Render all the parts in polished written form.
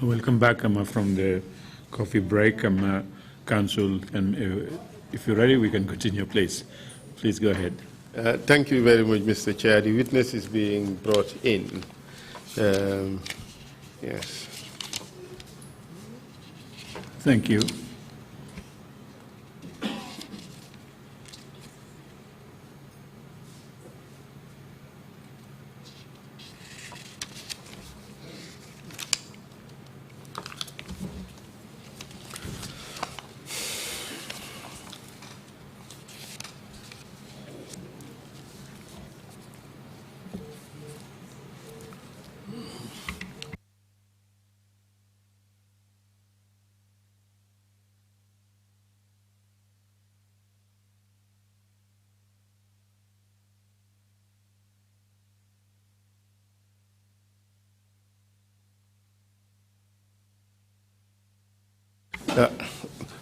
Welcome back from the coffee break, Council. And if you're ready, we can continue, please. Please go ahead. Thank you very much, Mr. Chair. The witness is being brought in. Yes. Thank you.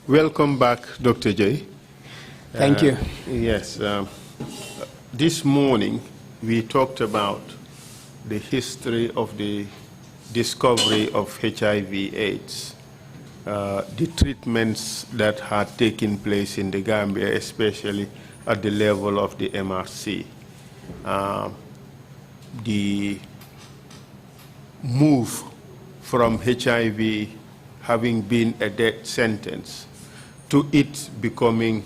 Welcome back, Dr. Jaye. Thank you. Yes. This morning, we talked about the history of the discovery of HIV/AIDS, the treatments that had taken place in the Gambia, especially at the level of the MRC. The move from HIV having been a death sentence to it becoming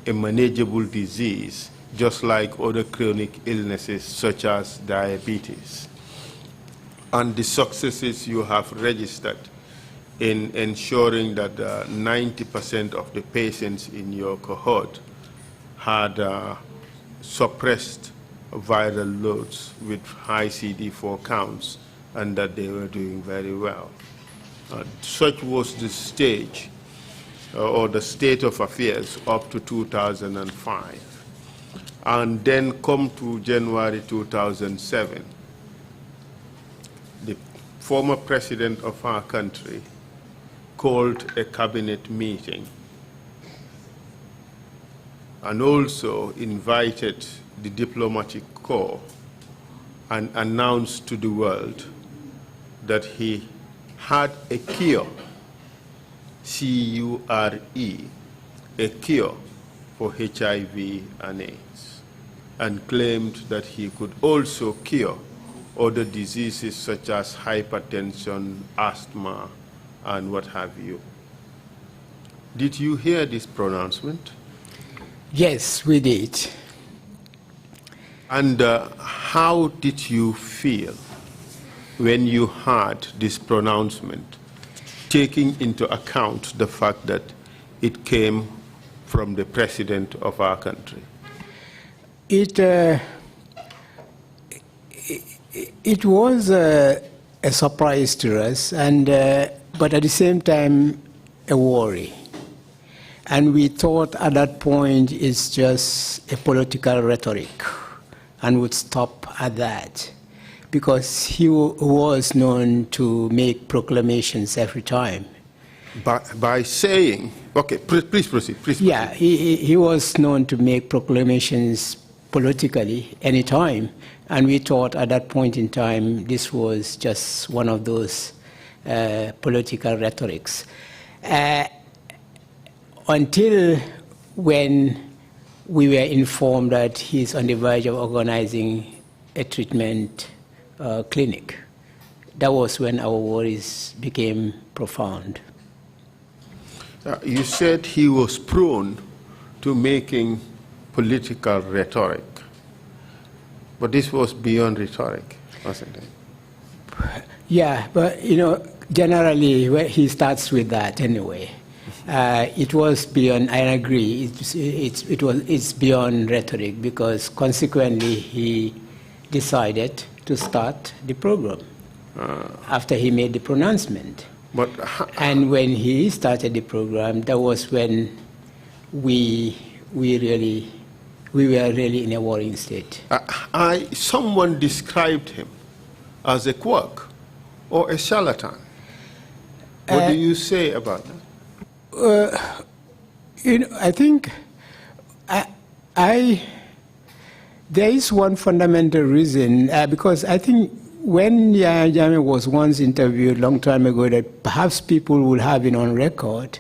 a manageable disease, just like other chronic illnesses such as diabetes. And the successes you have registered in ensuring that 90% of the patients in your cohort had suppressed viral loads with high CD4 counts, and that they were doing very well. Such was the stage or the state of affairs up to 2005. And then come to January 2007, the former president of our country called a cabinet meeting and also invited the diplomatic corps and announced to the world that he had a cure, C-U-R-E, a cure for HIV and AIDS, and claimed that he could also cure other diseases such as hypertension, asthma, and what have you. Did you hear this pronouncement? Yes, we did. And how did you feel when you heard this pronouncement, taking into account the fact that it came from the president of our country? It was a surprise to us, and but at the same time a worry. And we thought at that point it's just a political rhetoric and would stop at that, because he was known to make proclamations every time. By saying, okay, please proceed. Please yeah, proceed. he was known to make proclamations politically anytime, and we thought at that point in time this was just one of those political rhetorics. Until when we were informed that he's on the verge of organizing a treatment clinic. That was when our worries became profound. You said he was prone to making political rhetoric, but this was beyond rhetoric, wasn't it? Yeah, but you know, generally he starts with that anyway. It was beyond, I agree, it's beyond rhetoric, because consequently he decided to start the program after he made the pronouncement. But and when he started the program, that was when we were really in a worrying state. Someone described him as a quack or a charlatan. What do you say about that? You know, I think there is one fundamental reason, because I think when Yahya Jammeh was once interviewed a long time ago, that perhaps people will have it on record,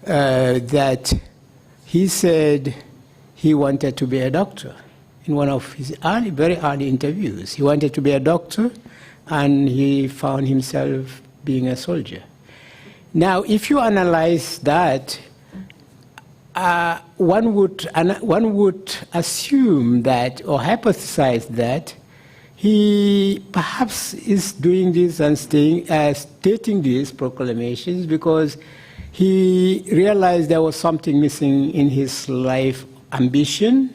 that he said he wanted to be a doctor. In one of his very early interviews, he wanted to be a doctor, and he found himself being a soldier. Now, if you analyze that, one would assume that, or hypothesize that, he perhaps is doing this and stating these proclamations because he realized there was something missing in his life ambition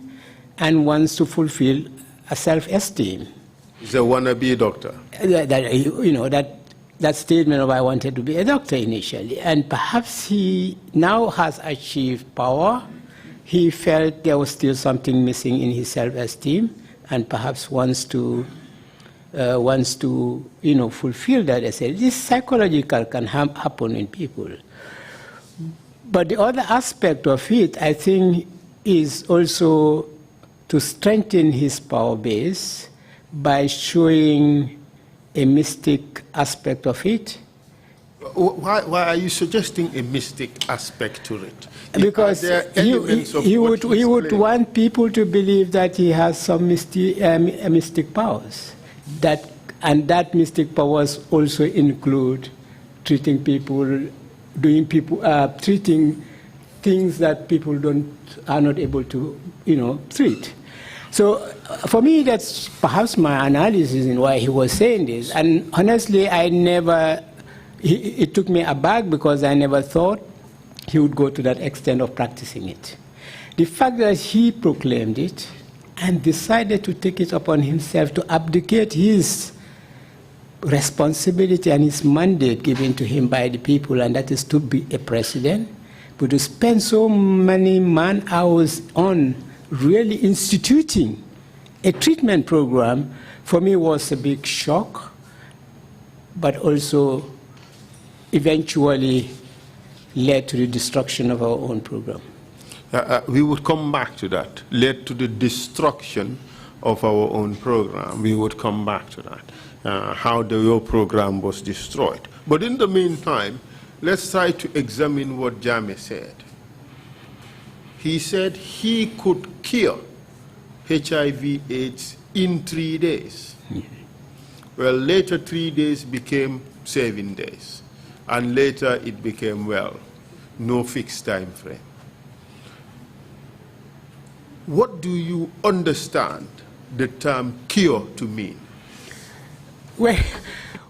and wants to fulfill a self-esteem. He's a wannabe doctor. That statement of I wanted to be a doctor initially, and perhaps he now has achieved power. He felt there was still something missing in his self-esteem, and perhaps wants to fulfill that. This psychological can happen in people. But the other aspect of it, I think, is also to strengthen his power base by showing a mystic aspect of it. Why are you suggesting a mystic aspect to it? Because he would want people to believe that he has some mystic powers. And that mystic powers also include treating people, treating things that people are not able to, treat. So for me, that's perhaps my analysis in why he was saying this. And honestly, it took me aback because I never thought he would go to that extent of practicing it. The fact that he proclaimed it and decided to take it upon himself to abdicate his responsibility and his mandate given to him by the people, and that is to be a president, but to spend so many man-hours on really instituting a treatment program, for me was a big shock, but also eventually led to the destruction of our own program. We would come back to that, led to the destruction of our own program. We would come back to that, how your program was destroyed. But in the meantime, let's try to examine what Jammeh said. He said he could cure HIV/AIDS in 3 days. Yeah. Well, later 3 days became 7 days. And later it became, well, no fixed time frame. What do you understand the term cure to mean? Well,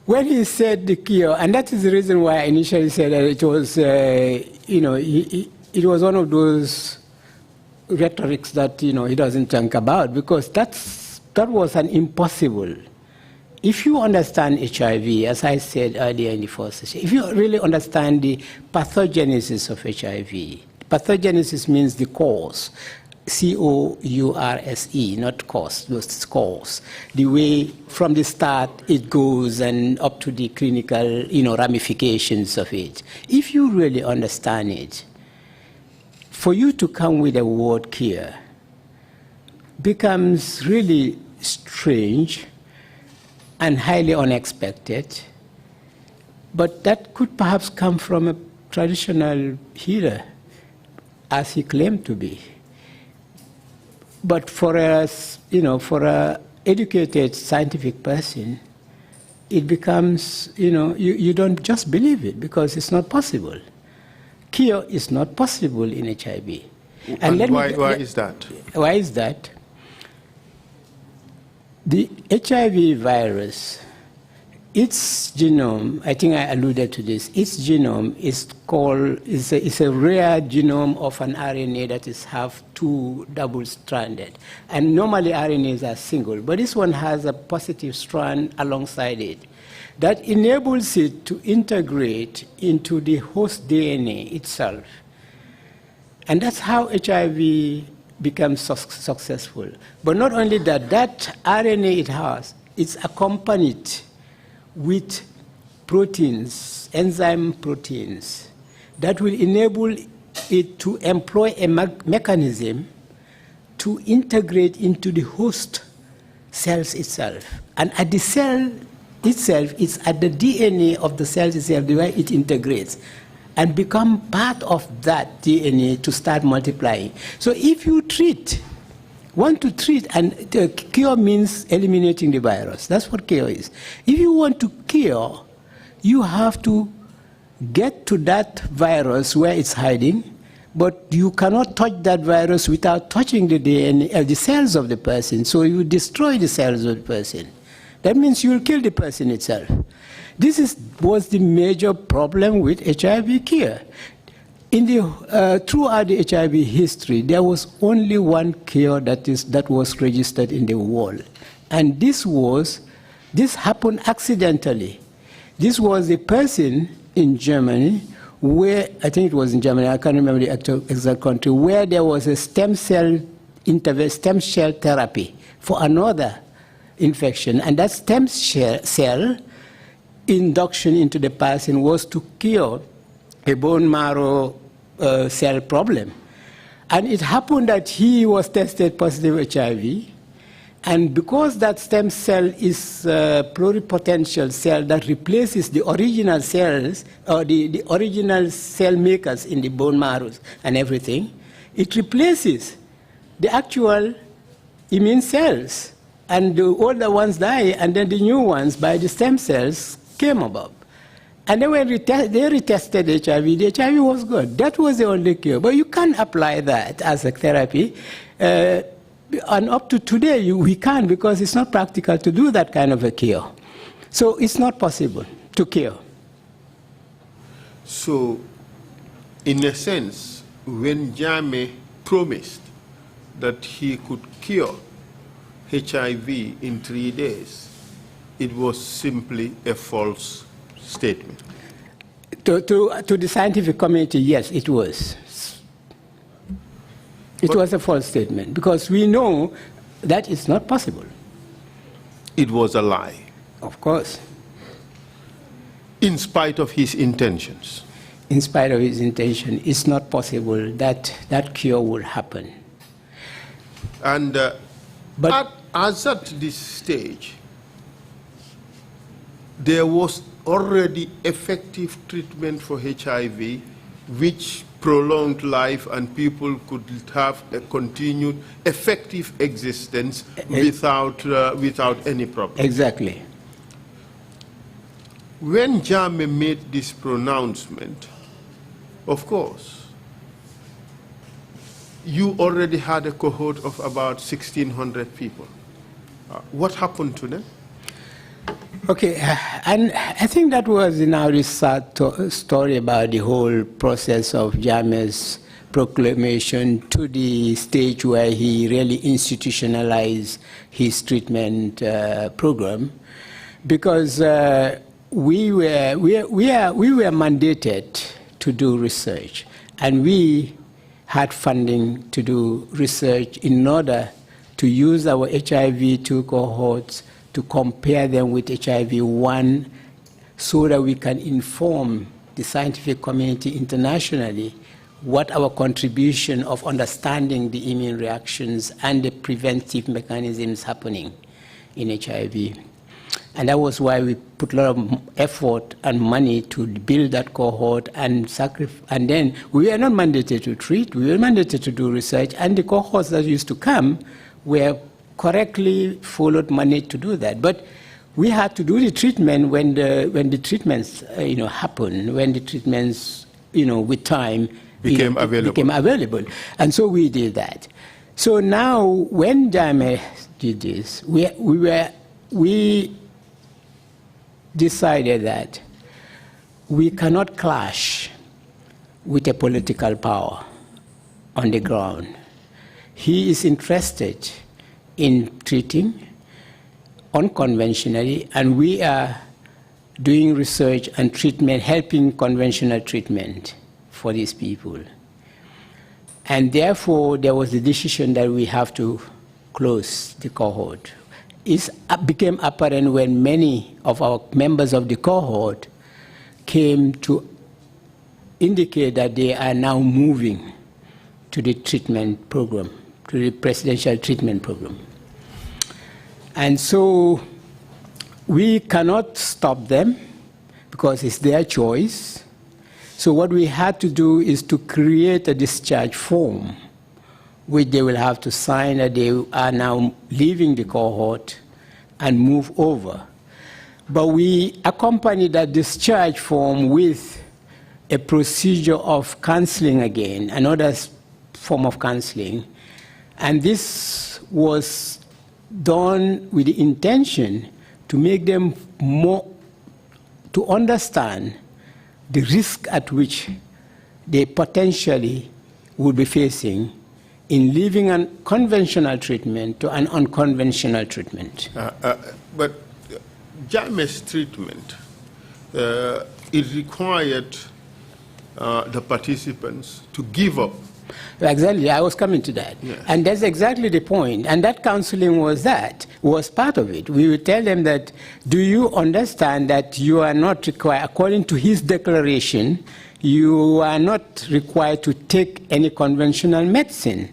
when he said the cure, and that is the reason why I initially said that it was, it was one of those rhetorics that he doesn't think about, because that was an impossible. If you understand HIV, as I said earlier in the first session, if you really understand the pathogenesis of HIV, pathogenesis means the cause, C-O-U-R-S-E, not cause, just cause. The way from the start it goes and up to the clinical, ramifications of it. If you really understand it, for you to come with a word cure becomes really strange and highly unexpected, but that could perhaps come from a traditional healer, as he claimed to be. But for us, for an educated scientific person, it becomes, you don't just believe it because it's not possible. Cure is not possible in HIV. And why is that? Why is that? The HIV virus, its genome, I think I alluded to this, its genome is a rare genome of an RNA that is two double-stranded. And normally RNAs are single, but this one has a positive strand alongside it that enables it to integrate into the host DNA itself. And that's how HIV becomes successful. But not only that, that RNA it has, it's accompanied with proteins, enzyme proteins, that will enable it to employ a mechanism to integrate into the host cells itself. And at the cell itself, it's at the DNA of the cells itself, the way it integrates, and become part of that DNA to start multiplying. So if you want to treat, and cure means eliminating the virus. That's what cure is. If you want to cure, you have to get to that virus where it's hiding, but you cannot touch that virus without touching the DNA, the cells of the person. So you destroy the cells of the person. That means you will kill the person itself. This was the major problem with HIV cure. Throughout the HIV history, there was only one cure that was registered in the world. And this happened accidentally. This was a person in Germany where, I think it was in Germany, I can't remember the exact country, where there was a stem cell therapy for another infection. And that stem cell induction into the person was to cure a bone marrow cell problem. And it happened that he was tested positive HIV, and because that stem cell is a pluripotential cell that replaces the original cells, or the original cell makers in the bone marrows and everything, it replaces the actual immune cells. And the older ones die, and then the new ones by the stem cells came about. And then when they retested HIV, the HIV was good. That was the only cure. But you can't apply that as a therapy. And up to today, we can't, because it's not practical to do that kind of a cure. So it's not possible to cure. So, in a sense, when Jammeh promised that he could cure HIV in 3 days, it was simply a false statement. To the scientific community, yes, it was. It was a false statement, because we know that it's not possible. It was a lie. Of course. In spite of his intentions. In spite of his intention, it's not possible that that cure will happen. And as at this stage, there was already effective treatment for HIV, which prolonged life, and people could have a continued effective existence without any problem. Exactly. When Jammeh made this pronouncement, of course, you already had a cohort of about 1,600 people. What happened to them? Okay, and I think that was now the sad story about the whole process of Jammeh's proclamation to the stage where he really institutionalized his treatment program, because we were mandated to do research, and we had funding to do research in order to use our HIV-2 cohorts to compare them with HIV-1, so that we can inform the scientific community internationally what our contribution of understanding the immune reactions and the preventive mechanisms happening in HIV. And that was why we put a lot of effort and money to build that cohort and then we were not mandated to treat, we were mandated to do research, and the cohorts that used to come were correctly followed money to do that. But we had to do the treatment when the treatments happened, when the treatments with time became available. And so we did that. So now when Jammeh did this, we decided that we cannot clash with a political power on the ground. He is interested in treating unconventionally, and we are doing research and treatment, helping conventional treatment for these people. And therefore, there was the decision that we have to close the cohort. It became apparent when many of our members of the cohort came to indicate that they are now moving to the treatment program, to the presidential treatment program. And so we cannot stop them because it's their choice. So what we had to do is to create a discharge form, which they will have to sign that they are now leaving the cohort and move over. But we accompany that discharge form with a procedure of counseling again, another form of counseling. And this was done with the intention to make them more, to understand the risk at which they potentially would be facing in leaving a conventional treatment to an unconventional treatment. But Jame's treatment, it required the participants to give up. Exactly, I was coming to that. Yeah. And that's exactly the point. And that counseling was part of it. We would tell them that, do you understand that you are not required, according to his declaration, you are not required to take any conventional medicine?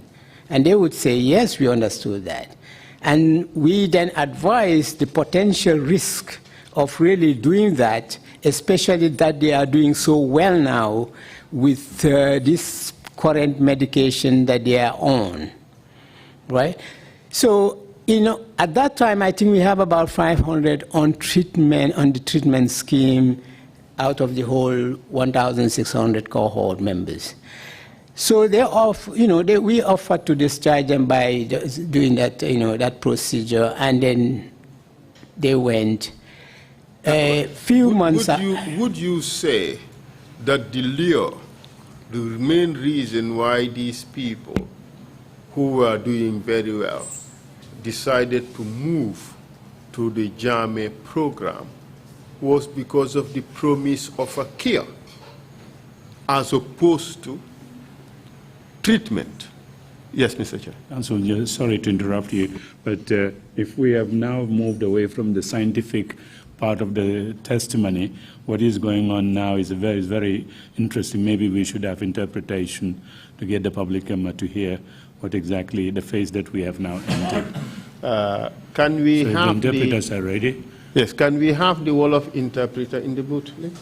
And they would say, yes, we understood that. And we then advise the potential risk of really doing that, especially that they are doing so well now with this current medication that they are on, right? So, at that time, I think we have about 500 on the treatment scheme out of the whole 1,600 cohort members. So we offered to discharge them by doing that, that procedure, and then they went. A few months. Would you say that the lure, the main reason why these people who were doing very well decided to move to the JAME program was because of the promise of a cure as opposed to treatment? Yes, Mr. Chair. Council, sorry to interrupt you, but if we have now moved away from the scientific part of the testimony, what is going on now is very interesting. Maybe we should have interpretation to get the public to hear what exactly the phase that we have now entered. Can we so have the interpreters are ready? Yes, can we have the wall of interpreter in the booth, please?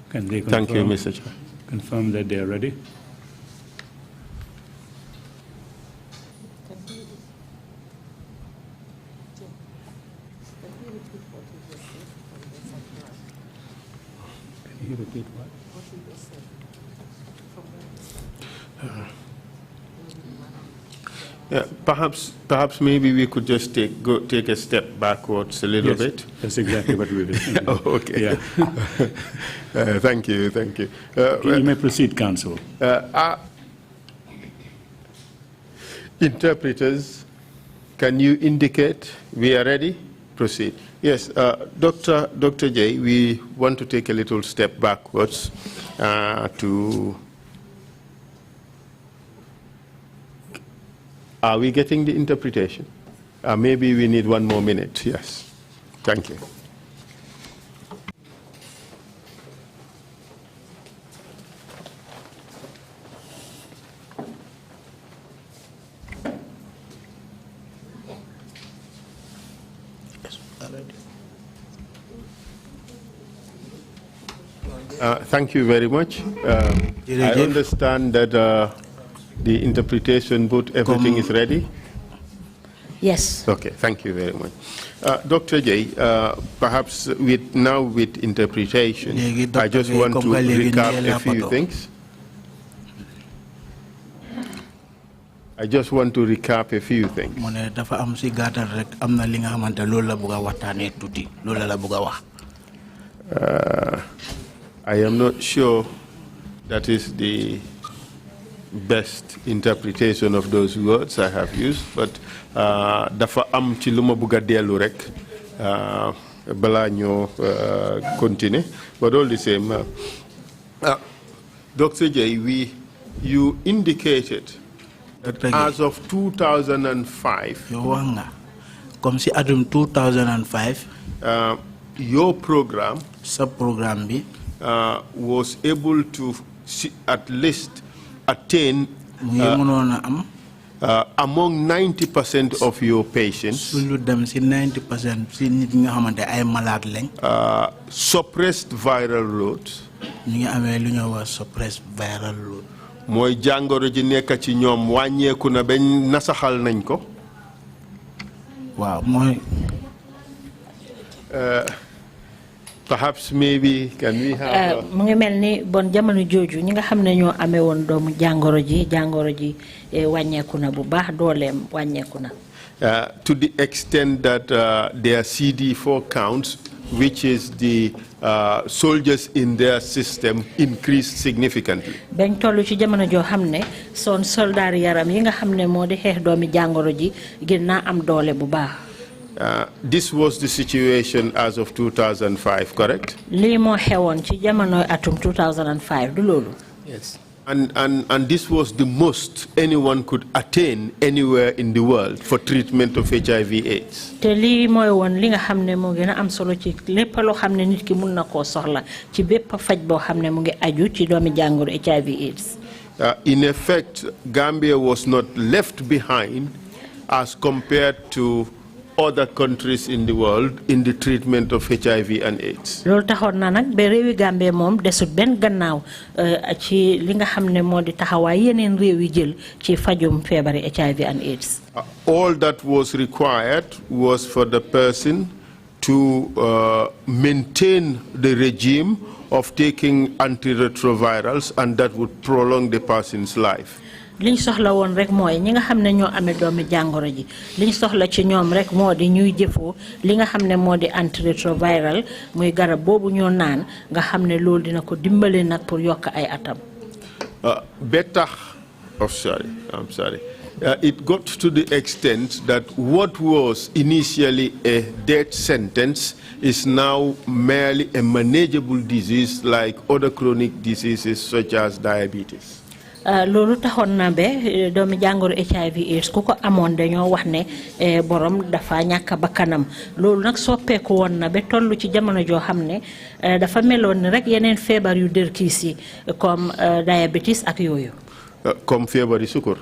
Can they confirm, thank you, Mr. Chair. Confirm that they are ready? Can you repeat what? Yeah, perhaps maybe we could just take a step backwards a little bit. That's exactly what we will do. Oh, okay. Yeah. Thank you. You may proceed, Council. Interpreters, can you indicate we are ready? Proceed. Yes, Dr. Jaye, we want to take a little step backwards to... Are we getting the interpretation? Maybe we need one more minute. Yes. Thank you. Thank you very much. I understand that the interpretation booth, everything is ready? Yes. Okay, thank you very much. Dr. Jaye, perhaps with interpretation, I just want to recap a few things. I am not sure that is the best interpretation of those words I have used, but dafa am ci luma buga delu rek bala ñoo continue, but all the same, Dr. Jaye, you indicated that as of 2005, comme si adum 2005, your program sub-program bi was able to at least attain among 90% of your patients, suñu dem ci 90% ci nit ñi nga xamante ay malade lañ. suppressed viral loads. ñu ngi amee lu ñoo wax suppressed viral load. mooy jàngoro ji nekk ci ñoom wàññeeku na bañ nasaxal nañ ko. waaw mooy. Perhaps maybe can we have. mu ngi mel ni bon jamono jooju ñi nga xam ne ñoo amee woon doomu jàngoro ji wàññeeku na bu baax dooleem wàññeeku na. To the extent that their CD4 counts, which is the soldiers in their system, increased significantly. bañ tollu ci jamono joo xam ne son soldaar yaram yi nga xam ne moo di xeex doomi jàngoro ji gën naa am doole bu baax. This was the situation as of 2005, correct? lii moo xewoon ci jamono atum 2005 du loolu. Yes. And this was the most anyone could attain anywhere in the world for treatment of HIV/AIDS. te lii mooy woon li nga xam ne moo gën a am solo ci lépp loo xam ne nit ki mun na koo soxla ci bépp faj boo xam ne mu ngi aju ci doomi jàngoro HIV/AIDS. In effect, Gambia was not left behind as compared to other countries in the world in the treatment of HIV and AIDS. loolu taxoon na nag ba réewi Gambie moom desut benn gannaaw ci li nga xam ne moo di taxawaay yeneen réew yi jël ci fajum feebari HIV and AIDS. All that was required was for the person to maintain the regime of taking antiretrovirals, and that would prolong the person's life. liñ soxla woon rek mooy ñi nga xam ne ñoo amee doomi jàngoro ji liñ soxla ci ñoom rek moo di ñuy jëfoo li nga xam ne moo di antiretroviral muy garab boobu ñoo naan nga xam ne loolu dina ko dimbale nag pour yokk ay atam. I'm sorry. It got to the extent that what was initially a death sentence is now merely a manageable disease like other chronic diseases such as diabetes. loolu taxoon na be doomi jàngoro HIV/AIDS ku ko amoon dañoo wax ne borom dafa ñàkk bakkanam loolu nag soppeeku woon na ba toll ci jamono joo xam ne dafa meloon ni rek yeneen feebar yu dërkiis yi comme diabetes ak yooyu. Comme feebari sukur.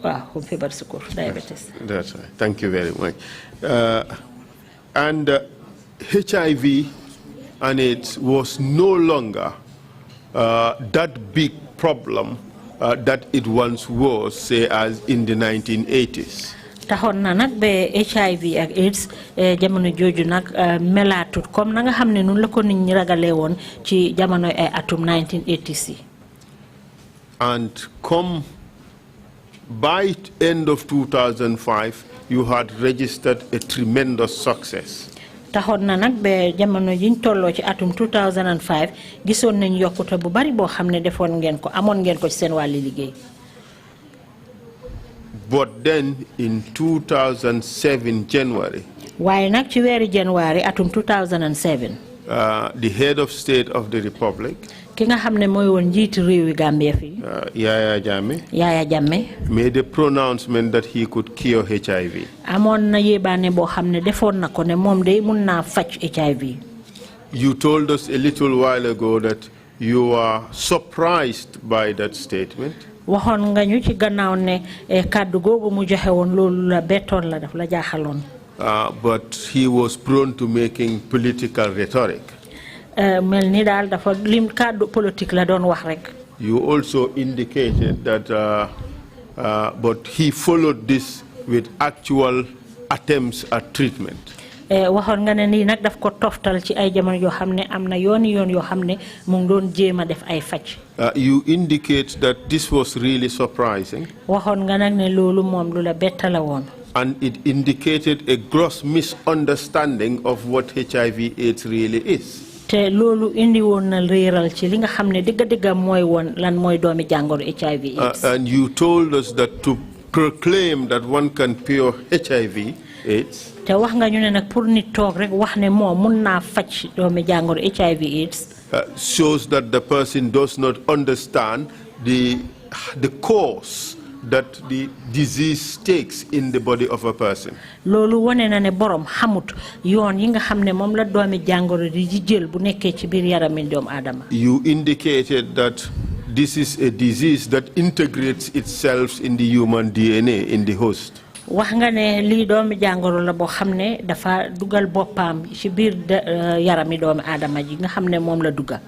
waaw comme feebari sukur diabetes. That's right. Thank you very much. And HIV and AIDS was no longer that big problem that it once was, say, as in the 1980s. taxoon na nag ba HIV ak AIDS jamono jooju nag melaatut comme na nga xam ne noonu la ko nit ñi ragalee woon ci jamono ay atum 1980s yi. And come by end of 2005, you had registered a tremendous success. taxoon na nag ba jamono jiñ tolloo ci atum 2005 gisoon nañ yokkute bu bari boo xam ne defoon ngeen ko amoon ngeen ko ci seen wàlli liggéey. But then in 2007 January. waaye nag ci weeri January atum 2007. The head of state of the republic. ki nga xam ne mooy woon njiiti réewi Gambia fii. Yaya Jammeh made a pronouncement that he could cure HIV. amoon na yéebaane boo xam ne defoon na ko ne moom de mun naa faj HIV. You told us a little while ago that you are surprised by that statement. waxoon nga ñu ci gannaaw ne kàddu googu mu joxe woon loolu la bettoon la daf la jaaxaloon. But he was prone to making political rhetoric. mel ni daal dafa lim kàddu politique la doon wax rek. You also indicated that, but he followed this with actual attempts at treatment. waxoon nga ne nii nag daf ko toftal ci ay jamono yoo xam ne am na yoon yoo xam ne mu ngi doon jéem a def ay faj. You indicate that this was really surprising. waxoon nga nag ne loolu moom lu la betta la woon. And it indicated a gross misunderstanding of what HIV/AIDS really is. te loolu indi woon na réeral ci li nga xam ne dëgg-dëgg mooy woon lan mooy doomi jàngoro HIV/AIDS. And you told us that to proclaim that one can cure HIV/AIDS. te wax nga ñu ne nag pour nit toog rek wax ne moom mun naa faj doomi jàngoro HIV/AIDS. Shows that the person does not understand the course that the disease takes in the body of a person. loolu wone na ne borom xamut yoon yi nga xam ne moom la doomi jàngoro di jël bu nekkee ci biir yarami doomu aadama. You indicated that this is a disease that integrates itself in the human DNA, in the host. wax nga ne lii doomi jàngoro la boo xam ne dafa dugal boppam ci biir yarami doomi aadama ji nga xam ne moom la dugal.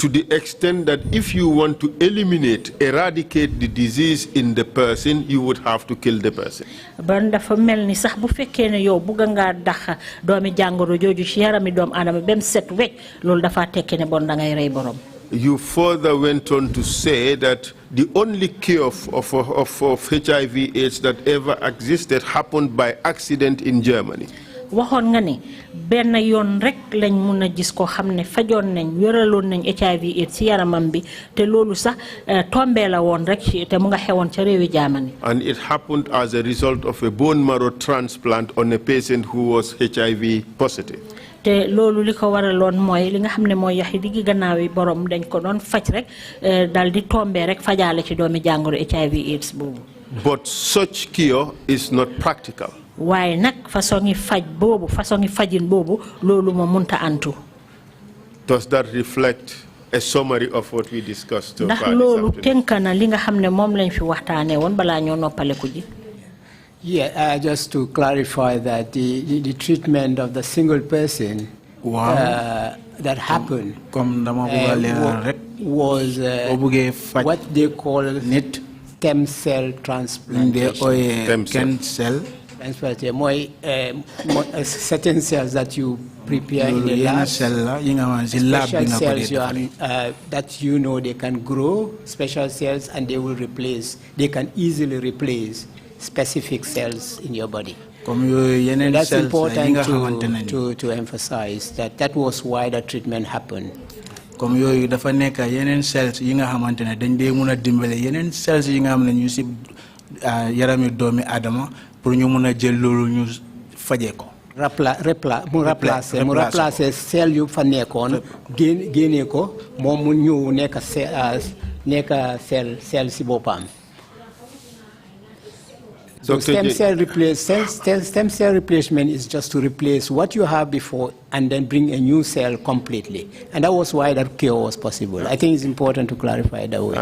To the extent that if you want to eradicate the disease in the person, you would have to kill the person. Ban dafa mel ni sax bu fekkee ne yow bugg nga dax doomi jàngoro jooju ci yarami doomu aadama bem set wecc loolu dafa tekki ne bon da ngay rey borom. You further went on to say that the only cure of HIV/AIDS that ever existed happened by accident in Germany. waxoon nga ni benn yoon rek lañ mun a gis ko xam ne fajoon nañ wéraloon nañ HIV/AIDS ci yaramam bi te loolu sax tombee la woon rek te mu nga xewoon ca réewi Germany. And it happened as a result of a bone marrow transplant on a patient who was HIV positive. te loolu li ko waraloon mooy li nga xam ne mooy yaxi diggi gannaaw yi borom dañ ko doon faj rek dal di tombee rek fajaale ci doomi jàngoro HIV/AIDS boobu. But such cure is not practical. waaye nag façon fajin boobu loolu moo munta antu. Does that reflect a summary of what we discussed so far? ndax loolu tënk na li nga xam ne moom lañ fi waxtaanee woon balaa ñoo noppaleku ji. Yeah, just to clarify that the treatment of the single person that happened was what they call stem cell transplantation. Stem cell. Certain cells that you prepare in the lab, special cells that you know they can grow, special cells, and they can easily replace specific cells in your body. That's important to emphasize that was why the treatment happened. Comme yooyu dafa nekk yeneen cells yi nga xamante ne dañ dee mun a dimbale yeneen cells yi nga xam ne ñu si yarami doomi Adama pour ñu mun a jël loolu ñu faje ko. mu remplacer cell yu fa nekkoon génne ko moom mu ñëw nekk cell si boppam. So stem cell replacement is just to replace what you have before and then bring a new cell completely. And that was why that cure was possible. I think it's important to clarify that way.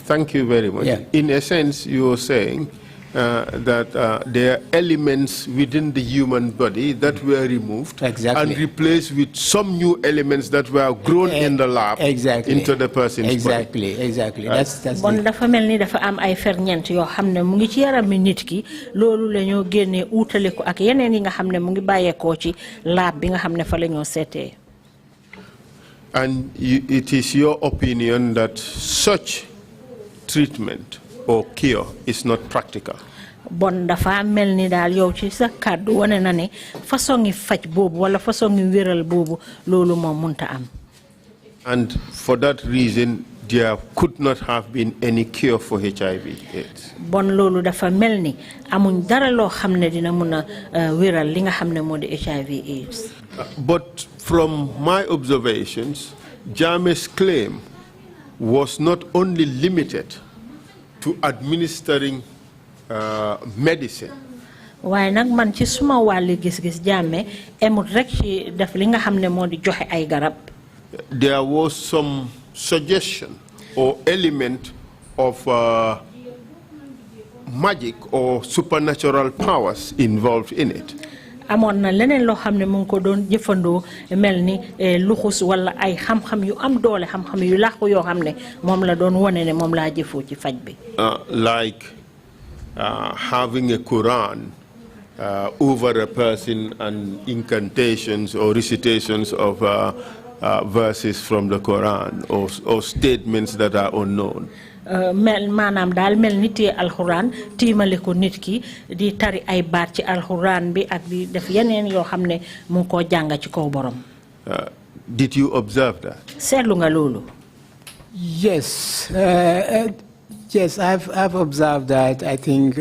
Thank you very much. Yeah. In a sense, you are saying that there are elements within the human body that were removed and replaced with some new elements that were grown in the lab into the person's body. Exactly. That's bon dafa melni dafa am ay ferñent yo xamne mu ngi ci yarami nit ki lolu lañu génné outalé ko ak yeneen yi nga xamne mu ngi bayé ko ci lab bi nga xamne fa lañu sété. And it is your opinion that such treatment or cure is not practical. Bon dafa melni dal yow ci sa kaddu woné na né façon faj bobu wala façon wéral bobu lolu mo munta am. And for that reason there could not have been any cure for HIV/AIDS. Bon lolu dafa melni amuñ dara lo xamné dina mëna wéral li nga xamné modi HIV/AIDS. But from my observations, Jammeh's claim was not only limited to administering medicine. Waaye nag man ci suma wàlli gis-gis Jammeh emut rek ci def li nga xam ne moo di joxe ay garab. There was some suggestion or element of magic or supernatural powers involved in it. Amoon na leneen loo xam ne mu ngi ko doon jëfandoo mel ni luxus wala ay xam-xam yu am doole xam-xam yu làqu yoo xam ne moom la doon wane ne moom laa jëfoo ci faj bi. Like having a Quran over a person and incantations or recitations of verses from the Quran or statements that are unknown. Manam dal mel niti alquran timale ko nit ki di tari ay baat ci alquran bi ak di def yeneen yo xamne mu ko jàng ci ko borom. Did you observe that? Seetlu nga lolu? Yes, yes, I've observed that. I think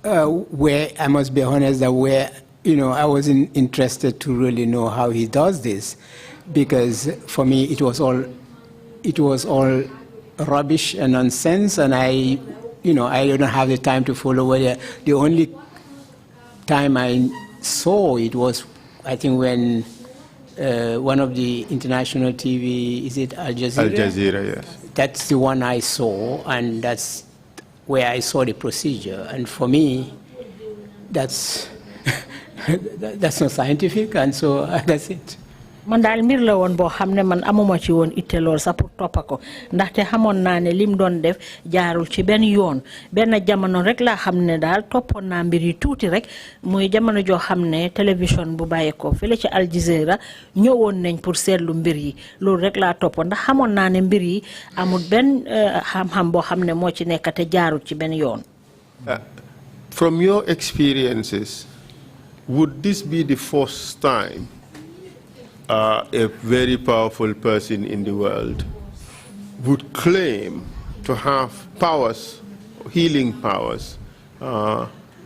where I must be honest that where I wasn't interested to really know how he does this, because for me it was all rubbish and nonsense, and I don't have the time to follow it. The only time I saw it was, I think, when one of the international TV, is it Al Jazeera? Al Jazeera, yes. That's the one I saw, and that's where I saw the procedure. And for me, that's that's not scientific, and so that's it. man daal mbir la woon boo xam ne man amuma ci woon itte lool sax pour toppa ko ndaxte xamoon naa ne lim doon def jaarul ci benn yoon benn jamono rek laa xam ne daal toppoon naa mbir yi tuuti rek muy jamono joo xam ne télévision bu bàyyeekoo fële ci Al Jazeera ñëwoon nañ pour seetlu mbir yi loolu rek laa toppoon ndax xamoon naa ne mbir yi amul benn xam-xam boo xam ne moo ci nekk te jaarul ci benn yoon. From your experiences, would this be the first time a very powerful person in the world would claim to have powers, healing powers,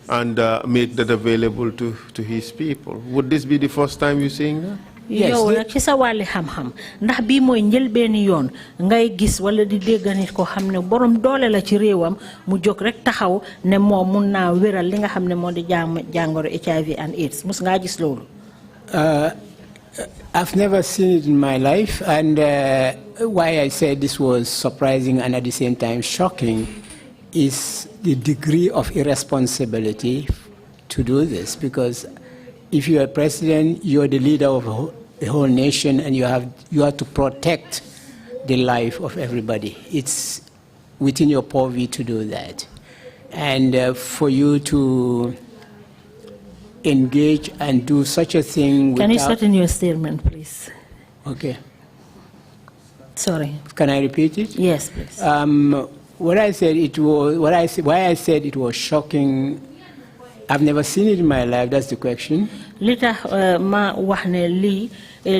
and make that available to his people? Would this be the first time you're seeing that? Yes. yow nag ci sa wàlli xam-xam ndax bii mooy njëlbeeni yoon ngay gis wala di dégg nit ko xam ne borom doole la ci réewam mu jóg rek taxaw ne moom mun naa wéral li nga xam ne moo di jàngoro HIV and AIDS mus ngaa gis loolu. I've never seen it in my life, and why I said this was surprising and at the same time shocking is the degree of irresponsibility to do this, because if you are president, you are the leader of the whole nation, and you have to protect the life of everybody. It's within your purview to do that, and for you to engage and do such a thing. Can you start in your statement, please? Okay. Sorry. Can I repeat it? Yes, please. What I said it was why I said it was shocking. I've never seen it in my life. That's the question. Lita ma wax ne lii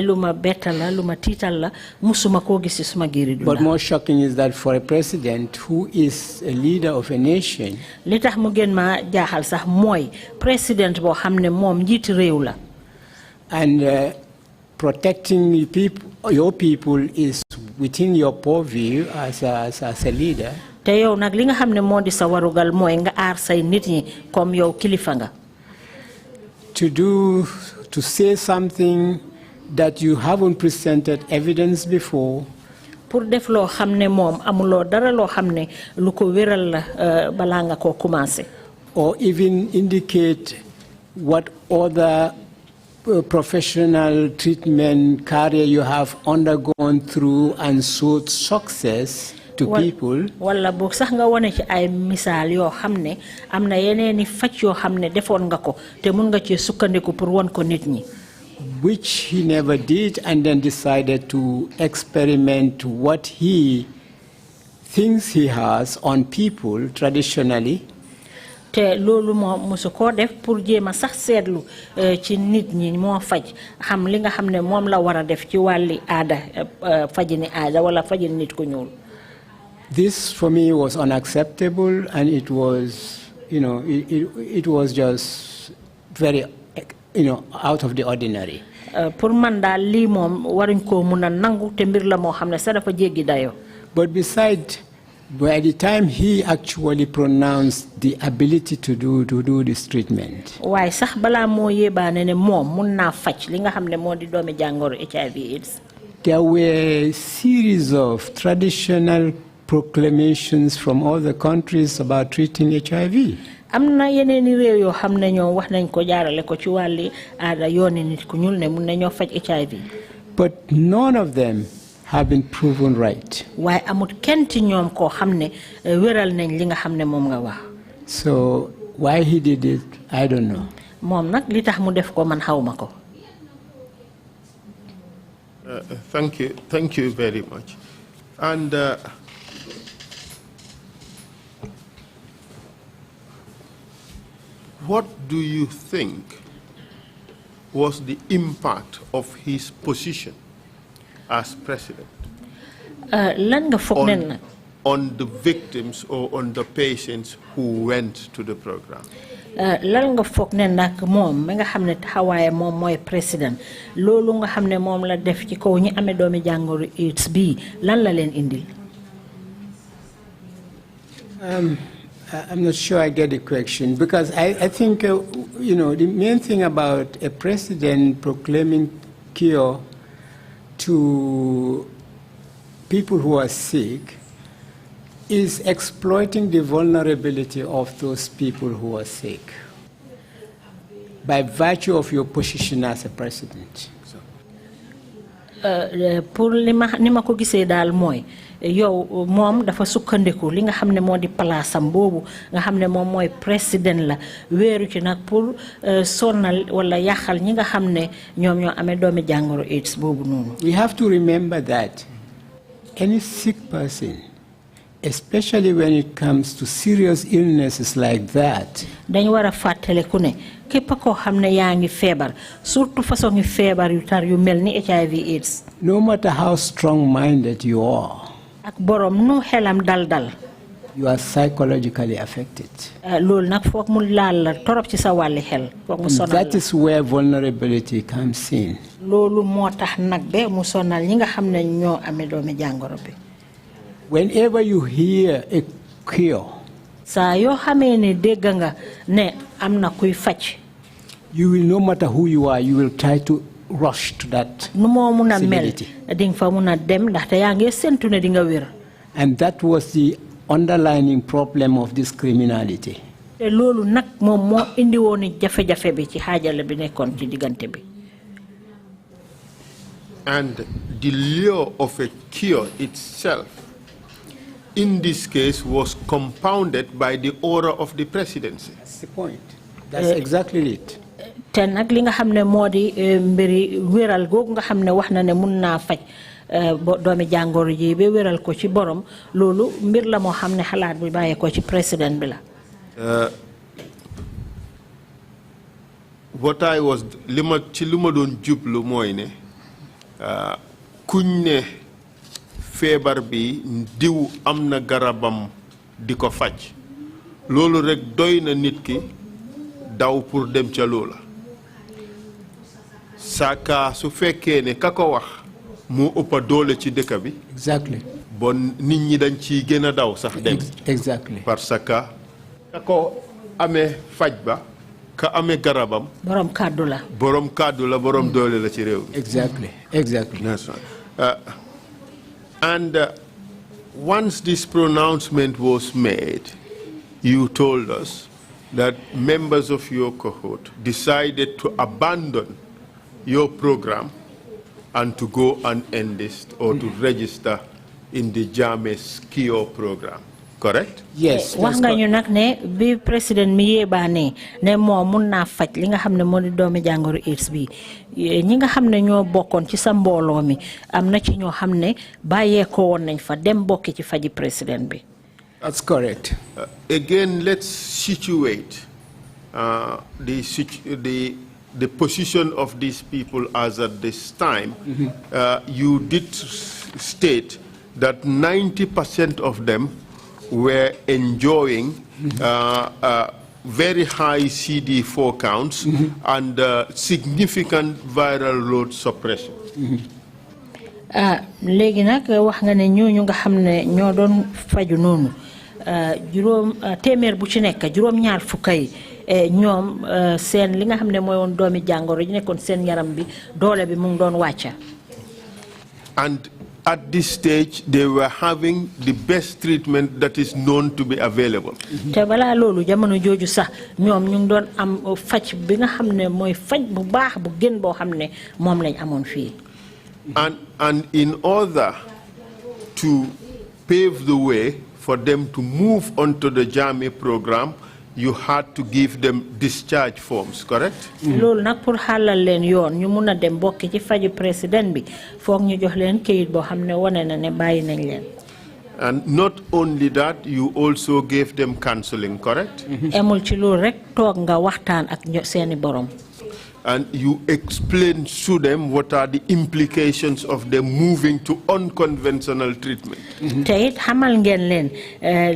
luma betta la luma tiital la musuma koo gis ci suma giiri dunda. But more shocking is that for a president who is a leader of a nation. li tax mu gën ma jaaxal sax mooy président boo xam ne moom njiiti réew la. And protecting your people is within your purview as a leader. te yow nag li nga xam ne moo di sa warugal mooy nga aar say nit ñi comme yow kilifa nga. To say something that you haven't presented evidence before. pour def loo xam ne moom amuloo dara loo xam ne lu ko wéral la balaa nga koo commencé. Or even indicate what other professional treatment career you have undergone through and showed success to people. wala boog sax nga wone ci ay misaal yoo xam ne am na yeneeni faj yoo xam ne defoon nga ko te mun nga ci sukkandiku pour won ko nit ñi. Which he never did, and then decided to experiment what he thinks he has on people traditionally. te loolu moom mosu koo def pour jéem a sax seetlu ci nit ñi moo faj xam li nga xam ne moom la war a def ci wàlli aada fajini aada wala fajini nit ku ñuul. This for me was unacceptable, and it was, it was just very, out of the ordinary. pour man daal lii moom waruñ koo mun a nangu te mbir la moo xam ne sax dafa jéggi dayoo. But besides, by the time he actually pronounced the ability to do this treatment. waaye sax balaa moo yéebaane ne moom mun naa faj li nga xam ne moo di doomi jàngoro HIV/AIDS. There were a series of traditional proclamations from other countries about treating HIV. am na yeneeni réew yoo xam ne ñoom wax nañ ko jaarale ko ci wàlli aada yooni nit ku ñuul ne mun nañoo faj HIV. But none of them have been proven right. waaye amut kenn ci ñoom koo xam ne wéral nañ li nga xam ne moom nga wax. So why he did it, I don't know. moom nag li tax mu def ko man xawma ko. Thank you very much. And what do you think was the impact of his position as president lan nga foog ne nag on the victims or on the patients who went to the program? lan nga foog ne nag moom mi nga xam ne taxawaaye moom mooy président loolu nga xam ne moom la def ci kaw ñi amee doomi jàngoro AIDS bii lan la leen indil. I'm not sure I get the question, because I think, the main thing about a president proclaiming cure to people who are sick is exploiting the vulnerability of those people who are sick by virtue of your position as a president. Pour ni ma ko gisee daal mooy yow moom dafa sukkandiku li nga xam ne moo di palaasam boobu nga xam ne moom mooy président la weeru ci nag pour sonnal wala yàqal ñi nga xam ne ñoom ñoo amee doomi jàngoro AIDS boobu noonu. We have to remember that any sick person, especially when it comes to serious illnesses like that, dañ war a fàttaliku ne képp koo xam ne yaa ngi feebar surtout façon ngi feebar yu tar yu mel ni HIV AIDS. no matter how strong-minded you are, ak borom nu xelam dal you are psychologically affected. loolu nag foog mu laal la torop ci sa wàlli xel foog mu sonal That is where vulnerability comes in. loolu moo tax nag be mu sonal ñi nga xam ne ñoo amee doomi jàngoro bi. Whenever you hear a cure, saa yoo xamee ne dégg nga ne am na kuy faj. you will, no matter who you are, you will try to rush to that nu moo mun a mel civility. di nga fa mun a dem ndaxte yaa ngi séntu ne di nga wér. And that was the underlying problem of this criminality. te loolu nag moom moo indi woon jafe-jafe bi ci xaajale bi nekkoon ci diggante bi. And the lure of a cure itself, in this case, was compounded by the aura of the presidency. That's the point. That's exactly it. te nag li nga xam ne moo di mbiri wéral googu nga xam ne wax na ne mun naa faj doomi jàngoro ji ba wéral ko ci borom loolu mbir la moo xam ne xalaat bi bàyyee ko ci président bi la. What I was ci li ma doon jublu mooy ne kuñ ne feebar bi diw am na garabam di ko faj loolu rek doy na nit ki daw pour dem ca loola saka su fekkee ne ka ko wax moo ëppa doole ci dëkk bi. Exactly. bon nit ñi dañ ci gën a daw sax dem. Exactly. parce que ka ko amee faj ba ka amee garabam. borom kàddu la. borom kàddu la borom doole la ci réew mi. Exactly. Exactly. That's right. And once this pronouncement was made, you told us that members of your cohort decided to abandon your program and to go and enlist or to register in the Jame's Kio program, correct? Yes. wax nga ñu nag ne bi président mi yéebaane ne moo mun naa faj li nga xam ne moo di doomi jàngoro AIDS bi ñi nga xam ne ñoo bokkoon ci sa mbooloo mi am na ci ñoo xam ne bàyyeekoo woon nañ fa dem bokki ci faji président bi. That's correct. Again, let's situate the position of these people as at this time. You did state that 90% of them were enjoying very high CD4 counts and significant viral load suppression. léegi nag wax nga ne ñooñu nga xam ne ñoo doon faju noonu juróom téeméer bu ci nekk juróom-ñaar fukk yi ñoom seen li nga xam ne mooy woon doomi jàngoro ji nekkoon seen yaram bi doole bi mu ngi doon wàcca. And at this stage, they were having the best treatment that is known to be available. te balaa loolu jamono jooju sax ñoom ñu ngi doon am faj bi nga xam ne mooy faj bu baax bu gën boo xam ne moom lañ amoon fii. And in order to pave the way for them to move onto the JAME program, you had to give them discharge forms, correct? loolu nag pour xalal leen yoon ñu mun a dem bokki ci faju président bi foog ñu jox leen kayit boo xam ne wane na ne bàyyi nañ leen. And not only that, you also gave them counseling, correct? emul ci loolu rek toog nga waxtaan ak seeni borom. And you explained to them what are the implications of them moving to unconventional treatment. te it xamal ngeen leen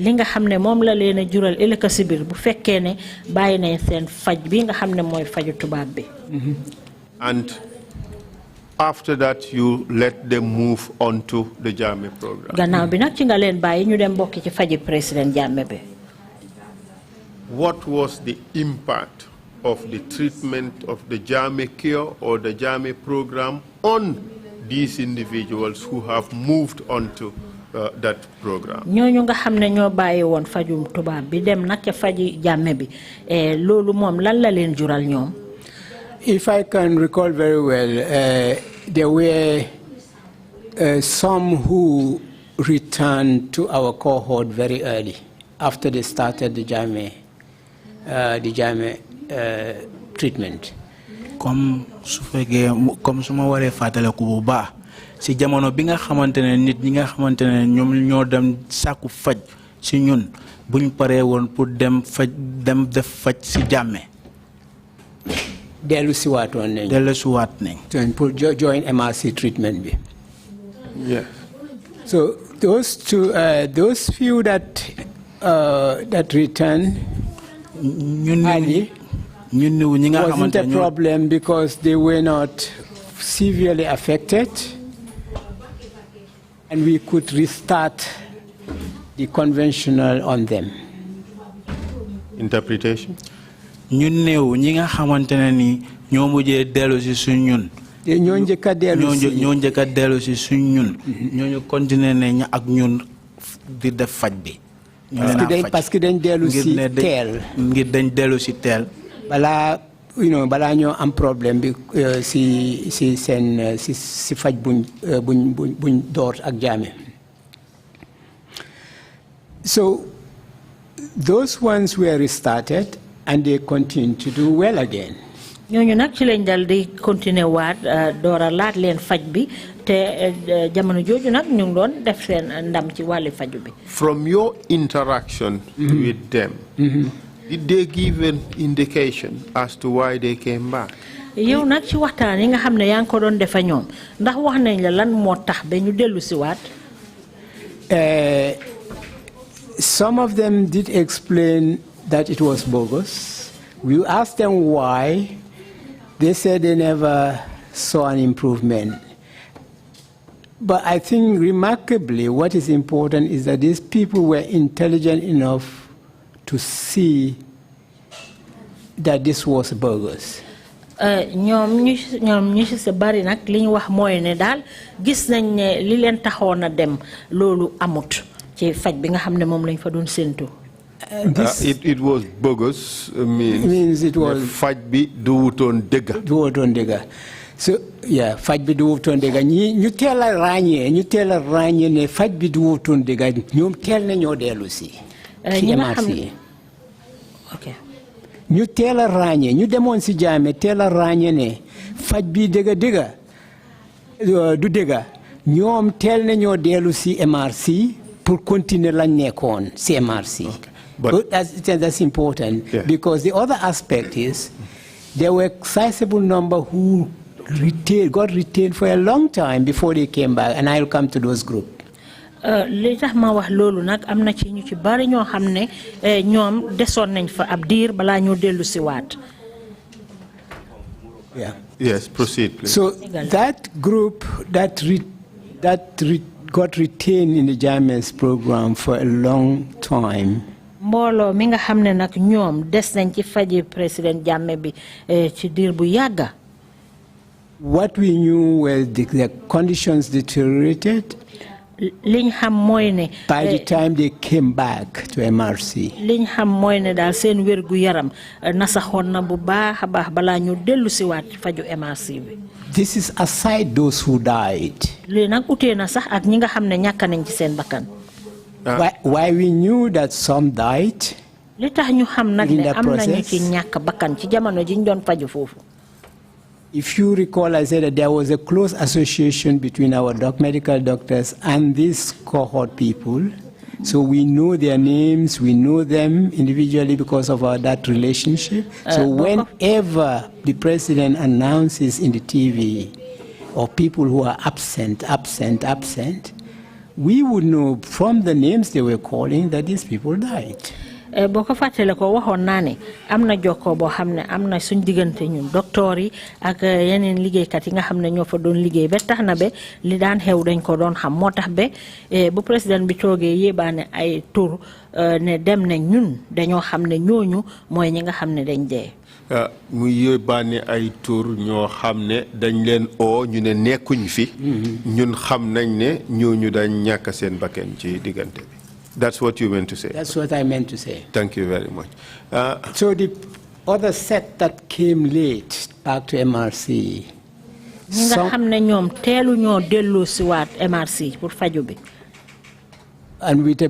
li nga xam ne moom la leen a jural ëllëg si biir bu fekkee ne bàyyi nañ seen faj bi nga xam ne mooy faju tubaab bi. And after that, you let them move on to the JAME program. gannaaw bi nag ci nga leen bàyyi ñu dem bokki ci faji président Jammeh bi. What was the impact of the treatment of the Jammeh cure or the Jammeh program on these individuals who have moved onto that program. ñooñu nga xam ne ñoo bàyyi woon fajum tubaab bi dem nag ca faji Jammeh bi loolu moom lan la leen jural ñoom. If I can recall very well, there were some who returned to our cohort very early after they started the Jammeh treatment. Comme su ma waree fàttaliku bu baax si jamono bi nga xamante ne nit ñi nga xamante ne ñoom ñoo dem sàkku faj si ñun buñ paree woon pour dem def faj si Jammeh. dellu siwaatoon nañ. pour join MRC treatment bi. Yes. So those few that returned early wasn't a problem because they were not severely affected, and we could restart the conventional on them. Interpretation? ñun néew ñi nga xamante ne ni ñoo mujjee dellu si suñ ñun. ñoo njëkk a dellu si suñ ñun. ñooñu continuer nañ ak ñun di def faj bi. parce que dañ dellu si teel. ngir dañ dellu si teel. balaa ñoo am problème bi si faj buñ door ak Jammeh. So those ones were restarted and they continue to do well again. ñooñu nag ci lañ dal di continuer waat doora laat leen faj bi te jamono jooju nag ñu ngi doon def seen ndam ci wàllu faju bi. From your interaction with them, did they give an indication as to why they came back? yow nag ci waxtaan yi nga xam ne yaa ngi ko doon defa ñoom ndax wax nañ la lan moo tax ba ñu dellu si waat. Some of them did explain that it was bogus. We asked them why. They said they never saw an improvement. But I think remarkably what is important is that these people were intelligent enough to see that this was bogus. ñoom ñu ci sa bari nag li ñu wax mooy ne daal gis nañ ne li leen taxoon a dem loolu amut ci faj bi nga xam ne moom lañ fa doon séntu. It was bogus means it was faj bi duwutoon dëgga. So yeah, faj bi duwutoon dëgga ñu teel a ràññee ne faj bi duwutoon dëgga ñoom teel na ñoo dellu si. ci MRC. Okay. ñu teel a ràññee ñu demoon si Jammeh teel a ràññee ne faj bi dëgga du dëgga ñoom teel na ñoo dellu si MRC pour continuer lañ nekkoon si MRC. But that's important because the other aspect is there were a sizable number who got retained for a long time before they came back, and I'll come to those groups. li tax ma wax loolu nag am na ci ñu ci bari ñoo xam ne ñoom desoon nañ fa ab diir balaa ñoo dellu si waat. Yeah. Yes, proceed, please. So that group that got retained in the Jammeh's program for a long time. mbooloo mi nga xam ne nag ñoom des nañ ci faji président Jammeh bi ci diir bu yàgga. What we knew was the conditions deteriorated. liñ xam mooy ne. by the time they came back to MRC. liñ xam mooy ne daal seen wérgu yaram nasaxoon na bu baax a baax balaa ñu dellu si waat faju MRC bi. This is aside those who died. lii nag utee na sax ak ñi nga xam ne ñàkk nañ ci seen bakkan. Why we knew that some died. li tax ñu xam nag ne am nañu ci ñàkk bakkan ci jamono ji ñu doon faju foofu. If you recall, I said that there was a close association between our medical doctors and these cohort people. So we know their names, we know them individually because of that relationship. So whenever the president announces in the TV or people who are absent, we would know from the names they were calling that these people died. boo ko fàttale ko waxoon naa ne am na jokkoo boo xam ne am na suñ diggante ñun docteur yi ak yeneen liggéeykat yi nga xam ne ñoo fa doon liggéey ba tax na ba li daan xew dañ ko doon xam moo tax ba bu président bi toogee yéebaane ay tur ne dem ne ñun dañoo xam ne ñooñu mooy ñi nga xam ne dañ dee. mu yóbbaane ay tur ñoo xam ne dañ leen oo ñu ne nekkuñ fi ñun xam nañ ne ñooñu dañ ñàkk seen bakkan ci diggante bi. That's what you meant to say. That's what I meant to say. Thank you very much. So the other set that came late back to MRC. ñi nga xam ne ñoom teelu ñoo dellu si waat MRC pour faju bi. And with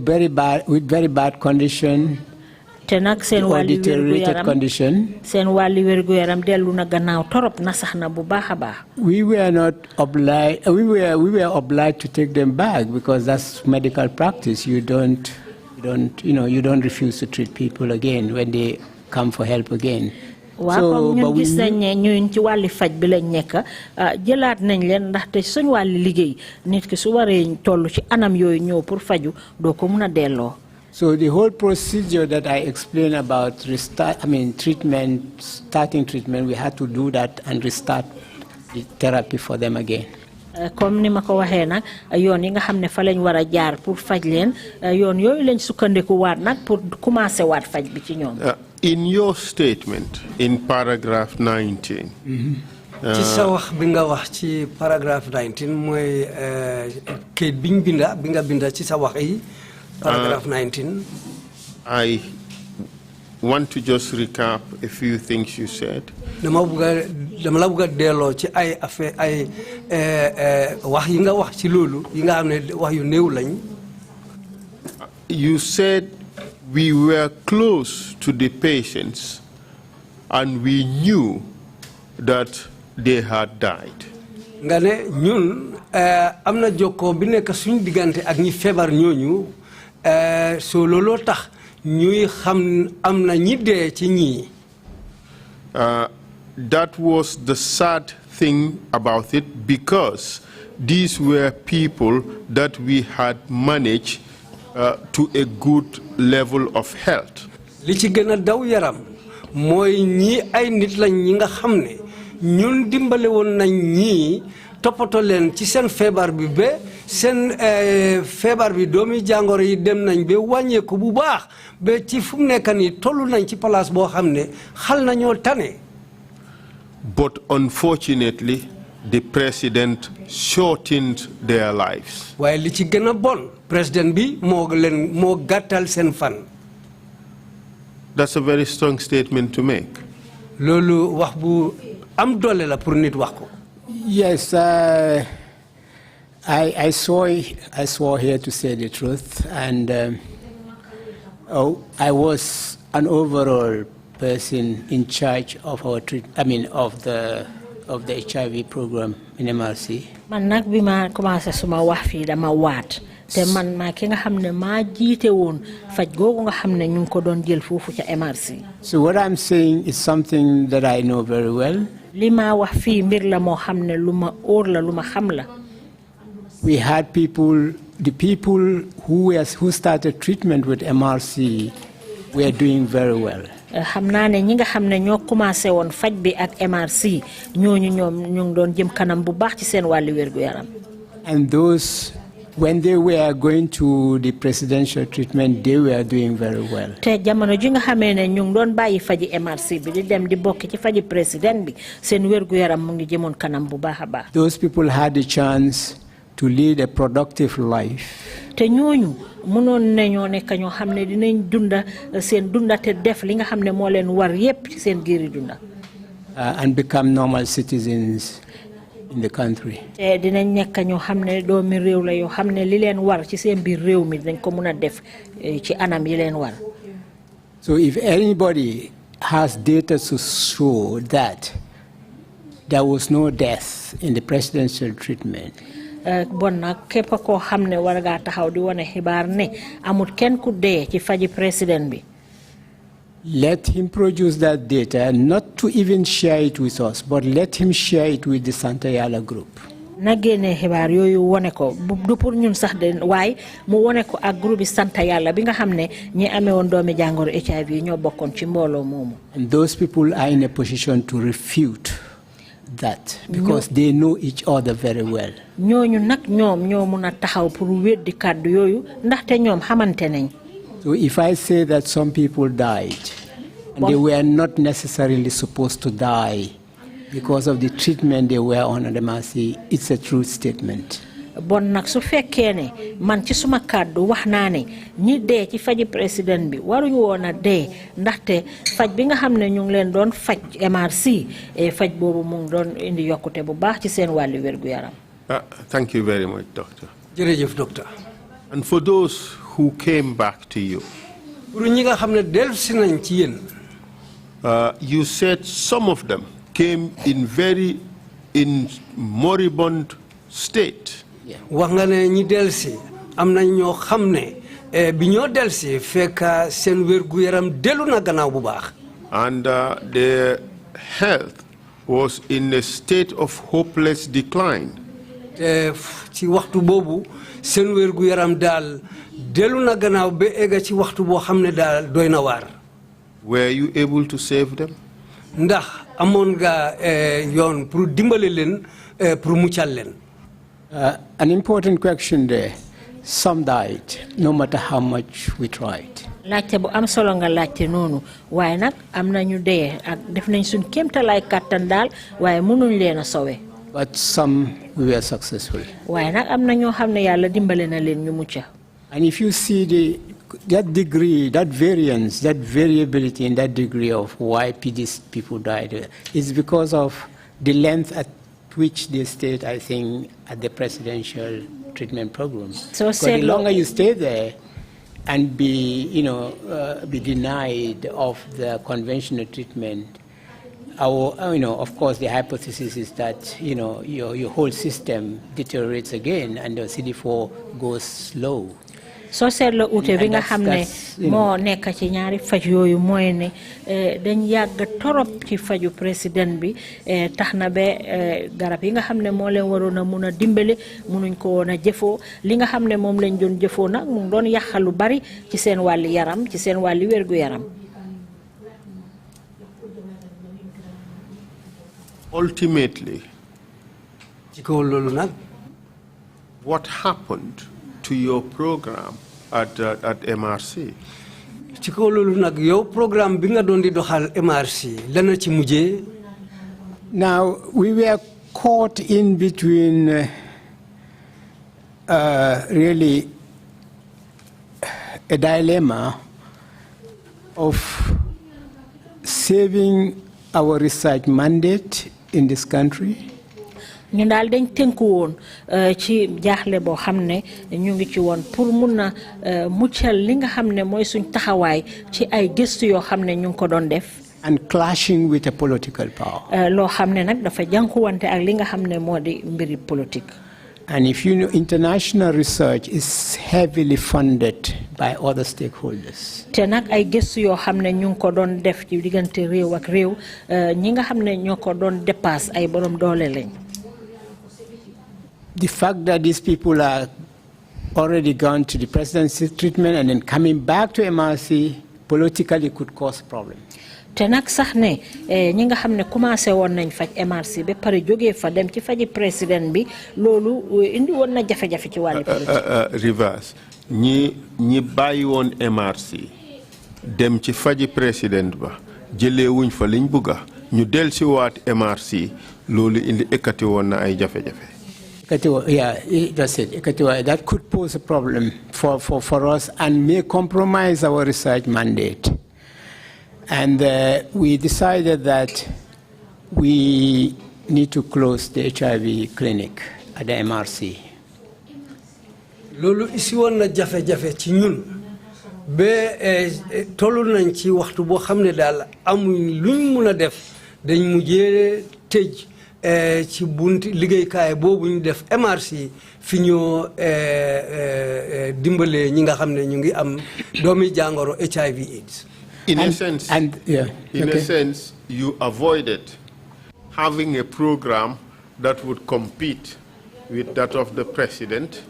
very bad condition. Te nag seen wàlli deteriorated condition. Seen wàlli wér-gu-yaram dellu na gannaaw torop na sax na bu baax a baax. We were not obliged. We were obliged to take them back because that's medical practice. You don't refuse to treat people again when they come for help again. waaw ñun gis nañ ne ñun ci wàlli faj bi lañ nekk jëlaat nañ leen ndaxte suñ wàlli liggéey nit ki su waree toll ci anam yooyu ñëw pour faju doo ko mun a delloo. So the whole procedure that I explained about starting treatment, we had to do that and restart the therapy for them again. Comme ni ma ko waxee nag yoon yi nga xam ne fa lañ war a jaar pour faj leen yoon yooyu lañ sukkandiku waat nag pour commencer waat faj bi ci ñoom. In your statement, in paragraph 19. ci sa wax bi nga wax ci paragraph 19 mooy kayit bi nga binda ci sa wax yi. Paragraph 19. I want to just recap a few things you said. dama la bëgg a delloo ci ay affaire ay wax yi nga wax ci loolu yi nga xam ne wax yu néew lañ. You said we were close to the patients and we knew that they had died. nga ne ñun am na jokkoo bi nekk suñu diggante ak ñi feebar ñooñu so looloo tax ñuy xam am na ñi dee ci ñii. That was the sad thing about it because these were people that we had managed to a good level of health. li ci gën a daw yaram mooy ñii ay nit lañ ñi nga xam ne ñun dimbale woon nañ ñii toppatoo leen ci seen feebar bi ba seen feebar bi doomi jàngoro yi dem nañ ba wàññeeku bu baax ba ci fu mu nekk nii tollu nañ ci place boo xam ne xal nañoo tane. But unfortunately, the president shortened their lives. waaye li ci gën a bon président bi moo gàttal seen fan. That's a very strong statement to make. loolu wax bu am doole la pour nit wax ko. Yes, I swore here to say the truth, and I was an overall person in charge of our of the HIV program in MRC. Man nag bi ma commencé suma wax fii dama waat te man maa ki nga xam ne maa jiite woon faj googu nga xam ne ñu ngi ko doon jël foofu ca MRC. So what I'm saying is something that I know very well. li ma wax fii mbir la moo xam ne lu ma óor la lu ma xam la. We had the people who started treatment with MRC were doing very well. xam naa ne ñi nga xam ne ñoo commencé woon faj bi ak MRC ñooñu ñoom ñu ngi doon jëm kanam bu baax ci seen wàllu wér gu yaram. And those, when they were going to the presidential treatment, they were doing very well. te jamono ji nga xamee ne ñu ngi doon bàyyi faji MRC bi di dem di bokk ci faji président bi seen wér gu yaram mu ngi jëmoon kanam bu baax a baax. Those people had the chance to lead a productive life. te ñooñu mënoon nañoo nekk ñoo xam ne dinañ dunda seen dunda te def li nga xam ne moo leen war yépp ci seen giiri dunda. And become normal citizens in the country. te dinañ nekk ñoo xam ne doomi réew la yoo xam ne li leen war ci seen biir réew mi dañ ko mën a def ci anam yi leen war. So if anybody has data to show that there was no death in the presidential treatment, bon nag képp koo xam ne war ngaa taxaw di wane xibaar ne amul kenn ku dee ci faji président bi. let him produce that data, not to even share it with us, but let him share it with the Santa Yala group. na génne xibaar yooyu wone ko du pour ñun sax de waaye mu wone ko ak groupe Santa Yàlla bi nga xam ne ñi amee woon doomi jàngoro HIV ñoo bokkoon ci mbooloo moomu. And those people are in a position to refute that because they know each other very well. ñooñu nag ñoom ñoo mun a taxaw pour weddi kàddu yooyu ndaxte ñoom xamante nañ. So if I say that some people died, And they were not necessarily supposed to die because of the treatment they were on at MRC. It's a true statement. Bon nak su fekkee ne man ci suma kàddu wax naa ne ñi dee ci faji président bi waruñu woon a dee ndaxte faj bi nga xam ne ñu ngi leen doon faj MRC faj boobu mu ngi doon indi yokkute bu baax ci seen wàllu wérgu yaram. Thank you very much, Doctor. jërëjëf docteur. And for those who came back to you, pour ñi nga xam ne dellusi nañ ci yéen. You said some of them came in moribund state. wax nga ne ñi dellusi am nañ ñoo xam ne bi ñoo dellusi fekk seen wérgu yaram dellu na gannaaw bu baax. And their health was in a state of hopeless decline. ci waxtu boobu seen wérgu yaram daal dellu na gannaaw ba egga ci waxtu boo xam ne daal doy na waar. Were you able to save them? ndax amoon nga yoon pour dimbale leen pour muccal leen. An important question there. Some died, no matter how much we tried. laajte bu am solo nga laajte noonu waaye nag am nañu dee ak def nañ suñ kéemtalaay kàttan daal waaye mënuñ leen a sowe. But some we were successful. waaye nag am na ñoo xam ne yàlla dimbale na leen ñu mucca. And if you see that degree, that variance, that variability in that degree of why these people died, is because of the length at which they stayed, I think, at the presidential treatment program. So the longer you stay there and be denied of the conventional treatment, of course, the hypothesis is that, your whole system deteriorates again and the CD4 goes slow. soo seetloo ute bi nga xam ne moo nekk ci ñaari faj yooyu mooy ne dañ yàgg torop ci faju président bi tax na ba garab yi nga xam ne moo leen waroon a mun a dimbale munuñ ko woon a jëfoo li nga xam ne moom lañ doon jëfoo nag mu doon yàqal lu bari ci seen wàlli yaram ci seen wàlli wérgu yaram. Ultimately, ci kaw loolu nag. what happened to your program at MRC? ci kaw loolu nag yow programme bi nga doon di doxal MRC lana ci mujjee. Now we were caught in between really a dilemma of saving our research mandate in this country. ñu daal dañ tënku woon ci jaaxle boo xam ne ñu ngi ci woon pour mun na muccal li nga xam ne mooy suñ taxawaay ci ay gëstu yoo xam ne ñu ngi ko doon def. And clashing with a political power. loo xam ne nag dafa jànkuwante ak li nga xam ne moo di mbiri politique. And if you know, international research is heavily funded by other stakeholders. te nag ay gëstu yoo xam ne ñu ngi ko doon def ci diggante réew ak réew ñi nga xam ne ñoo ko doon dépasse ay borom doole lañ. The fact that these people are already gone to the presidency treatment and then coming back to MRC politically could cause problems. te nag sax ne ñi nga xam ne commencé woon nañ faj MRC ba pare jógee fa dem ci faji président bi loolu indi woon na jafe-jafe ci wàllu politique. Reverse ñi bàyyi woon MRC dem ci faji président ba jëlee wuñ fa liñ bëgga ñu del si waat MRC loolu indi ekkati woon na ay jafe-jafe. Yeah, that's it. That could pose a problem for us and may compromise our research mandate. And we decided that we need to close the HIV clinic at the MRC. Lolu isi won na jafe-jafe ci ñun ba tollu nañ ci waxtu boo xam ne daal amuñ luñ mun a def dañ mujjee tëj ci bunti liggéeykaay boobu ñu def MRC fi ñoo dimbale ñi nga xam ne ñu ngi am doomi jàngoro HIV/AIDS. In a sense, you avoided having a program that would compete with that of the president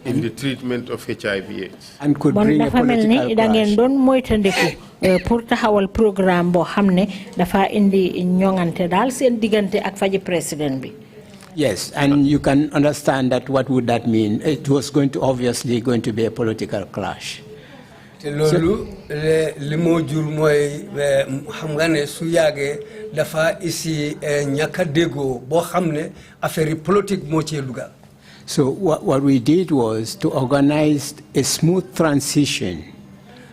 in the treatment of HIV/AIDS. And could bring a political clash. pour taxawal programme boo xam ne dafa indi ñoŋante daal seen diggante ak faji président bi. Yes, and you can understand that what would that mean? It was obviously going to be a political clash. te loolu li moo jur mooy xam nga ne su yàggee dafa isi ñàkk a déggoo boo xam ne affaire politique moo cee dugal. So what we did was to organize a smooth transition,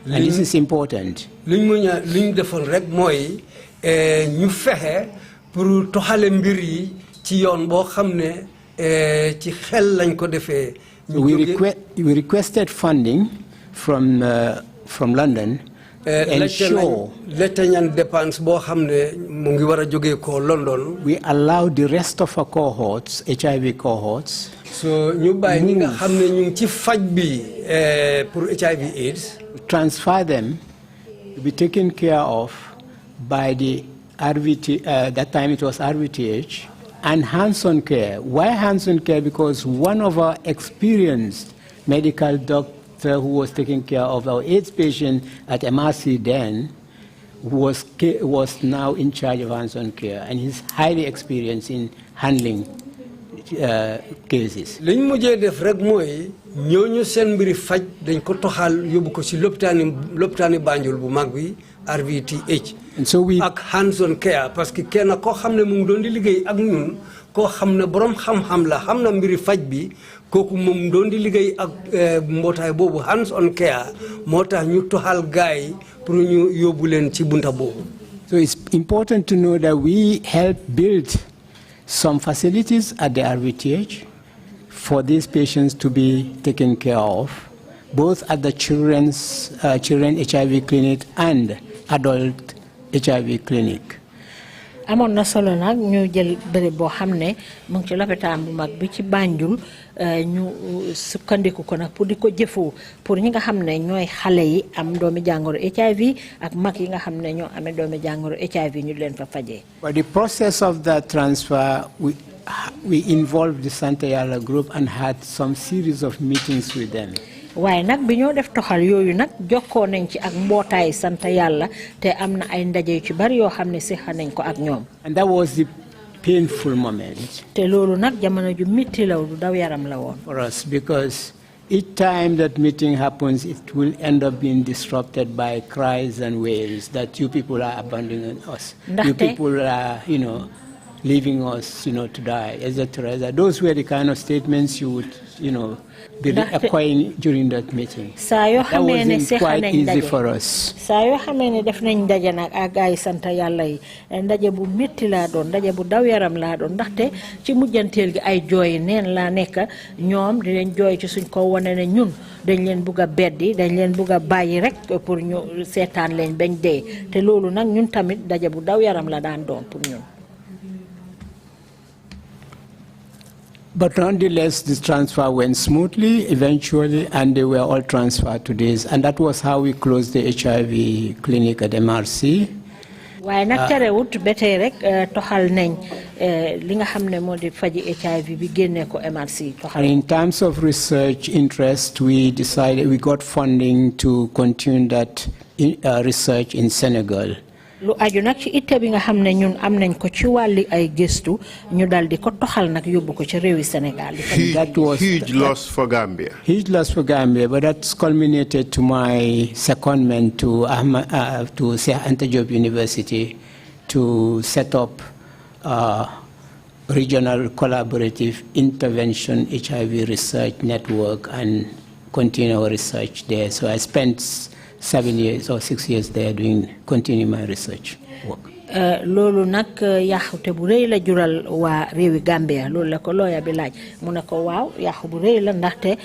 and this is important. Luñ defoon rek mooy ñu fexe pour toxale mbir yi ci yoon boo xam ne ci xel lañ ko defee. We requested funding from London to ensure we allow the rest of our cohorts, HIV cohorts, so ñu bàyyi ñi nga xam ne ñu ngi ci faj bi pour HIV/AIDS. Transfer them to be taken care of by the RVT. That time it was RVTH and hands-on care. Why hands-on care? Because one of our experienced medical doctor who was taking care of our AIDS patient at MRC then was now in charge of hands-on care, and he's highly experienced in handling cases. Liñ mujjé def rek moy ñooñu seen mbiri faj dañ ko toxal yóbbu ko ci lopitaani Banjul bu mag bi RVTH. And so we ak hands-on care parce que kenn koo xam ne mu ngi doon di liggéey ak ñun koo xam ne borom xam-xam la xam na mbiri faj bi kooku moom doon di liggéey ak mbootaay boobu hands-on care moo tax ñu toxal gaay pour ñu yóbbu leen ci bunta boobu. So it's important to know that we help build some facilities at the RVTH for these patients to be taken care of, both at the children HIV clinic and adult HIV clinic. amoon na solo nag ñu jël bërëb boo xam ne mu ngi ci lopitaan bu mag bi ci Banjul ñu sukkandiku ko nag pour di ko jëfoo pour ñi nga xam ne ñooy xale yi am doomi jàngoro HIV ak mag yi nga xam ne ñoo amee doomi jàngoro HIV ñu leen fa fajee. But the process of that transfer, we involved the Santa Yalla group and had some series of meetings with them. waaye nag bi ñoo def toxal yooyu nag jokkoo nañ ci ak mbootaay sant yàlla te am na ay ndaje ci bari yoo xam ne sexa nañ ko ak ñoom. And that was the painful moment. te loolu nag jamono ju metti la du daw yaram la woon. For us, because each time that meeting happens, it will end up being disrupted by cries and wails that you people are abandoning us. You people are, leaving us, to die, etc. Those were the kind of statements you would, be acquiring during that meeting. That wasn't quite easy for us. saa yoo xamee ne def nañ ndaje nag ak ay sant yàlla yi ndaje bu métti laa doon ndaje bu daw yaram laa doon ndaxte ci mujjanteel gi ay jooy neen laa nekk ñoom di leen jooy ci suñ ko wane ne ñun dañ leen bugg a beddi dañ leen bugg a bàyyi rek pour ñu seetaan leen bañ dee te loolu nag ñun tamit ndaje bu daw yaram la daan doon pour ñun. But nonetheless, this transfer went smoothly eventually, and they were all transferred to this. And that was how we closed the HIV clinic at MRC. waaye nag terewut ba tey rek toxal nañ li nga xam ne moo di faji HIV bi génnee ko MRC toxal. And in terms of research interest, we got funding to continue that research in Senegal. lu aju nag ci itte bi nga xam ne ñun am nañ ko ci wàlli ay gëstu ñu dal di ko toxal nag yóbbu ko ci réewi Sénégal. That was huge loss for Gambia. Huge loss for Gambia, but that's culminated to my secondment to Cheikh Anta Diop University to set up regional collaborative intervention HIV research network and continue our research there. So I spent 7 years or 6 years there continuing my research work. loolu nag yàqute bu rëy la jural waa réewi Gambia loolu la ko looya bi laaj mu ne ko waaw yàqu bu rëy la ndaxte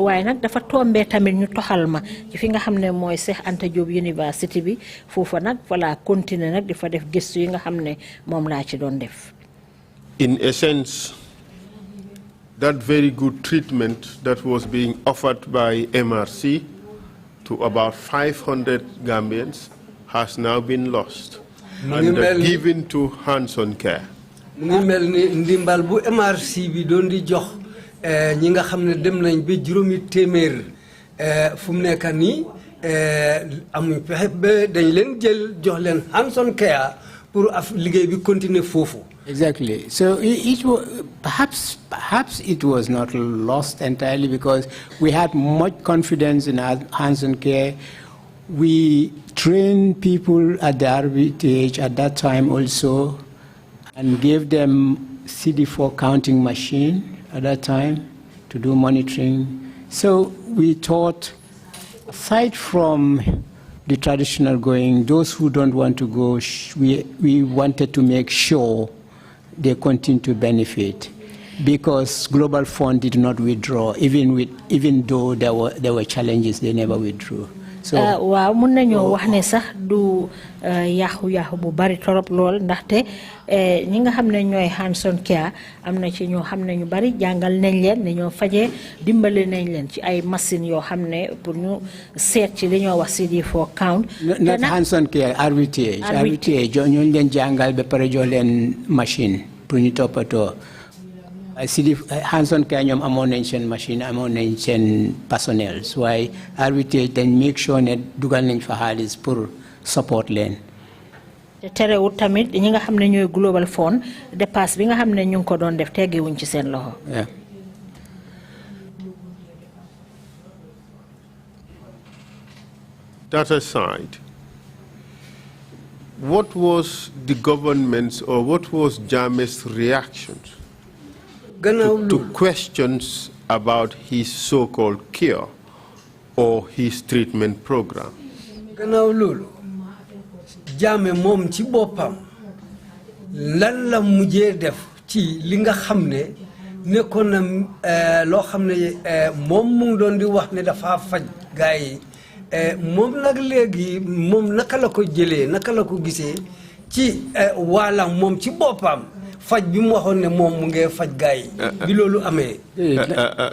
waaye nag dafa tombé tamit ñu toxal ma ci fi nga xam ne mooy Cheikh Anta Diop University bi foofa nag voilà continuer nag di fa def gëstu yi nga xam ne moom laa ci doon def. In a sense, that very good treatment that was being offered by MRC to about 500 Gambians has now been lost and given to hands-on care. Mu ngi mel ni ndimbal bu MRC bi doon di jox ñi nga xam ne dem nañ ba juróomi téeméer fu mu nekk nii amuñ pexe ba dañ leen jël jox leen hands-on care pour liggéey bi continuer foofu. Exactly. So it was, perhaps it was not lost entirely because we had much confidence in our hands-on care. We trained people at the RVTH at that time also and gave them CD4 counting machine at that time to do monitoring. So we thought, aside from the traditional going, those who don't want to go, we wanted to make sure they continue to benefit, because Global Fund did not withdraw, even though there were challenges, they never withdrew. So waaw mun nañoo wax ne sax du yaaxu bu bari torop lool ndaxte ñi nga xam ne ñooy hands-on care am na ci ñoo xam ne ñu bari jàngal nañ leen ne ñoo fajee dimbale nañ leen ci ay machine yoo xam ne pour ñu seet ci li ñoo wax CD4 count. not hands-on care, RVTH ñooñu leen jàngal ba pare jox leen machine pour ñu toppatoo. hands-on care ñoom amoon nañ seen machine, amoon nañ seen personnel, waaye RVTH dañ make sure ne dugal nañ fa xaalis pour support leen. te terewul tamit ñi nga xam ne ñooy Global Fund dépasse bi nga xam ne ñu ngi ko doon def teggiwuñ ci seen loxo. That aside, what was the government's or what was Jammeh's reactions to questions about his so-called cure or his treatment program? Gannaaw loolu Jammeh moom ci boppam lan la mujjee def ci li nga xam ne nekkoon na loo xam ne moom mu ngi doon di wax ne dafa faj gaa yi moom nag léegi moom naka la ko jëlee naka la ko gisee ci waalam moom ci boppam faj bi mu waxoon ne moom mu ngi faj gaa yi bi loolu amee.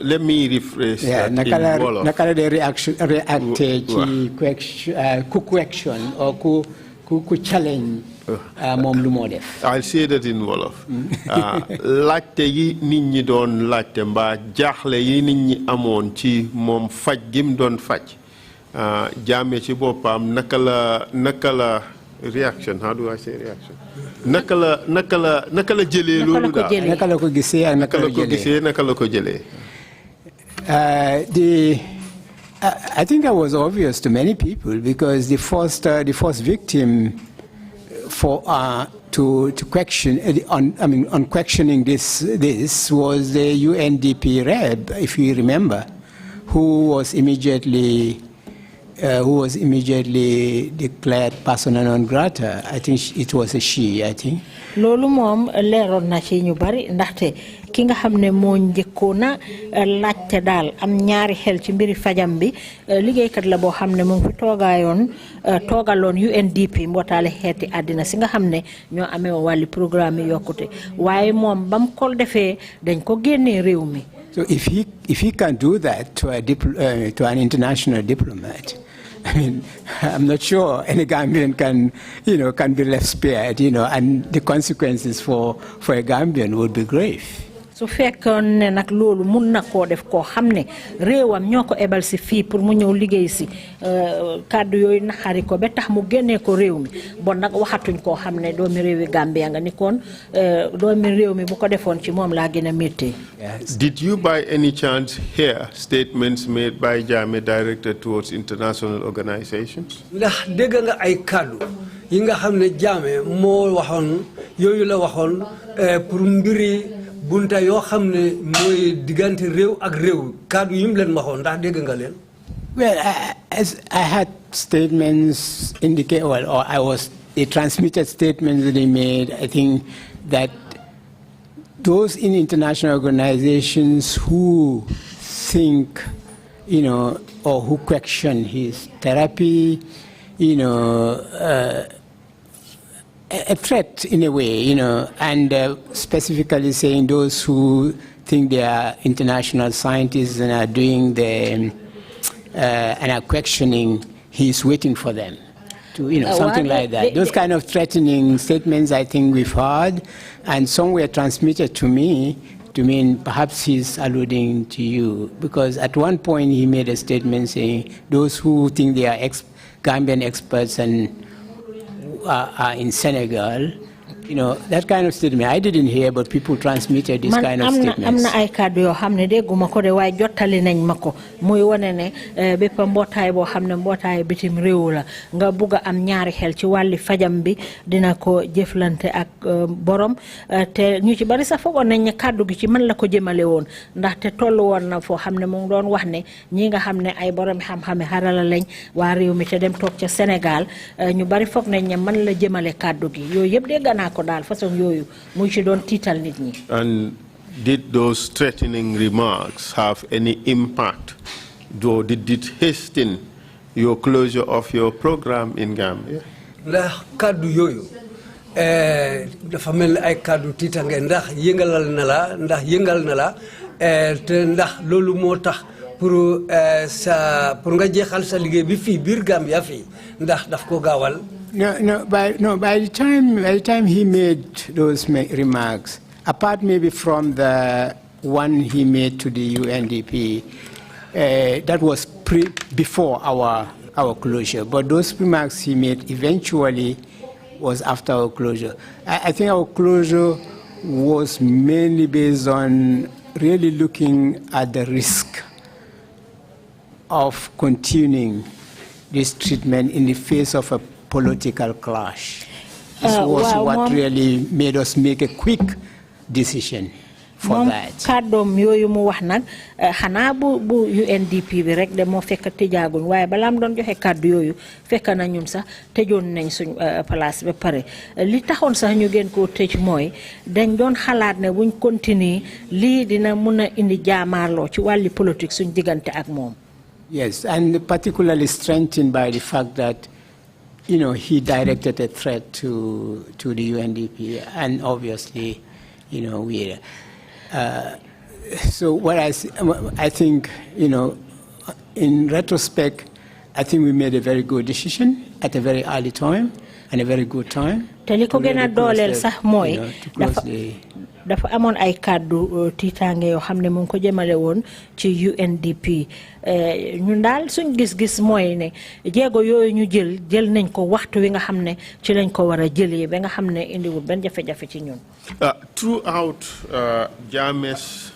Let me rephrase that in Wolof. Naka la de reacté ci question or ku challenge moom lu moo def. I'll say that in Wolof. Laajte yi nit ñi doon laajte mbaa jaaxle yi nit ñi amoon ci moom faj gi mu doon faj Jammeh ci boppam naka la reaction, how do I say reaction? Naka la jëlee loolu daal. Naka la ko gisee ak naka la ko jëlee. I think that was obvious to many people because the first victim for to question on questioning this was the UNDP rep, if you remember, who was immediately declared persona non grata. I think it was a she, I think. Loolu moom leeroon na ci ñu bari ndaxte ki nga xam ne moo njëkkoona laajte daal am ñaari xel ci mbiri fajam bi liggéeykat la boo xam ne mu ngi fi toogaloon UNDP mbootaale xeeti àddina si nga xam ne ñoo amee wàlli programme yi yokkute waaye moom bam ko defee dañ ko génnee réew mi. So if he can do that to an international diplomat, I mean, I'm not sure any Gambian can be left spared, and the consequences for a Gambian would be grave. su fekkoon ne nag loolu mun na koo def koo xam ne réewam ñoo ko ebal si fii pour mu ñëw liggéey si kàddu yooyu naxari ko ba tax mu génnee ko réew mi bon nag waxatuñ koo xam ne doomi réewi Gambia nga ni kon doomi réew mi bu ko defoon ci moom laa gën a métti. Did you by any chance hear statements made by Jammeh directed towards international organizations? ndax dégg nga ay kàddu yi nga xam ne Jammeh moo waxoon yooyu la waxoon pour mbiri bunta yoo xam ne mooy diggante réew ak réew kàddu yi mu leen waxoon ndax dégg nga leen. Well, as I had statements indicate, they transmitted statements that they made. I think that those in international organizations who think, or who question his therapy, a threat in a way, and specifically saying those who think they are international scientists and are doing and are questioning, he's waiting for them to, something like that. Those kind of threatening statements I think we've heard, and some were transmitted to me to mean perhaps he's alluding to you, because at one point he made a statement saying those who think they are Gambian experts and are in Senegal You know, that kind of statement, I didn't hear, but people transmitted this kind of statements. Amna ay kàddu yoo xam ne dégguma ko de waaye jottali nañ ma ko muy wane ne bépp mbootaay boo xam ne mbootaay bitim réew la nga bugg a am ñaari xel ci wàlli fajam bi dina ko jëflante ak borom te ñu ci bari sax foogoon nañ ne kàddu gi ci man la ko jëmale woon ndaxte tollu woon na foo xam ne mu ngi doon wax ne ñi nga xam ne ay borom xam-xame xarala lañ waa réew mi te dem toog ca Sénégal ñu bari foog nañ ne man la jëmale kàddu gi yooyu yëpp dégg naa ko daal façon yooyu muy ci doon tiital nit ñi. And did those threatening remarks have any impact, or did it hasten your closure of your program in Gambia? ndax kàddu yooyu dafa mel ni ay kàddu tiitange ndax yëngalal na la ndax yëngal na la te ndax loolu moo tax pour nga jeexal sa liggéey bi fii biir Gambia fii ndax daf ko gaawal. By the time he made those remarks, apart maybe from the one he made to the UNDP, that was before our closure. But those remarks he made eventually was after our closure. I think our closure was mainly based on really looking at the risk of continuing this treatment in the face of a political clash. This was what really made us make a quick decision for that. Kàddoom yooyu mu wax nag xanaa bu UNDP bi rek de moo fekk tëjaaguñ waaye balaam doon joxe kàddu yooyu fekk na ñun sax tëjoon nañ suñ place ba pare li taxoon sax ñu gën koo tëj mooy dañ doon xalaat ne buñ continuer lii dina mun a indi jaamaarloo ci wàlli politique suñ diggante ak moom. Yes, and particularly strengthened by the fact that he directed a threat to the UNDP, and obviously, we. So what I think, in retrospect, I think we made a very good decision at a very early time and a very good time. Te li ko gën a dooleel sax mooy dafa amoon ay kàddu tiitaange yoo xam ne mu ngi ko jëmale woon ci UNDP ñun daal suñ gis-gis mooy ne jéego yooyu ñu jël nañ ko waxtu wi nga xam ne ci lañ ko war a jëlee ba nga xam ne indiwul benn jafe-jafe ci ñun. Throughout Jammeh's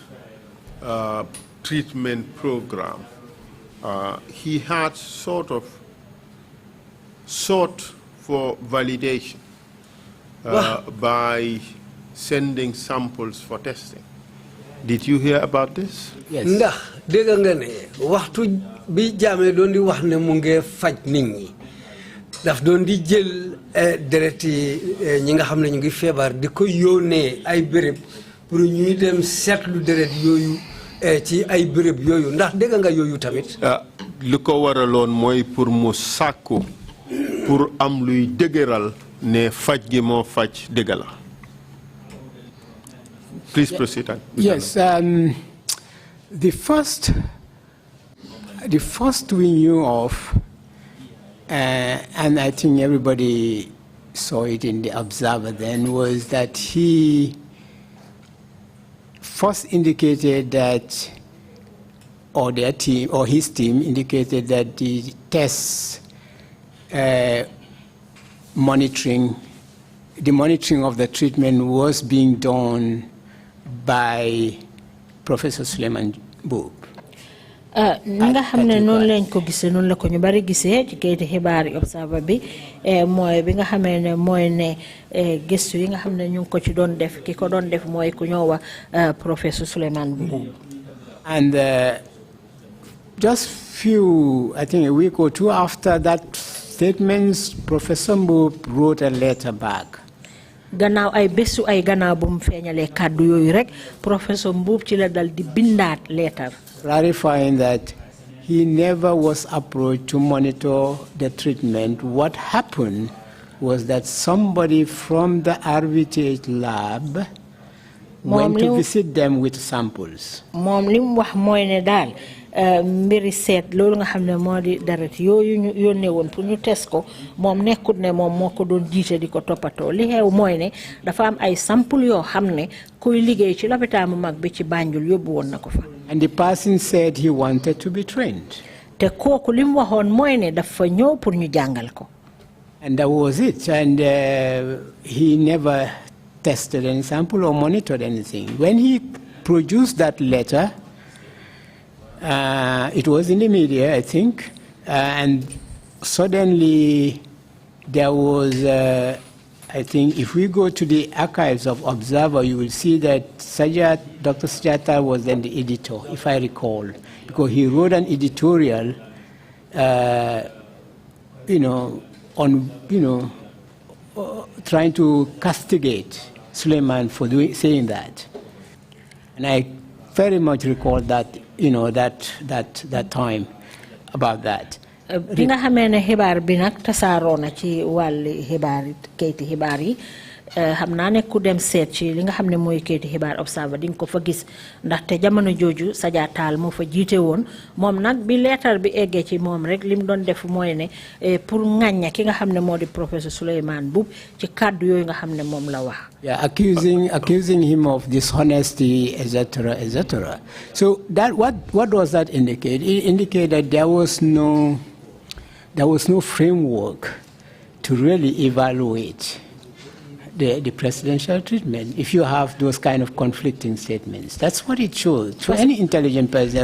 treatment program, he had sort of sought for validation by sending samples for testing. Did you hear about this? Yes. Ndax dégg nga ne waxtu bi Jammeh doon di wax ne mu ngi faj nit ñi daf doon di jël dereti ñi nga xam ne ñu ngi feebar di ko yónnee ay béréb pour ñuy dem seetlu deret yooyu ci ay béréb yooyu ndax dégg nga yooyu tamit. Li ko waraloon mooy pour mu sàkku pour am luy dëgëral ne faj gi moo faj dëgg la. Please proceed. Yes, the first we knew of, and I think everybody saw it in the Observer then, was that he first indicated that, or their team, or his team indicated that the tests monitoring of the treatment was being done by Professor Suleiman Boub. nga xam ne noonu lañ ko gisee noonu la ko ñu bari gisee ci kayiti xibaar yi Observer bi mooy bi nga xamee ne mooy ne gëstu yi nga xam ne ñu ngi ko ci doon def ki ko doon def mooy ku ñoo wax Professor Suleiman Boub. And just I think a week or two after that statement, Professor Boub wrote a letter back. Gannaaw ay bésu ay gannaaw bu mu feeñalee kàddu yooyu rek Professor Boub ci la dal di bindaat letter. Clarifying that he never was approached to monitor the treatment. What happened was that somebody from the RVTH lab went to visit them with samples. Moom li mu wax mooy ne daal mbiri seet loolu nga xam ne moo di deret yooyu ñu yónnee woon pour ñu test ko moom nekkut ne moom moo ko doon jiite di ko toppatoo li xew mooy ne dafa am ay sample yoo xam ne kuy liggéey ci lopitaan bu mag bi ci Banjul yóbbu woon na ko fa. And the person said he wanted to be trained. Te kooku li mu waxoon mooy ne dafa ñëw pour ñu jàngal ko. And that was it. And he never tested any sample or monitored anything. When he produced that letter, it was in the media, I think, and suddenly there was, I think, if we go to the archives of Observer, you will see that Dr. Sajata was then the editor, if I recall, because he wrote an editorial, trying to castigate Suleiman for saying that. And I very much recall that, that time about that. bi nga xamee ne xibaar bi nag tasaaroo na ci wàlli xibaar kayiti xibaar yi xam naa ne ku dem seet ci li nga xam ne mooy kayiti xibaar Observer di nga ko fa gis ndaxte jamono jooju Sadia Tall moo fa jiite woon moom nag bi leetar bi eggee ci moom rek lim doon def mooy ne pour ŋàñña ki nga xam ne moo di professeur Souleymane Boub ci kàddu yooyu nga xam ne moom la wax. Yeah, accusing him of dishonesty, etc., etc. So that what does that indicate? It indicated that there was no framework to really evaluate the presidential treatment if you have those kind of conflicting statements. That's what it shows. To any intelligent person,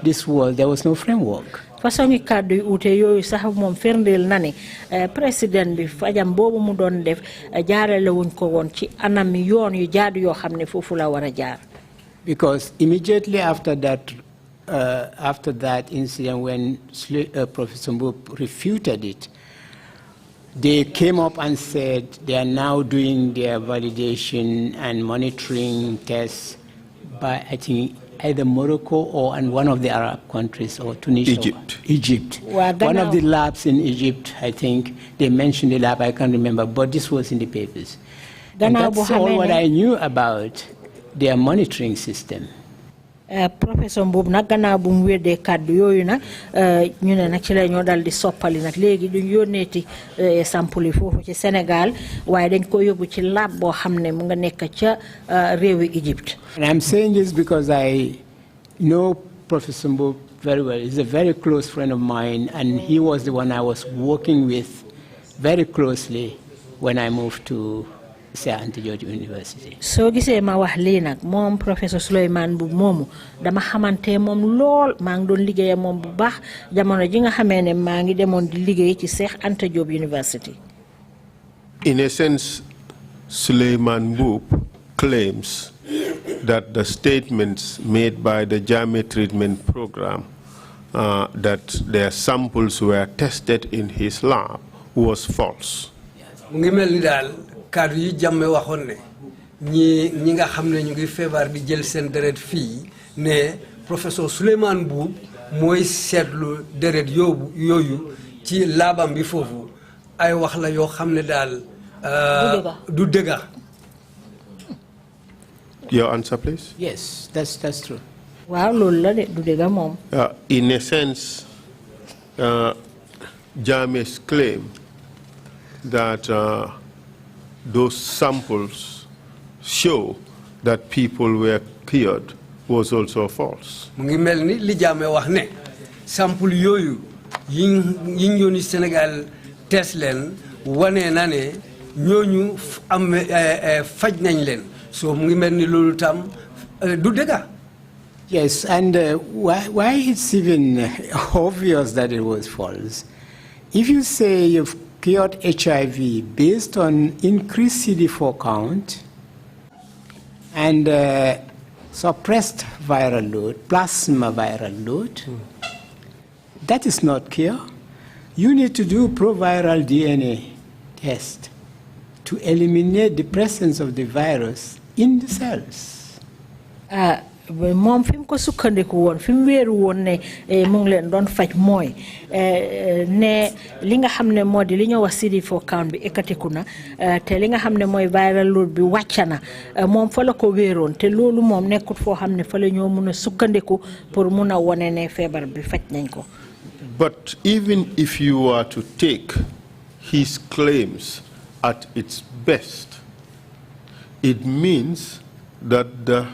there was no framework. façon kàddu yu uute yooyu sax moom firndeel na ne président bi fajam boobu mu doon def jaarale wuñ ko woon ci anam yoon yu jaadu yoo xam ne foofu la war a jaar. Because immediately after that incident, when Professor Mboup refuted it, they came up and said they are now doing their validation and monitoring tests by, I think, either Morocco or and one of the Arab countries, or Tunisia. Egypt. One of the labs in Egypt, I think, they mentioned the lab, I can't remember, but this was in the papers. And that's all what I knew about their monitoring system. Professor Mboup nag gannaaw bu mu weddee kàddu yooyu nag ñu ne nag ci la ñoo dal di soppali nag léegi duñ yónneeti sample yi foofu ci Sénégal waaye dañ ko yóbbu ci lab boo xam ne mu nga nekk ca réewi Egypt. And I'm saying this because I know Professor Mboup very well. He's a very close friend of mine, and he was the one I was working with very closely when I moved to Assan Jaye University. So gisee ma wax lii nag moom professeur Souleymane Boub moomu dama xamante moom lool maa ngi doon liggéey moom bu baax jamono ji nga xamee ne maa ngi demoon di liggéey ci Cheikh Anta Diop University. In a sense, Souleymane Boub claims that the statements made by the Jaye treatment program that their samples were tested in his lab was false. Ngi mel ni daal kàddu yi Jammeh waxoon ne ñi nga xam ne ñu ngi feebar di jël seen deret fii ne professeur Souleymane Boub mooy seetlu deret yooyu ci laabam bi foofu ay wax la yoo xam ne daal du dëgg. Your answer, please? Yes, that's true. Waaw loolu la de du dëgg moom. In a sense, Jammeh's claim that those samples show that people were cured was also false. Mu ngi mel ni li Jammeh wax ne sample yooyu yiñ yónni Sénégal test leen wane na ne ñooñu am faj nañ leen so mu ngi mel ni loolu tam du dëgg. Yes, and why it's even obvious that it was false. If you say you've cured HIV based on increased CD4 count and suppressed viral load, plasma viral load, that is not cure. You need to do proviral DNA test to eliminate the presence of the virus in the cells. Moom fi mu ko sukkandiku woon fi mu wéeru woon ne mu ngi leen doon faj mooy ne li nga xam ne moo di li ñoo wax CD4 count bi ekkatiku na te li nga xam ne mooy viral load bi wàcca na moom fa la ko wéeroon te loolu moom nekkut foo xam ne fa la ñoo mun a sukkandiku pour mun a wone ne feebar bi faj nañ ko. But even if you were to take his claims at its best, it means that the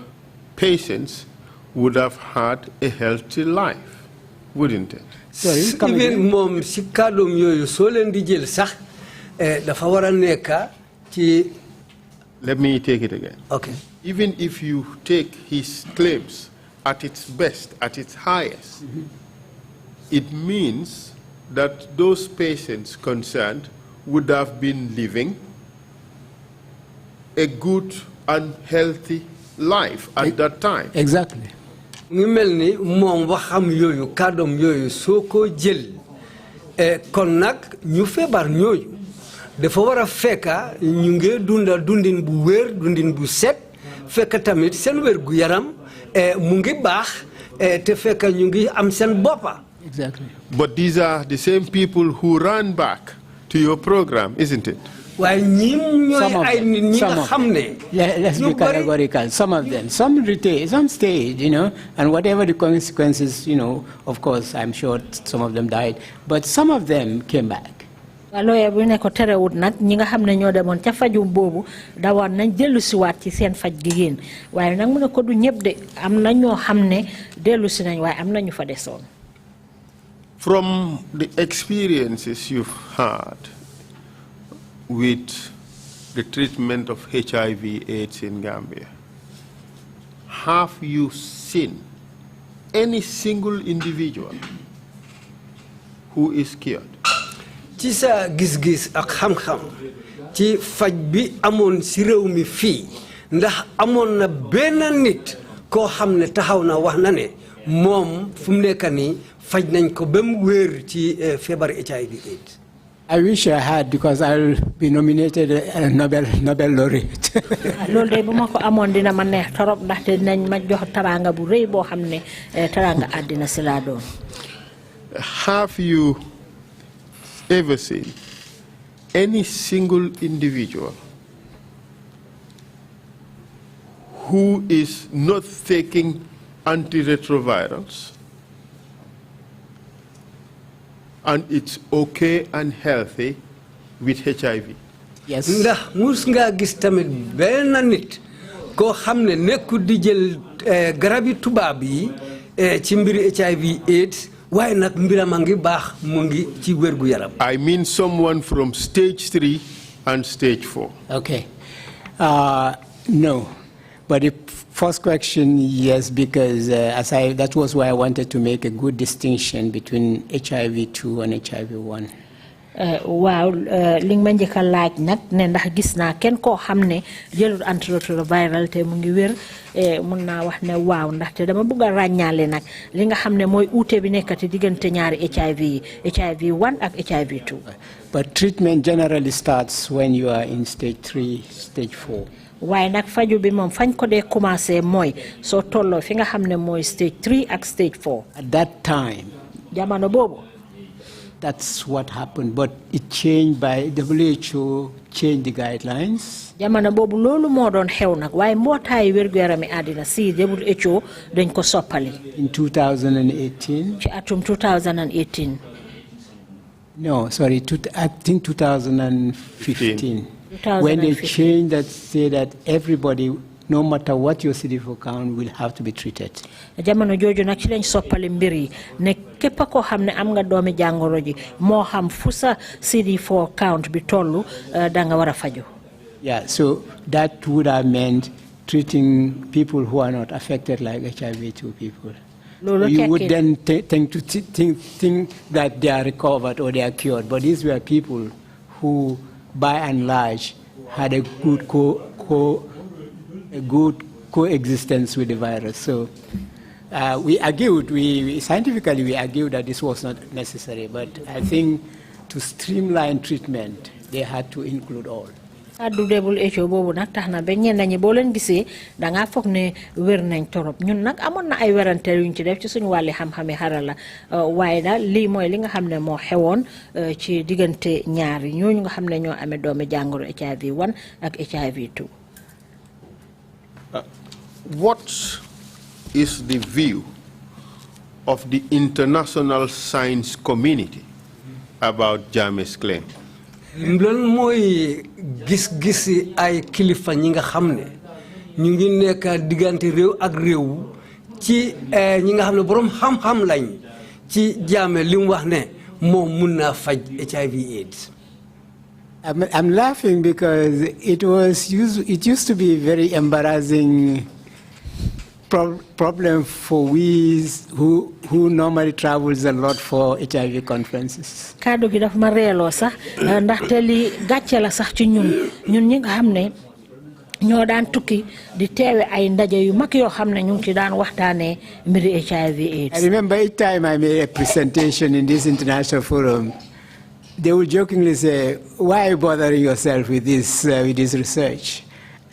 patients would have had a healthy life, wouldn't it? Even mom si kàddoom yooyu soo leen di jël sax dafa wara nekka ci. Let me take it again. Okay. Even if you take his claims at its best, at its highest, it means that those patients concerned would have been living a good and healthy life at that time. Exactly. Ngi melni mom waxam yoyu kadom yoyu soko jël kon nak ñu febar ñoyu dafa wara fekka ñu ngi dunda dundin bu wër dundin bu set fekk tamit sen wër gu yaram mu ngi bax te fekk ñu ngi am sen boppa. Exactly. But these are the same people who ran back to your program, isn't it? Waaye ñim ñoy ay nit ñi nga xamne let's be categorical. Some of them, some retail, some stayed, and whatever the consequences, of course, I'm sure some of them died, but some of them came back. Lawyer bu ne ko terewut nag ñi nga xam ne ñoo demoon ca fajum boobu dawaan nañ dellu siwaat ci seen faj gi yéen waaye nag mu ne ko du ñëpp de am na ñoo xam ne dellu si nañ waaye am na ñu fa desoon. From the experiences you've had with the treatment of HIV/AIDS in Gambia, have you seen any single individual who is cured? Ci sa gis-gis ak xam-xam ci faj bi amoon ci réew mi fii ndax amoon na benn nit koo xam ne taxaw na wax na ne moom fu mu nekk nii faj nañ ko ba mu wér ci feebar HIV/AIDS. I wish I had, because I'll be nominated a Nobel laureate. loolu de bu ma ko amoon dina ma neex torop ndaxte dinañ ma jox taranga bu rëy boo xam ne taranga àddina si laa doon. Have you ever seen any single individual who is not taking antiretrovirals and it's okay and healthy with HIV? Yes. Ndax mus nga gis tamit benn nit koo xam ne nekkul di jël garabi tubaab yi ci mbiri HIV/AIDS waaye nag mbiram a ngi baax mu ngi ci wérgu yaram. I mean someone from stage 3 and stage 4. Okay. No. But the first question, yes, because that was why I wanted to make a good distinction between HIV/2 and HIV/1. waaw li nga ma njëkk a laaj nag ne ndax gis naa kenn koo xam ne jëlul antiretroviral te mu ngi wér mun naa wax ne waaw ndaxte dama bëgg a ràññaale nag li nga xam ne mooy uute bi nekkati diggante ñaari HIV yi HIV/1 ak HIV/2. But treatment generally starts when you are in stage 3, stage 4. waaye nag faju bi moom fañ ko dee commencé mooy soo tolloo fi nga xam ne mooy stage 3 ak stage 4. At that time, jamono boobu. that's what happened, but it changed by WHO changed the guidelines. jamono boobu loolu moo doon xew nag waaye mbootaay wérgu yarami àddina si WHO dañ ko soppali. In 2018. ci atum 2018. No, sorry, I think 2015. When they changed that, say that everybody, no matter what your CD4 count, will have to be treated. jamono jooju nag ci lañ soppali mbir yi ne képp koo xam ne am nga doomi jàngoro ji moo xam fu sa CD4 count bi tollu da nga war a faju. Yeah, so that would have meant treating people who are not affected like HIV/2 people. You would then think that they are recovered or they are cured, but these were people who, by and large, had a good coexistence with the virus. So we argued, scientifically we argued that this was not necessary, but I think to streamline treatment, they had to include all. addu WHO boobu nag tax na ba ñenn ñi boo leen gisee da ngaa foog ne wér nañ torop ñun nag amoon na ay werante yuñ ci def ci suñu wàlli xam-xami xarala waaye daal lii mooy li nga xam ne moo xewoon ci diggante ñaari ñooñu nga xam ne ñoo amee doomi jàngoro HIV/1 ak HIV/2. What is the view of the international science community about Jammeh's claim? loolu mooy gis-gisi ay kilifa ñi nga xam ne ñu ngi nekk diggante réew ak réew ci ñi nga xam ne borom xam-xam lañ ci Jammeh li mu wax ne moom mun naa faj HIV/AIDS. I'm laughing because it used to be very embarrassing problem for we who normally travels a lot for HIV conferences. Kaddu gi daf ma reeloo sax ndaxte li gàcce la sax ci ñun ñi nga xam ne ñoo daan tukki di teewe ay ndaje yu mag yoo xam ne ñu ngi ci daan waxtaanee mbiri HIV/AIDS. I remember each time I made a presentation in this international forum, they would jokingly say, "Why bothering yourself with this research?"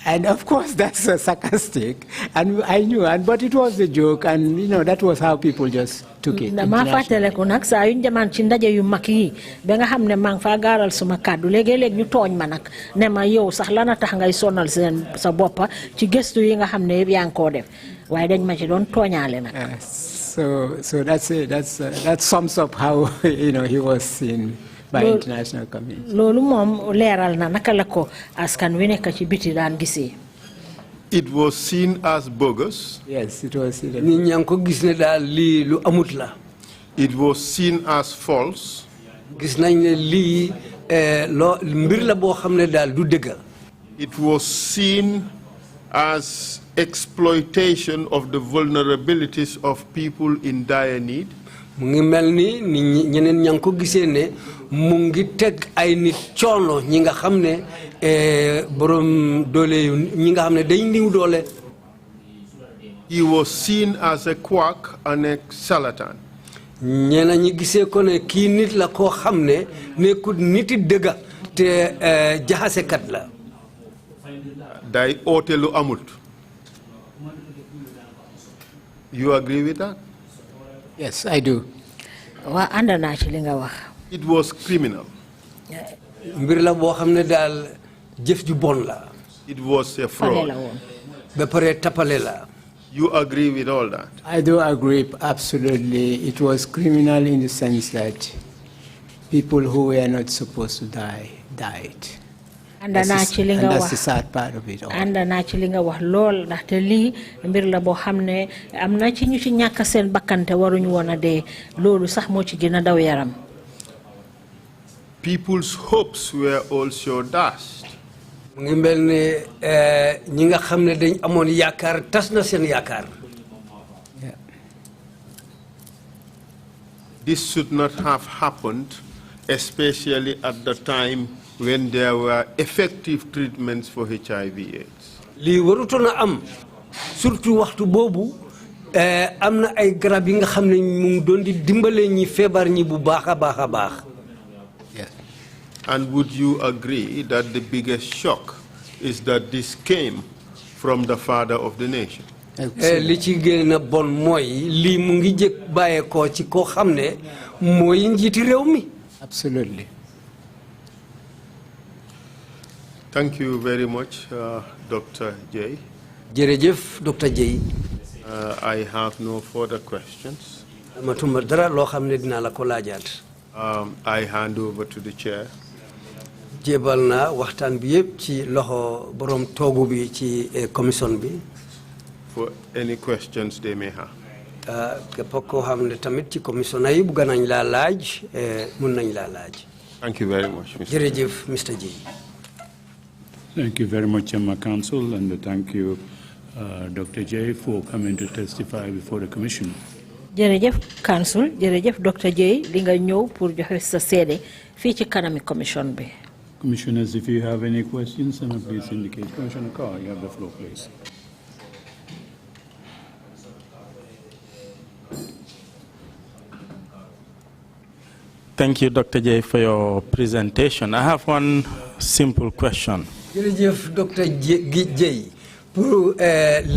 And of course, that's sarcastic, and I knew, but it was a joke, and that was how people just took it. Ma fàttaliku nag saa yu ñu demaan ci ndaje yu mag yi ba nga xam ne maa ngi faa gaaral suma kàddu léegi-léeg ñu tooñ ma nag ne ma yow sax lana tax ngay sonal sa boppa ci gëstu yi nga xam ne yëpp yaa ngi koo def waaye dañ ma ci doon tooñaale nag. So that's it. That sums up how he was seen by international community. Loolu moom leeral na naka la ko askan wi nekk ci biti daan gisee. It was seen as bogus. Yes, it was seen. Nit ñaa ngi ko gis ne daal lii lu amut la. It was seen as false. Gis nañ ne lii mbir la boo xam ne daal du dëgg. It was seen as exploitation of the vulnerabilities of people in dire need. Mu ngi mel ni ñeneen ñaa ngi ko gisee ne mu ngi teg ay nit coono ñi nga xam ne borom doole ñi nga xam ne dañ niw doole. He was seen as a quack and a charlatan. ñeneen ñi gisee ko ne kii nit la koo xam ne nekkul niti dëgga te jaxasekat la. Day oote lu amut. You agree with that? Yes, I do. Waa ànd naa ci li nga wax. It was criminal. mbir la boo xam ne daal jëf ju bon la. It was a fraud. ba pare tapale la. You agree with all that? I do agree, absolutely. It was criminal in the sense that people who were not supposed to die, died. And that's the sad part of it all. Ànd naa ci li nga wax lool ndaxte lii mbir la boo xam ne am na ci ñu ci ñàkk seen bakkante waruñu woon a dee loolu sax moo ci gën a daw yaram. People's hopes were also dashed. mu ngi mel ne ñi nga xam ne dañ amoon yaakaar tas na seen yaakaar. This should not have happened, especially at the time when there were effective treatments for HIV/AIDS. lii warutoon a am surtout waxtu boobu am na ay garab yi nga xam ne mu ngi doon di dimbale ñi feebar ñi bu baax a baax a baax. And would you agree that the biggest shock is that this came from the father of the nation? li ci gën a bon mooy lii mu ngi jëkk bàyyeekoo ci koo xam ne mooy njiiti réew mi. Absolutely. Thank you very much, Dr. Jaye. Jërëjëf Dr. Jaye. I have no further questions. Matuma dara loo xam ne dinaa la ko laajaat. I hand over to the chair. Jébal na waxtaan bi yëpp ci loxo borom toogu bi ci commission bi. For any questions they may have. Képp koo xam ne tamit ci commission yi bugg nañ laa laaj mun nañ laa laaj. Thank you very much, Mr. Jërëjëf Mr. Jaye. Thank you very much, Emma Council, and thank you, Dr. Jaye, for coming to testify before the Commission. Jërëjëf Council, jërëjëf Dr. Jaye, li nga ñëw pour joxe sa seede fii ci kanami commission bi. Commissioners, if you have any questions, please indicate. Commissioner Carr, you have the floor, please. Thank you, Dr. Jaye, for your presentation. I have one simple question. Jërëjëf Dr. Jaye pour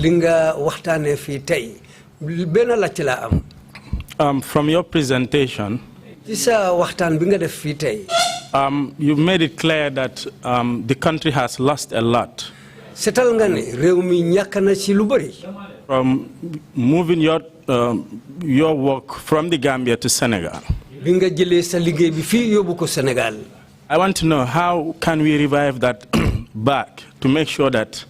li nga waxtaanee fii tey benn laajte laa am. From your presentation, ci sa waxtaan bi nga def fii tey. You made it clear that the country has lost a lot. Setal nga ne réew mi ñàkk na ci lu bëri. From moving your work from the Gambia to Senegal. Bi nga jëlee sa liggéey bi fii yóbbu ko Sénégal. I want to know how can we revive that back to make sure that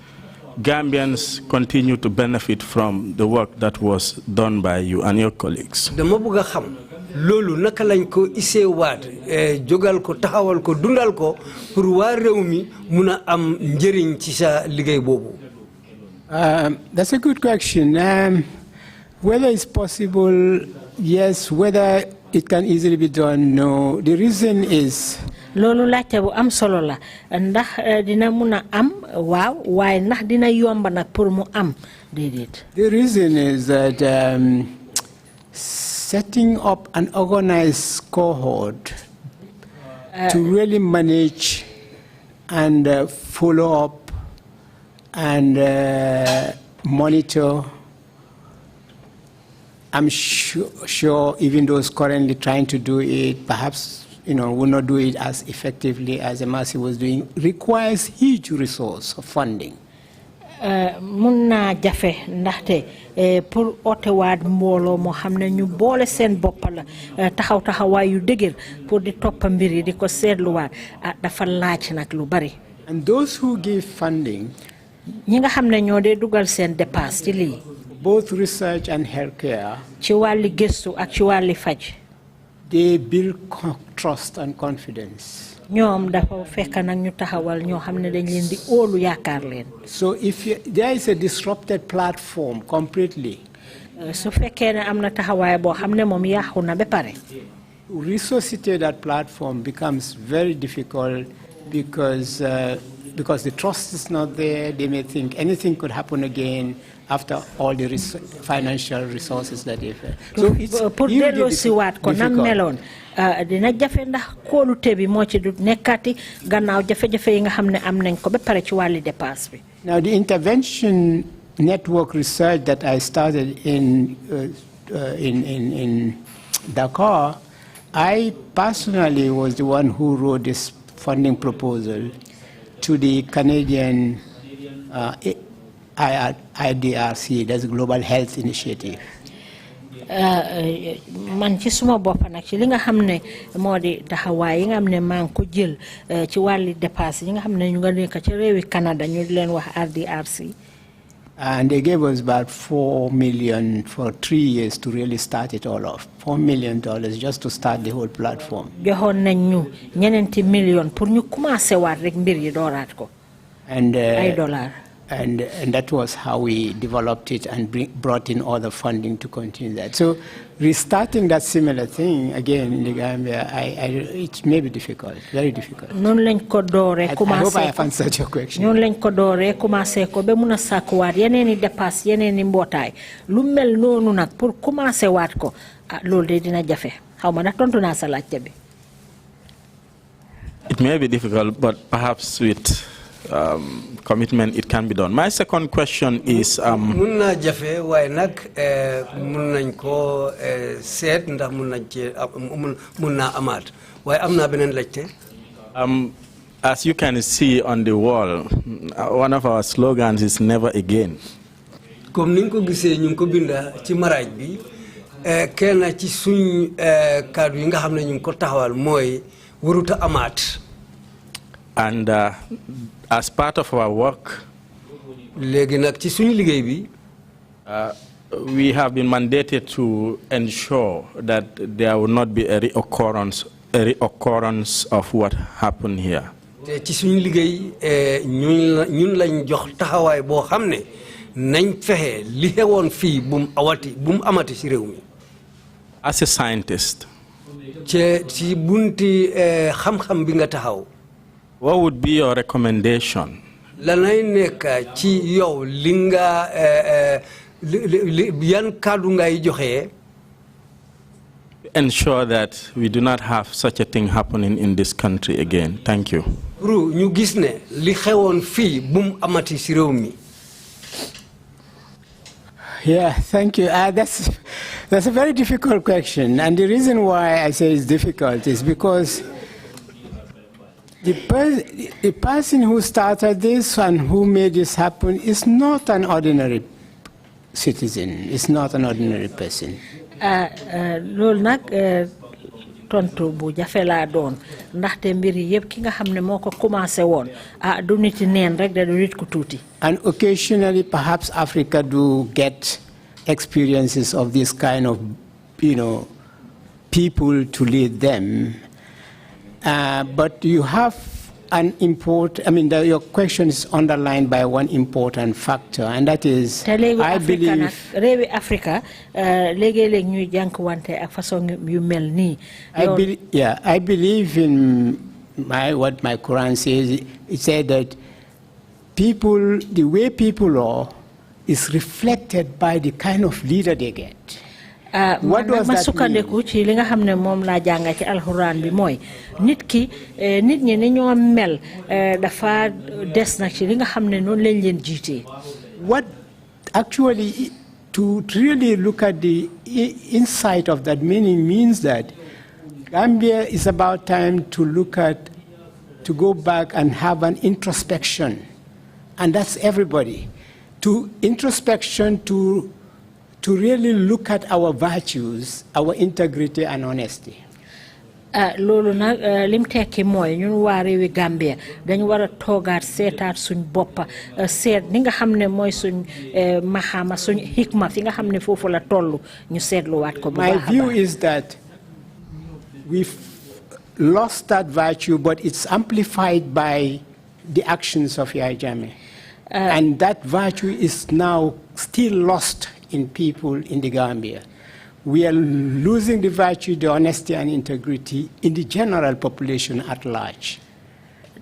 Gambians continue to benefit from the work that was done by you and your colleagues. Dama bëgg a xam loolu naka lañ ko iseewaat jógal ko taxawal ko dundal ko pour waa réew mi mun a am njëriñ ci sa liggéey boobu. That's a good question. Whether it's possible, yes. Whether it can easily be done, no. The reason is. Loolu laajte bu am solo la ndax dina mun a am waaw waaye ndax dina yomb nag pour mu am déedéet. The reason is that setting up an organized cohort to really manage and follow up and monitor. I'm sure even those currently trying to do it, perhaps will not do it as effectively as MRC was doing, requires huge resource of funding. Mun naa jafe ndaxte pour ootewaat mbooloo moo xam ne ñu boole seen bopp la taxawaay yu dëgër pour di toppa mbir yi di ko seetluwaat dafa laaj nag lu bari. And those who give funding, ñi nga xam ne ñoo dee dugal seen dépasse ci lii. Both research and healthcare. Ci wàlli gëstu ak ci wàlli faj. They build trust and confidence. ñoom dafa fekk nag ñu taxawal ñoo xam ne dañ leen di óolu yaakaar leen. So if there is a disrupted platform completely. su fekkee ne am na taxawaay boo xam ne moom yàqu na ba pare. Resuscitate that platform becomes very difficult because the trust is not there. They may think anything could happen again after all the financial resources that they've had. So it's really difficult. Dina jafe ndax kóolute bi moo ci du nekkati gannaaw jafe-jafe yi nga xam ne am nañ ko ba pare ci wàlli dépasse bi. Now the intervention network research that I started in Dakar, I personally was the one who wrote this funding proposal to the Canadian IDRC, that's Global Health Initiative. Man ci suma bopp nag ci li nga xam ne moo di taxawaay yi nga xam ne maa ngi ko jël ci wàlli dépasse yi nga xam ne ñu nga nekk ci réewi Canada ñu leen wax IDRC. And they gave us about $4 million for 3 years to really start it all off. $4 million just to start the whole platform. Joxoon nañ ñu $9 million pour ñu commencé waat rek mbir yi dooraat ko. And ay dollars. And that was how we developed it and brought in all the funding to continue that. So restarting that similar thing again in the Gambia, it may be difficult, very difficult. I hope I have answered your question. Noonu lañ ko dooree commencé ko ba mun a sàkkuwaat yeneen i dépasse yeneen i mbootaay lu mel noonu nag pour commencé waat ko loolu de dina jafe xaw ma ndax tontu naa sa laajte bi. It may be difficult, but perhaps with commitment it can be done. My second question is mun naa jafe waaye nag mun nañ ko seet ndax mun nañ ci mun naa amaat waaye am naa beneen laajte. As you can see on the wall, one of our slogans is never again. Comme ni nga ko gisee ñu ngi ko binda ci maraaj bi kenn ci suñ kaddu yi nga xam ne ñu ngi ko taxawal mooy waruta amaat. And as part of our work, we have been mandated to ensure that there will not be a reoccurrence of what happened here. As a scientist, what would be your recommendation? Ensure that we do not have such a thing happening in this country again. Thank you. Yeah, thank you. That's a very difficult question. And the reason why I say it's difficult is because the person who started this and who made this happen is not an ordinary citizen. It's not an ordinary person. Loolu nag tontu bu jafe laa doon ndaxte mbir yi yëpp ki nga xam ne moo ko commencé woon du nit neen rek da du nit ku tuuti. And occasionally perhaps Africa do get experiences of this kind of people to lead them. But you have an your question is underlined by one important factor, and that is, I believe. Africa, I believe in what my Quran says. It said that the way people are is reflected by the kind of leader they get. What does that mean? What actually, to really look at the insight of that meaning means that Gambia is about time to go back and have an introspection. And that's everybody. To introspection, to really look at our virtues, our integrity and honesty. Lolu nak lim tekki moy ñun wa rewi Gambia dañ wara togaat sétat suñ bop sét ni nga xamné moy suñ mahama suñ hikma fi nga xamné fofu la tollu ñu sétlu wat ko bu baax. My view is that we've lost that virtue, but it's amplified by the actions of Yahya Jammeh. And that virtue is now still lost in people in the Gambia. We are losing the virtue, the honesty and integrity in the general population at large.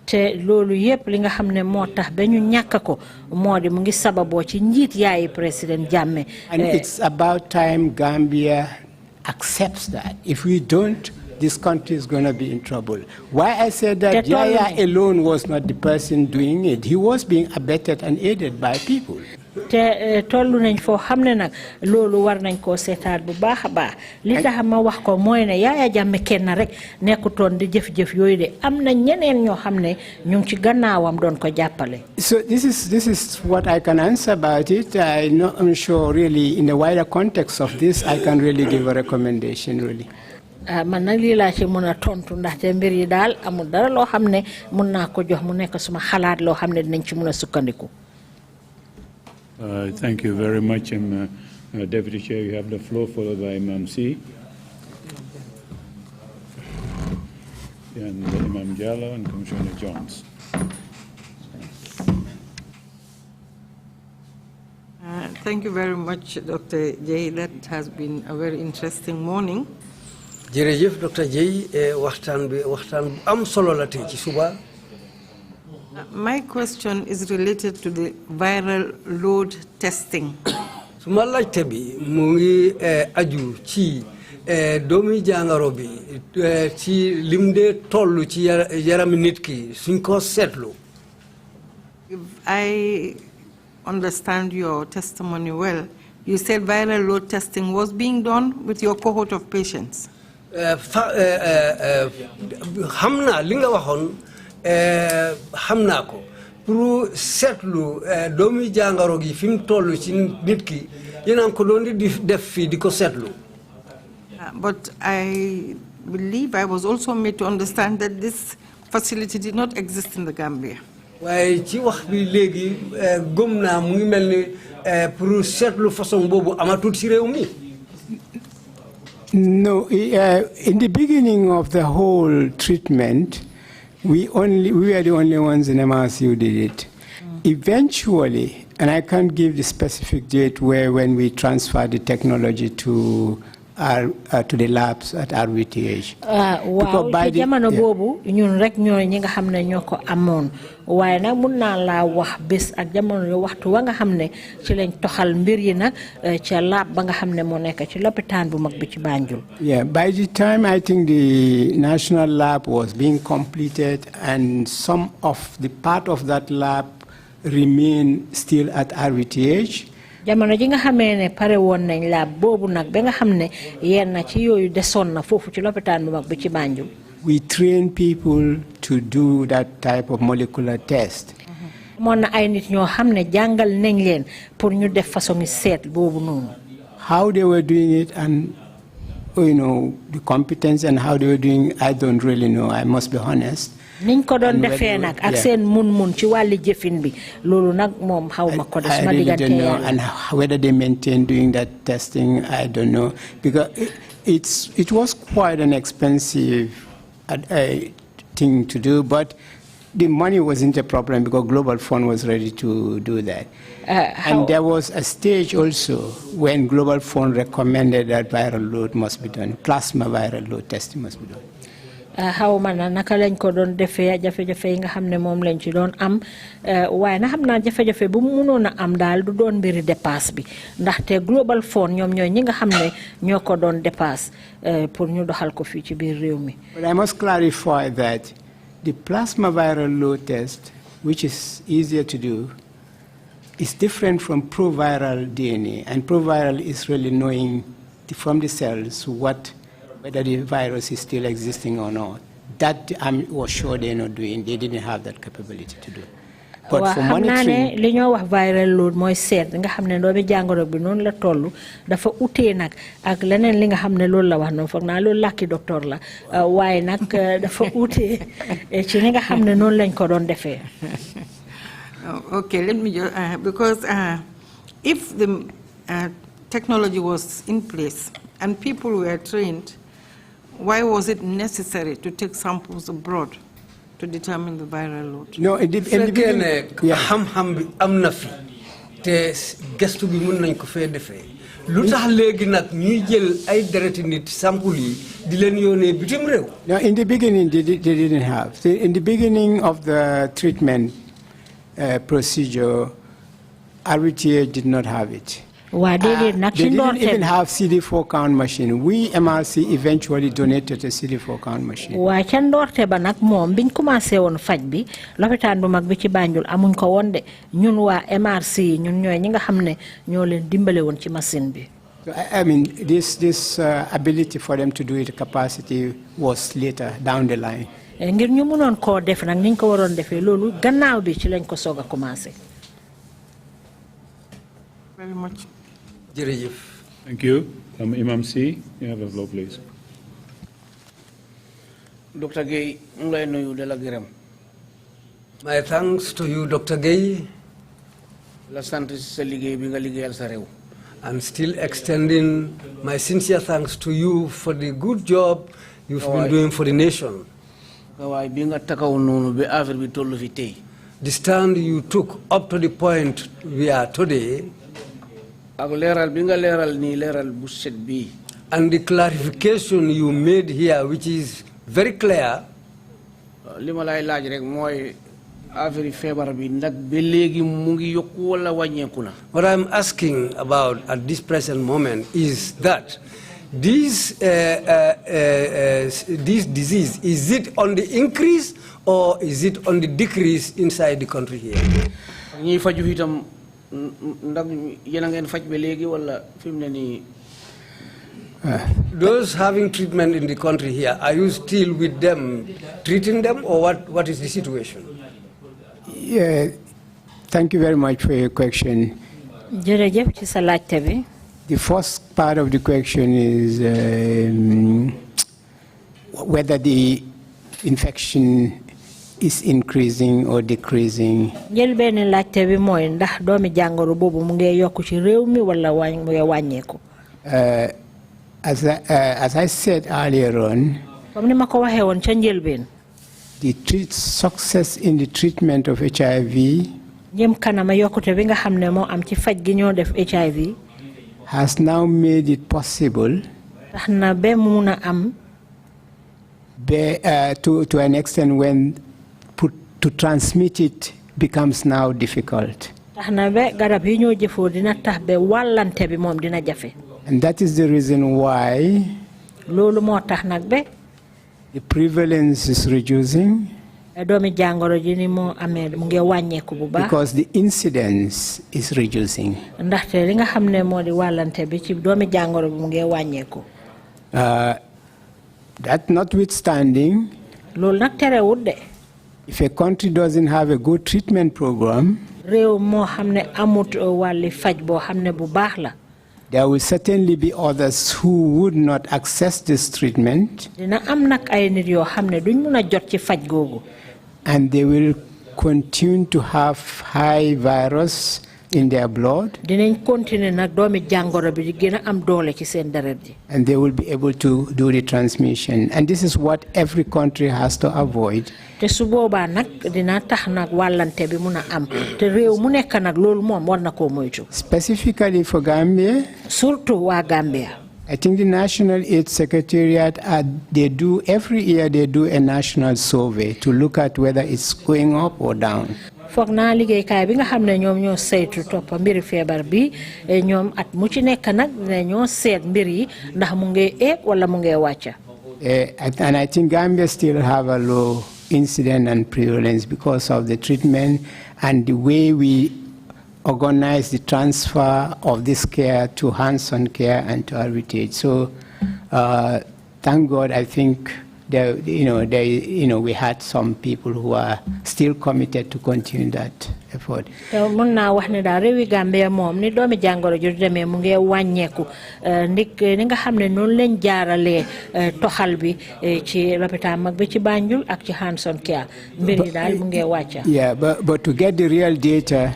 Te lolu yep li nga xamne motax bañu ñak ko modi mu ngi sababo ci njit yaay president Jammeh. And it's about time Gambia accepts that. If we don't, this country is going to be in trouble. Why I said that Yahya alone was not the person doing it. He was being abetted and aided by people. Te tollu nañ fo xamne nak lolu war nañ ko sétat bu baaxa baax li tax ma wax ko moy ne Yahya Jammeh kenn rek nekuton di jëf yoy de amna ñeneen ño xamne ñu ci gannaawam doon ko jappalé. So this is what I can answer about it. I'm sure really in the wider context of this I can really give a recommendation really. Man nak li la ci mëna tontu ndax te mbir yi dal amul dara lo xamne mëna ko jox mu nekk suma xalaat lo xamne dinañ ci mëna sukkandiku. Thank you very much, Deputy Chair. You have the floor, followed by Imam C. And Imam Jallo and Commissioner Jones. Thank you very much, Dr. Jaye. That has been a very interesting morning. Jërëjëf Dr. Jaye waxtaan am solo la tey ci suba. My question is related to the viral load testing. Suma laajte bi mu ngi aju ci doomi jàngoro bi ci limde tollu ci yarami nit ki suñ ko seetlu. If I understand your testimony well, you said viral load testing was being done with your cohort of patients. Xam naa li nga waxoon xam naa ko pour seetlu doomi jàngoro gi fi mu toll ci nit ki yéen ko doon di def fii di ko seetlu. But I believe I was also made to understand that this facility did not exist in the Gambia. waaye ci wax bi léegi gëm naa mu ngi mel ni pour seetlu façon boobu amatul ci réew mi. No, in the beginning of the whole treatment, we were the only ones in MRC who did it. Eventually, and I can't give the specific date when we transferred the technology to the labs at RWTH. Wow, ci jamono bobu ñun rek ñoy ñi nga xamne ñoko amone waye nak mën na la wax bes ak jamono yo waxtu wa nga xamne ci lañ toxal mbir yi nak ci lab ba nga xamne mo nek ci l'hôpital bu mag bi ci Banjul. Yeah, by the time I think the national lab was being completed and some of the part of that lab remain still at RWTH. Jamono ji nga xamé né paré won nañ la bobu nak ba nga xamné yenn ci yoyu deson na fofu ci l'hôpital bu mag bi ci Banjul. We train people to do that type of molecular test. Mon na ay nit ñoo xamné jangal nañ leen pour ñu def façon set bobu non. How they were doing it and the competence and how they were doing, I don't really know, I must be honest. Niñ ko doon defé nak ak seen mun ci wàlli jëfin bi lolu nak mom xawma ko I really don't know, and whether they maintain doing that testing, I don't know, because it was quite an expensive thing to do, but the money wasn't a problem because Global Fund was ready to do that. And there was a stage also when Global Fund recommended that viral load must be done, plasma viral load testing must be done. How man naka lañ ko doon defee jafe-jafe yi nga xam ne moom lañ ci doon am waaye na xam naa jafe-jafe bu mu mënoon a am daal du doon mbiri dépasse bi ndaxte Global Fund ñoom ñooy ñi nga xam ne ñoo ko doon dépasse pour ñu doxal ko fii ci biir réew mi. But I must clarify that the plasma viral load test, which is easier to do, is different from proviral DNA, and proviral is really knowing from the cells whether the virus is still existing or not. That I was sure they're not doing. They didn't have that capability to do. But for monitoring, li ñoo wax viral load mooy seet nga xam ne doomi jàngoro bi noonu la toll dafa utee nag ak leneen li nga xam ne loolu la wax noonu foog naa loolu làkki docteur la waaye nag dafa utee ci li nga xam ne noonu lañ ko doon defee. Okay, let me just, because if the technology was in place and people were trained, why was it necessary to take samples abroad to determine the viral load? No, in the beginning, xam-xam bi am na fi te gestu bi mën nañ ko fee defee lu tax léegi nag ñuy jël ay dereti nit sample yi di leen yónnee bitim réew. No, in the beginning they didn't have. In the beginning of the treatment procedure, RWTA did not have it. They didn't even have CD4 count machine. We, MRC, eventually donated a CD4 count machine. ca ndoorte ba nag moom biñ commencé woon faj bi lopitaan bu mag bi ci Banjul amuñ ko woon de ñun waa MRC ñun ñooy ñi nga xam ne ñoo leen dimbale woon ci machine bi. I mean, this ability for them to do it, capacity, was later down the line. ngir ñu mënoon koo def nag niñ ko waroon defee loolu gannaaw bi ci lañ ko soog a commencé. Very much. Thank you. Imam C, you have the floor, please. Dr. Gay, my thanks to you, Dr. Gay. I'm still extending my sincere thanks to you for the good job you've been doing for the nation. The stand you took up to the point we are today, and the clarification you made here, which is very clear, what I'm asking about at this present moment is that this disease, is it on the increase or is it on the decrease inside the country here? Those having treatment in the country here, are you still with them, treating them, or what is the situation? Yeah, thank you very much for your question. The first part of the question is whether the infection is increasing or decreasing. As I said earlier on, the success in the treatment of HIV has now made it possible to an extent when to transmit it becomes now difficult. And that is the reason why the prevalence is reducing, because the incidence is reducing. That notwithstanding, if a country doesn't have a good treatment program, there will certainly be others who would not access this treatment, and they will continue to have high virus in their blood. Dinañ continuer nak doomi jangoro bi di gëna am doole ci seen deret ji. And they will be able to do the transmission. And this is what every country has to avoid. Te su boobaa nag dina tax nag wàllante bi mun a am te réew mu nekk nag loolu moom war na koo moytu. Specifically for Gambia. Surtout waa Gambia. I think the National AIDS Secretariat, they do every year they do a national survey to look at whether it's going up or down. Foog naa liggéeykaay bi nga xam ne ñoom ñoo saytu toppa mbiri feebar bi ñoom at mu ci nekk nag ñoo seet mbir yi ndax mu ngi eeg wala mu ngi wàcca. And I think Gambia still have a low incidence and prevalence because of the treatment and the way we organize the transfer of this care to hands-on care and to heritage. So thank God, I think we had some people who are still committed to continue that effort. Mun naa wax ne daal réewi Gambia moom ni doomi jàngoro ju demee mu ngi wàññeeku ndik ni nga xam ne noonu lañ jaaralee toxal bi ci lopitaan mag bi ci Banjul ak ci hands-on care mbir yi daal mu ngi wàcca. Yeah, but to get the real data,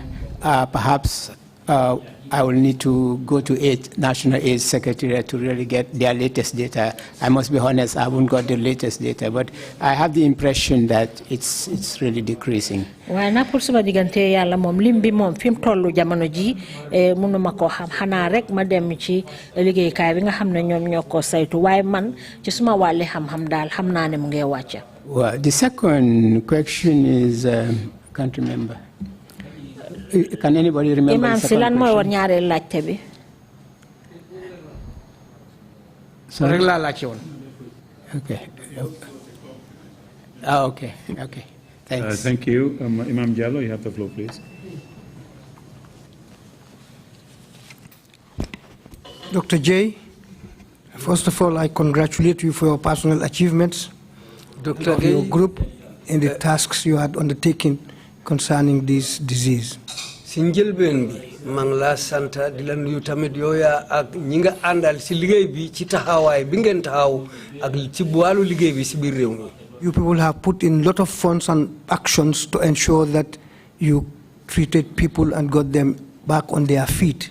perhaps I will need to go to National AIDS Secretariat to really get their latest data. I must be honest, I haven't got the latest data, but I have the impression that it's really decreasing. Waaye nag pour suma diggante yàlla moom lim bi moom fi mu tollu jamono ji mënuma koo xam xanaa rek ma dem ci liggéeykaay bi nga xam ne ñoom ñoo ko saytu waaye man ci suma wàlli xam-xam daal xam naa ne mu ngi wàcca. Well, the second question is, I can't remember. Can anybody remember Imam the second Silan question? ñaareel laajte bi. Sorry? rek laa laajte woon. Okay. Okay. Okay. Thanks. Thank you. Imam Jallo, you have the floor, please. Dr. Jaye, first of all, I congratulate you for your personal achievements Dr. of your Gueye, group and the tasks you had undertaken concerning this disease. si njëlbeen bi maa ngi laa sant di la nuyu tamit yooya ak ñi nga àndal si liggéey bi ci taxawaay bi ngeen taxaw ak ci wàllu liggéey bi si biir réew mi. You people have put in a lot of funds and actions to ensure that you treated people and got them back on their feet.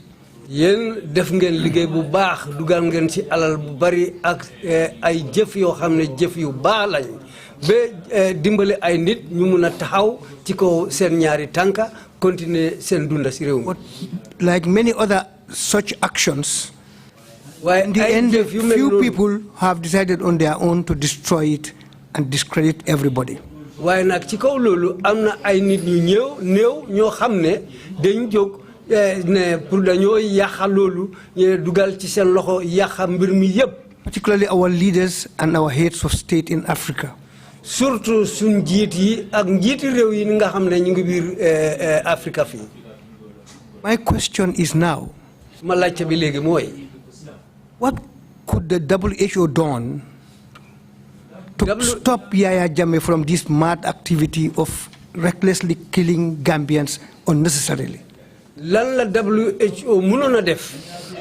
yéen def ngeen liggéey bu baax dugal ngeen ci alal bu bari ak ay jëf yoo xam ne jëf yu baax lañ ba dimbale ay nit ñu mun a taxaw ci kaw seen ñaari tànka continuer seen dunda si réew mi. But like many other such actions, waaye in the ay end, jëf yu mel few noonu people have decided on their own to destroy it and discredit everybody. waaye nag ci kaw loolu am na ay nit ñu néew ñoo xam ne dañ jóg ne pour dañoo yàqa loolu dugal ci seen loxo yàqa mbir mi yëpp. Particularly our leaders and our heads of state in Africa. surtout suñ njiit yi ak njiiti réew yi nga xam ne ñu ngi biir Afrique fii. My question is now, ma laajte bi léegi mooy. what could the WHO done to stop Yaya Jammeh from this mad activity of recklessly killing Gambians unnecessarily? lan la WHO mënoon a def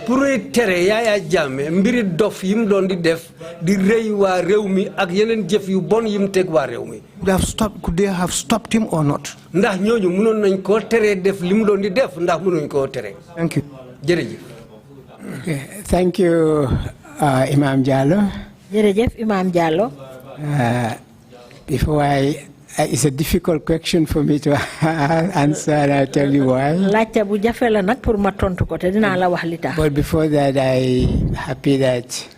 pour tere Yaya Jammeh mbiri dof yi mu doon di def di rëy waa réew mi ak yeneen jëf yu bon yi mu teg waa réew mi. Could they have stopped him or not? ndax ñooñu mënoon nañ koo teree def li mu doon di def ndax mënuñ koo tere. Thank you. jërëjëf. Okay. Thank you, Imam Jallo. Jërëjëf Imam Jallo. It's a difficult question for me to answer, and I'll tell you why. laajte bu jafe la nag pour ma tontu ko te dinaa la wax li tax. But before that, I'm happy that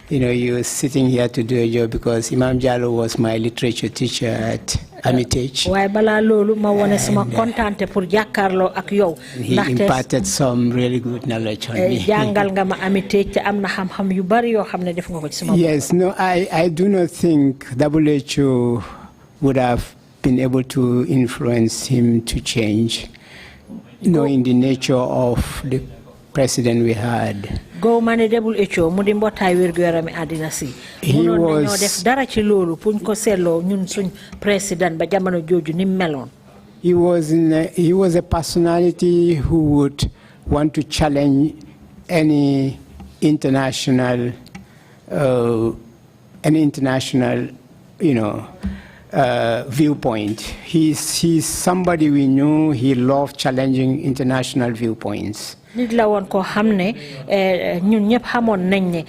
you're sitting here to do a job because Imam Jallo was my literature teacher at Amitage. waaye balaa loolu ma wone sama kontaante pour jàkkaarloo ak yow. He imparted some really good knowledge on me. jàngal nga ma Amitage te am na xam-xam yu bari yoo xam ne def nga ko ci sama. Yes, no, I do not think WHO would have been able to influence him to change, knowing the nature of the president we had. Go mane WHO mu di mbootaay wérgu yarami àddina si. Munoon nañoo def dara ci loolu puñ ko seetloo ñun suñ président ba jamono jooju ni meloon. He was a personality who would want to challenge any international viewpoint. He's somebody we knew. He loved challenging international viewpoints. nit la woon koo xam ne ñun ñëpp xamoon nañ ne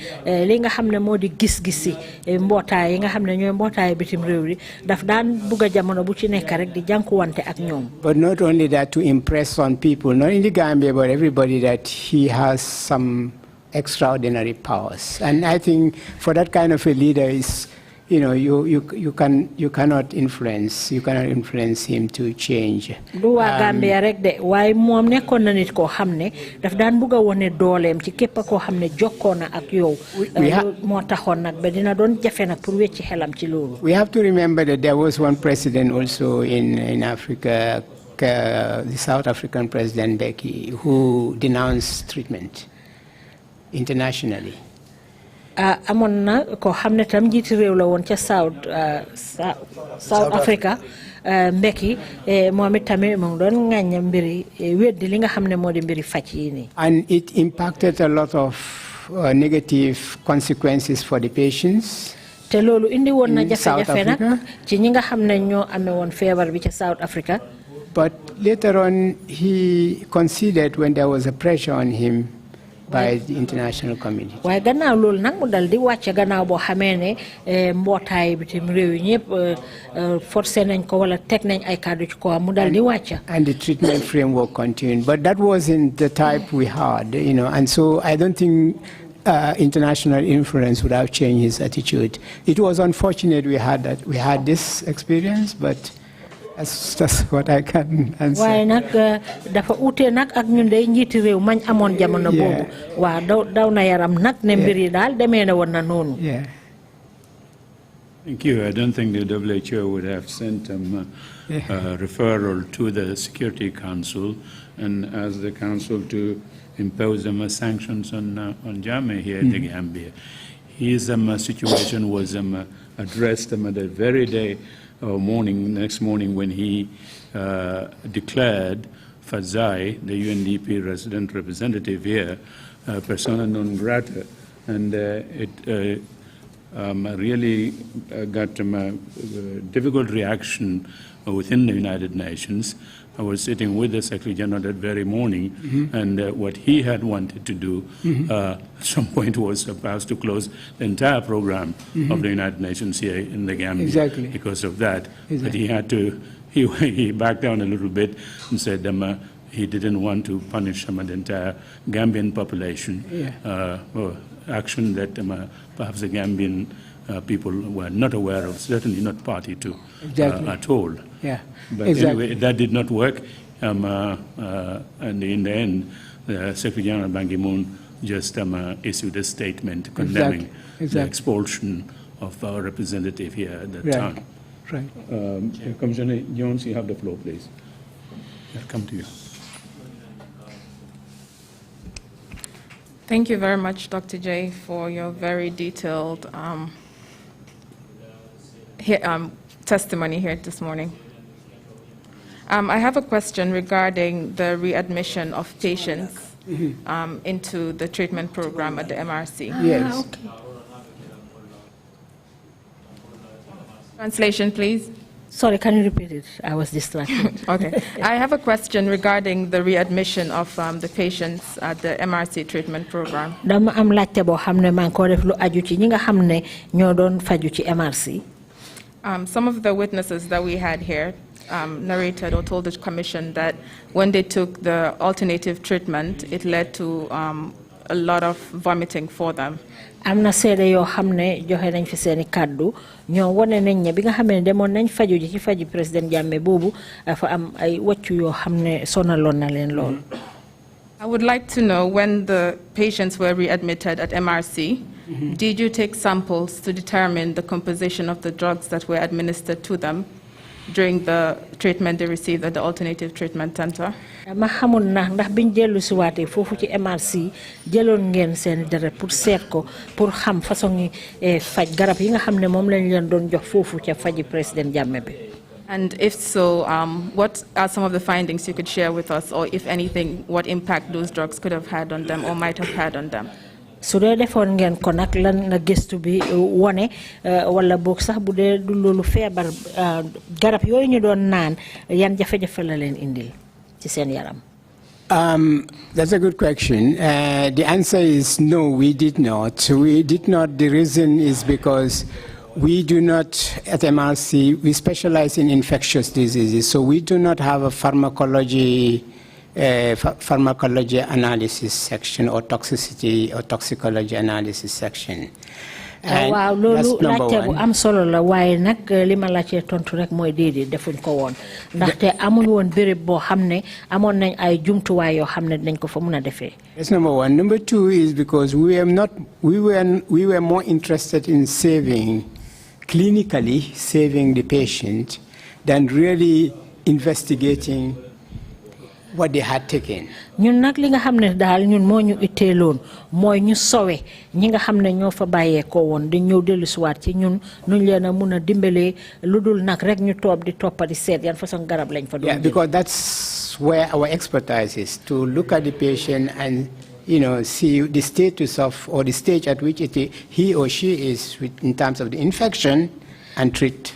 li nga xam ne moo di gis-gisi mbootaay yi nga xam ne ñooy mbootaay bitim réew yi daf daan bugg a jamono bu ci nekk rek di jànkuwante ak ñoom. But not only that, to impress on people, not in the Gambia, but everybody, that he has some extraordinary powers. And I think for that kind of a leader, is, you know, you cannot influence him to change. du waa Gambia rek de waaye moom nekkoon na nit koo xam ne daf daan bugg a wone dooleem ci képp koo xam ne jokkoo na ak yow. moo taxoon nag ba dina doon jafe nag pour wecci xelam ci loolu. We have to remember that there was one president also in Africa, the South African President Becky, who denounced treatment internationally. amoon na koo xam ne tam njiiti réew la woon ca South Africa Mbeki moom it tamit mu doon ŋàñña mbiri weddi li nga xam ne moo di mbiri faj yi nii. And it impacted a lot of negative consequences for the patients. te loolu indi woon na jafe-jafe nag ci ñi nga xam ne ñoo amee woon feebar bi ca South Africa. But later on, he conceded when there was a pressure on him by the international community. waaye gannaaw loolu nag mu dal di wàcce gannaaw boo xamee ne mbootaay bitim réew yi ñëpp forcé nañ ko wala teg nañ ay kàddu ci ko mu dal di wàcce. And the treatment framework continued, but that wasn't the type we had, you know. And so I don't think international influence would have changed his attitude. It was unfortunate we had this experience, but that's what I can answer. waaye nag dafa ute nag ak ñun day njiiti réew mañ amoon jamono boobu. waaw daw na yaram nag ne mbir yi daal demee na woon na noonu. Thank you. I don't think the WHO would have sent a referral to the Security Council and asked the Council to impose sanctions on Jammeh here in the Gambia. His situation was addressed the very day or next morning when he declared Fazai, the UNDP resident representative here, persona non grata, and it really got a difficult reaction within the United Nations. I was sitting with the Secretary General that very morning, and what he had wanted to do at some point was perhaps to close the entire program of the United Nations here in the Gambia because of that. But he had to, he backed down a little bit and said he didn't want to punish the entire Gambian population, action that perhaps the Gambian people were not aware of, certainly not party to at all. But anyway, that did not work. And in the end, the Secretary General Ban Ki-moon just issued a statement condemning the expulsion of our representative here at that time. Commissioner Jones, you have the floor, please. I'll come to you. Thank you very much, Dr. Jay, for your very detailed testimony here this morning. I have a question regarding the readmission of patients into the treatment program at the MRC. Yes. Okay. Translation, please. Sorry, can you repeat it? I was distracted. Okay. I have a question regarding the readmission of the patients at the MRC treatment program. Dama am laajte boo xam ne maa ngi ko def lu aju ci ñi nga xam ne ñoo doon faju ci MRC. Some of the witnesses that we had here narrated or told the commission that when they took the alternative treatment, it led to a lot of vomiting for them. am na seede yoo xam ne joxe nañ fi seeni kàddu ñoo wane nañ ne bi nga xam ne demoon nañ faju ji ci faji président Jammeh boobu dafa am ay wàccu yoo xam ne sonaloon na leen lool. I would like to know, when the patients were readmitted at MRC, did you take samples to determine the composition of the drugs that were administered to them during the treatment they received at the alternative treatment center? ma xamul ndax biñ dellu si waatee foofu ci MRC jëloon ngeen seen deret pour seet ko pour xam façon yi faj garab yi nga xam ne moom lañ leen doon jox foofu ca faji président Jammeh bi. And if so, what are some of the findings you could share with us, or if anything, what impact those drugs could have had on them or might have had on them? su dee defoon ngeen ko nag lan la gëstu bi wone wala boog sax bu dee du loolu feebar garab yooyu ñu doon naan yan jafe-jafe la leen indil ci seen yaram. That's a good question. The answer is no, we did not. We did not. The reason is because we do not, at MRC, we specialize in infectious diseases, so we do not have a pharmacology analysis section or toxicity or toxicology analysis section. waaw loolu laajte bu am solo la waaye nag li ma laajte tontu rek mooy déedéet defuñ ko woon ndaxte amuñ woon béréb boo xam ne amoon nañ ay jumtuwaay yoo xam ne dañ ko fa mun a defee. That's number one. Number two is because we were more interested in clinically saving the patient than really investigating what they had taken. ñun nag li nga xam ne daal ñun moo ñu itteeloon mooy ñu sowe ñi nga xam ne ñoo fa bàyyeekoo woon di ñëw dellusiwaat ci ñun nuñ leen a mun a dimbalee lu dul nag rek ñu toog di toppati seet yan façon garab lañ fa doon. Yeah, because that's where our expertise is, to look at the patient and see the status of or the stage at which he or she is in terms of the infection and treat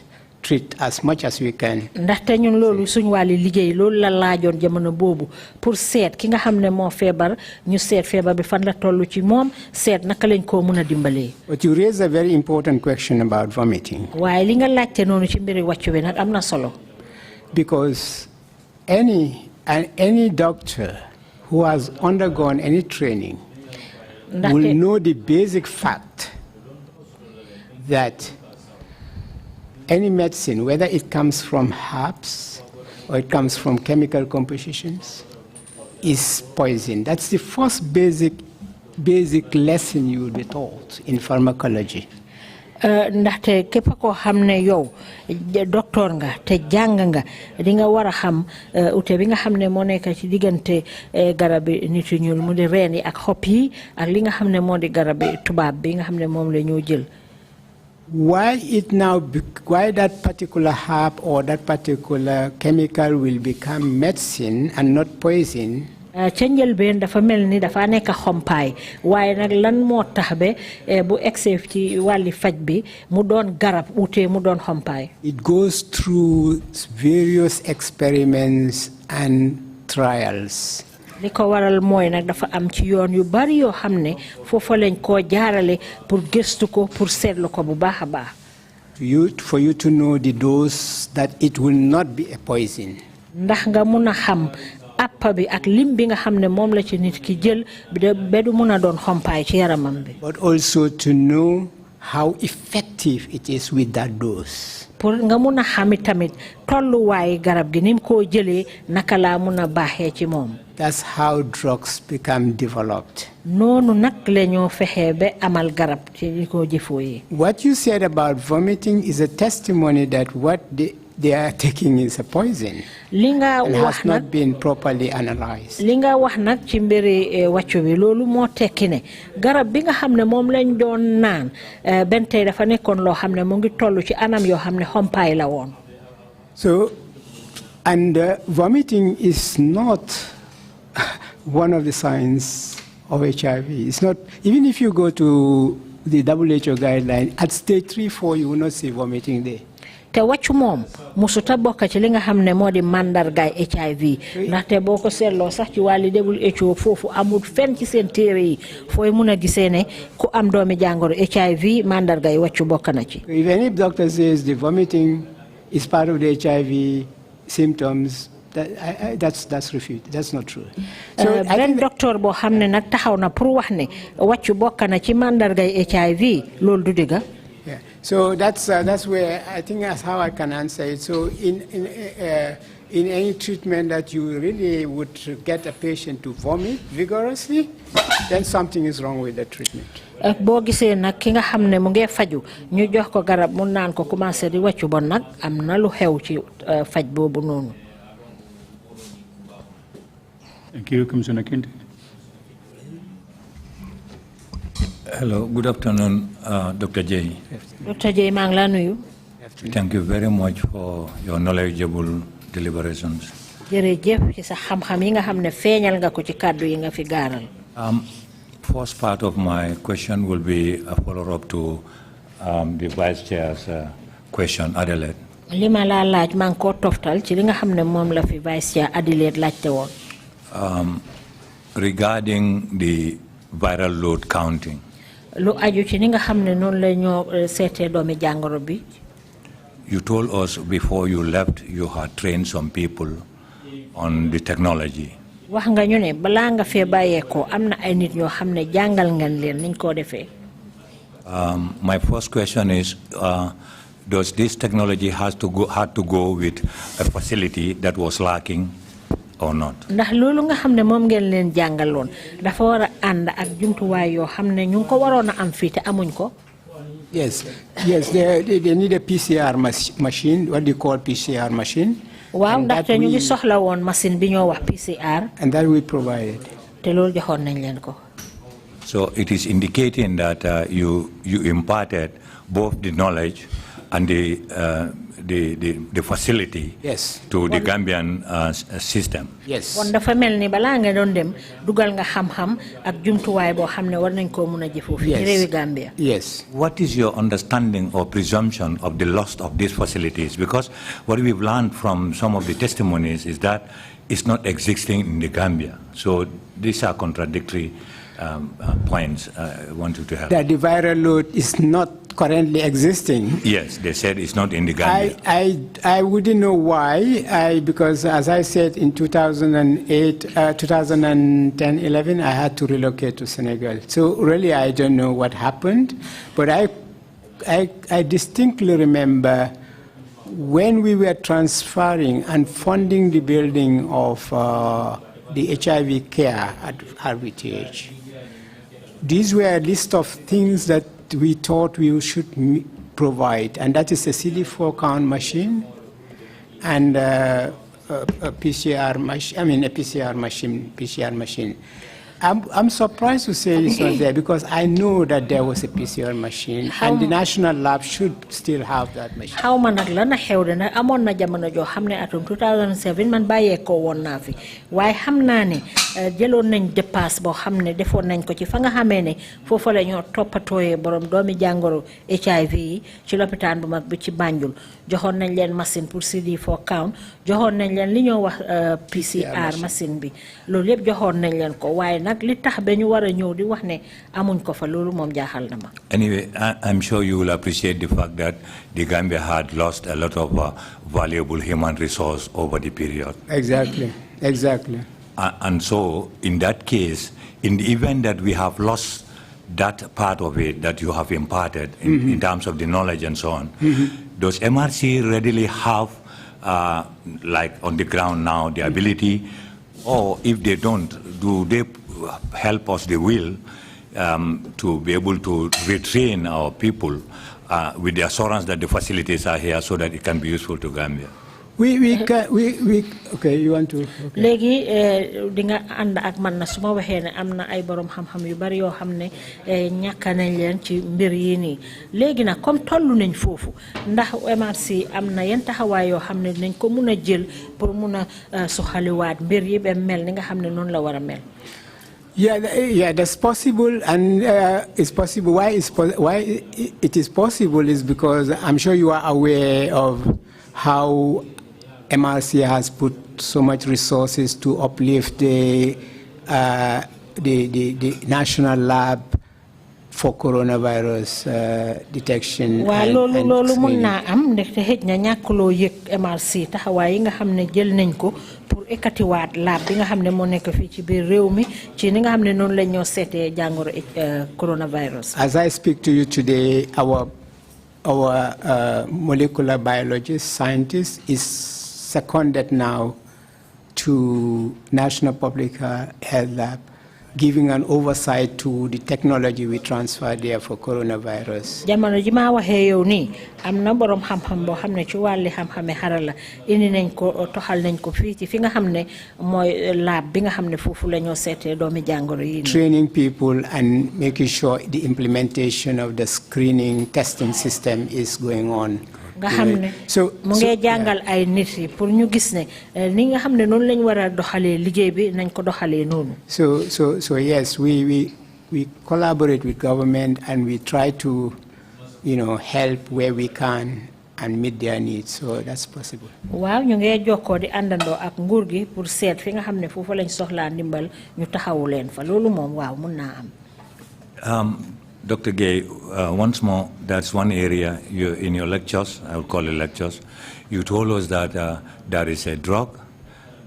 as much as we can. ndaxte ñun loolu suñ wàlli liggéey loolu la laajoon jamono boobu pour seet ki nga xam ne moo feebar ñu seet feebar bi fan la toll ci moom seet naka lañ koo mun a dimbalee. But you raise a very important question about vomiting. waaye li nga laajte noonu ci mbiri wàccu bi nag am na solo. Because any doctor who has undergone any training will know the basic fact that any medicine, whether it comes from herbs or it comes from chemical compositions, is poison. That's the first basic lesson you will be taught in pharmacology. ndaxte képp koo xam ne yow docteur nga te jàng nga di nga war a xam ute bi nga xam ne moo nekk ci diggante garabi nit yu ñuul mu di reen yi ak xob yi ak li nga xam ne moo di garabi tubaab bi nga xam ne moom la ñoo jël. Why that particular herb or that particular chemical will become medicine and not poison? ca njëlbeen dafa mel ni dafa nekk xompaay waaye nag lan moo tax ba bu egsee ci wàlli faj bi mu doon garab ute mu doon xompaay. It goes through various experiments and trials. li ko waral mooy nag dafa am ci yoon yu bari yoo xam ne foofa lañ koo jaarale pour gëstu ko pour seetlu ko bu baax a baax. For you to know the dose that it will not be a poison. ndax nga mun a xam appa bi ak lim bi nga xam ne moom la ci nit ki jël ba du mun a doon xompaay ci yaramam bi. But also to know how effective it is with that dose. pour nga mun a xami tamit tolluwaayu garab gi ni mu koo jëlee naka laa mun a baaxee ci moom. That's how drugs become developed. noonu nag la ñoo fexee ba amal garab ci li ko jëfoo yi. What you said about vomiting is a testimony that what they are taking is a poison. li nga and wax has not been properly analyzed. li nga wax nag ci mbiri wàccu bi loolu moo tekki ne garab bi nga xam ne moom lañ doon naan benn tey dafa nekkoon loo xam ne mu ngi toll ci anam yoo xam ne xompaay la woon. So, and vomiting is not one of the signs of HIV. It's not, even if you go to the WHO guideline, at stage 3-4 you will not see vomiting there. te wàccu moom musuta bokk ci li nga xam ne moo di mandargaay HIV ndaxte boo ko seetloo sax ci wàlli WHO foofu amul fenn ci seen téere yi fooy mun a gisee ne ku am doomi jàngoro HIV mandargaay wàccu bokk na ci. Even if doctor says the vomiting is part of the HIV symptoms, that's refuted. That's not true. So benn docteur boo xam ne nag taxaw na pour wax ne wàccu bokk na ci mandargaay HIV loolu du dëgg. Yeah. So that's where I think that's how I can answer it. So in any treatment that you really would get a patient to vomit vigorously, then something is wrong with the treatment. boo gisee nag ki nga xam ne mu ngi faju ñu jox ko garab mu naan ko commencé di wàccu bon nag am na lu xew ci faj boobu noonu. Thank you, Commissioner Kinte. Hello, good afternoon, Dr. Jaye. Dr. Jaye, maa ngi laa nuyu. Thank you very much for your knowledgeable deliberations. jërëjëf ci sa xam-xam yi nga xam ne feeñal nga ko ci kàddu yi nga fi gaaral. first part of my question will be a follow-up to the Vice Chair's question, Adelaide. Lima la laaj man ko toftal ci li nga xamne mom la fi Vice Chair Adelaide laajte won. Regarding the viral load counting. Lu aju ci ni nga xamne non la ñoo sété doomi jangoro bi. You told us before you left you had trained some people on the technology. Wax nga ñu ne bala nga fe bayé ko amna ay nit ñoo xamne jangal ngeen leen niñ ko défé. My first question is, does this technology had to go with a facility that was lacking or not? Ndax loolu nga xamne mom ngeen leen jangaloon dafa wara and ak jumtuwaay yoo xamne ñu ko warona am fi te amuñ ko. Yes, they need a PCR machine, what do you call PCR machine? Waaw ndax te ñu ngi soxla woon machine bi ñoo wax PCR. And that we provided. Te loolu joxoon nañ leen ko. So it is indicating that you imparted both the knowledge and the facility to the Gambian system. Yes. Won dafa melni bala nga don dem dugal nga xam-xam ak jumtuwaay boo xam ne war nañ koo mun a jëfoo fi ci réewi Gambia. Yes. What is your understanding or presumption of the loss of these facilities? Because what we've learned from some of the testimonies is that it's not existing in the Gambia. So these are contradictory points I want you to have. That the viral load is not currently existing. Yes, they said it's not in the Gambia. I wouldn't know why, because as I said in 2008, 2010, 11, I had to relocate to Senegal. So really I don't know what happened, but I distinctly remember when we were transferring and funding the building of the HIV care at RBTH. These were a list of things that we thought we should provide, and that is a CD4 count machine and a PCR machine. I'm surprised to say it's not there because I know that there was a PCR machine and the national lab should still have that machine. How man nak la na xew de nak amon na jamono jo xamne atum 2007 man baye ko won na fi waye xamna ne jëlon nañ dépasse bo xamne defon nañ ko ci fa nga xamé ne fofu la ñoo topatoyé borom doomi jangoro HIV ci l'hôpital bu mag bi ci Banjul joxon nañ leen machine pour CD4 count joxon nañ leen li ñoo wax PCR machine bi loolu yépp joxon nañ leen ko waye nak li tax ba ñu wara ñëw di wax ne amuñ ko fa loolu mom jaaxal na ma. Anyway, I'm sure you will appreciate the fact that the Gambia had lost a lot of valuable human resource over the period. Exactly. And so, in that case, in the event that we have lost that part of it that you have imparted in terms of the knowledge and so on, does MRC readily have, like on the ground now, the ability, or if they don't, do they help us the will to be able to retrain our people with the assurance that the facilities are here so that it can be useful to Gambia? Okay, you want to? Legi di nga and ak man na suma waxé né amna ay borom xam-xam yu bari yo xamné ñaka nañ leen ci mbir yi ni légui nak comme tollu nañ fofu ndax MRC amna yeen taxaway yo xamné nañ ko mëna jël pour mëna soxali waat mbir yi be mel ni nga xamné non la wara mel. Yeah, that's possible, and it's possible. Why it is possible is because I'm sure you are aware of how MRC has put so much resources to uplift the national lab for coronavirus detection. Loolu mun naa am ndaxte xëj na ñàkkuloo yëg MRC taxawaay yi nga xam ne jël nañ ko pour ekkatiwaat lab bi nga xam ne moo nekk fii ci biir réew mi ci ni nga xam ne noonu la ñoo seetee jàngoro coronavirus. As I speak to you today, our molecular biologist scientist is seconded now to National Public Health Lab, giving an oversight to the technology we transferred there for coronavirus. Jamono ji ma waxee yow nii am na borom xam-xam boo xam ne ci wàlli xam-xame xarala indi nañ ko toxal nañ ko fii ci fi nga xam ne mooy lab bi nga xam ne foofu la ñoo seetee doomi jàngoro yi. Training people and making sure the implementation of the screening testing system is going on. nga xam ne mu ngi jàngal ay nit yi pour ñu gis ne ni nga xam ne noonu lañ war a doxalee liggéey bi nañ ko doxalee noonu. So yes, we we collaborate with government and we try to, help where we can and meet their needs. So that's possible. Waaw ñu ngi jokkoo di àndandoo ak nguur gi pour seet fi nga xam ne foofu lañ soxlaa ndimbal ñu taxawu leen fa loolu moom waaw mun naa am. Dr. Gay, once more, that's one area in your lectures, I would call it lectures, you told us that there is a drug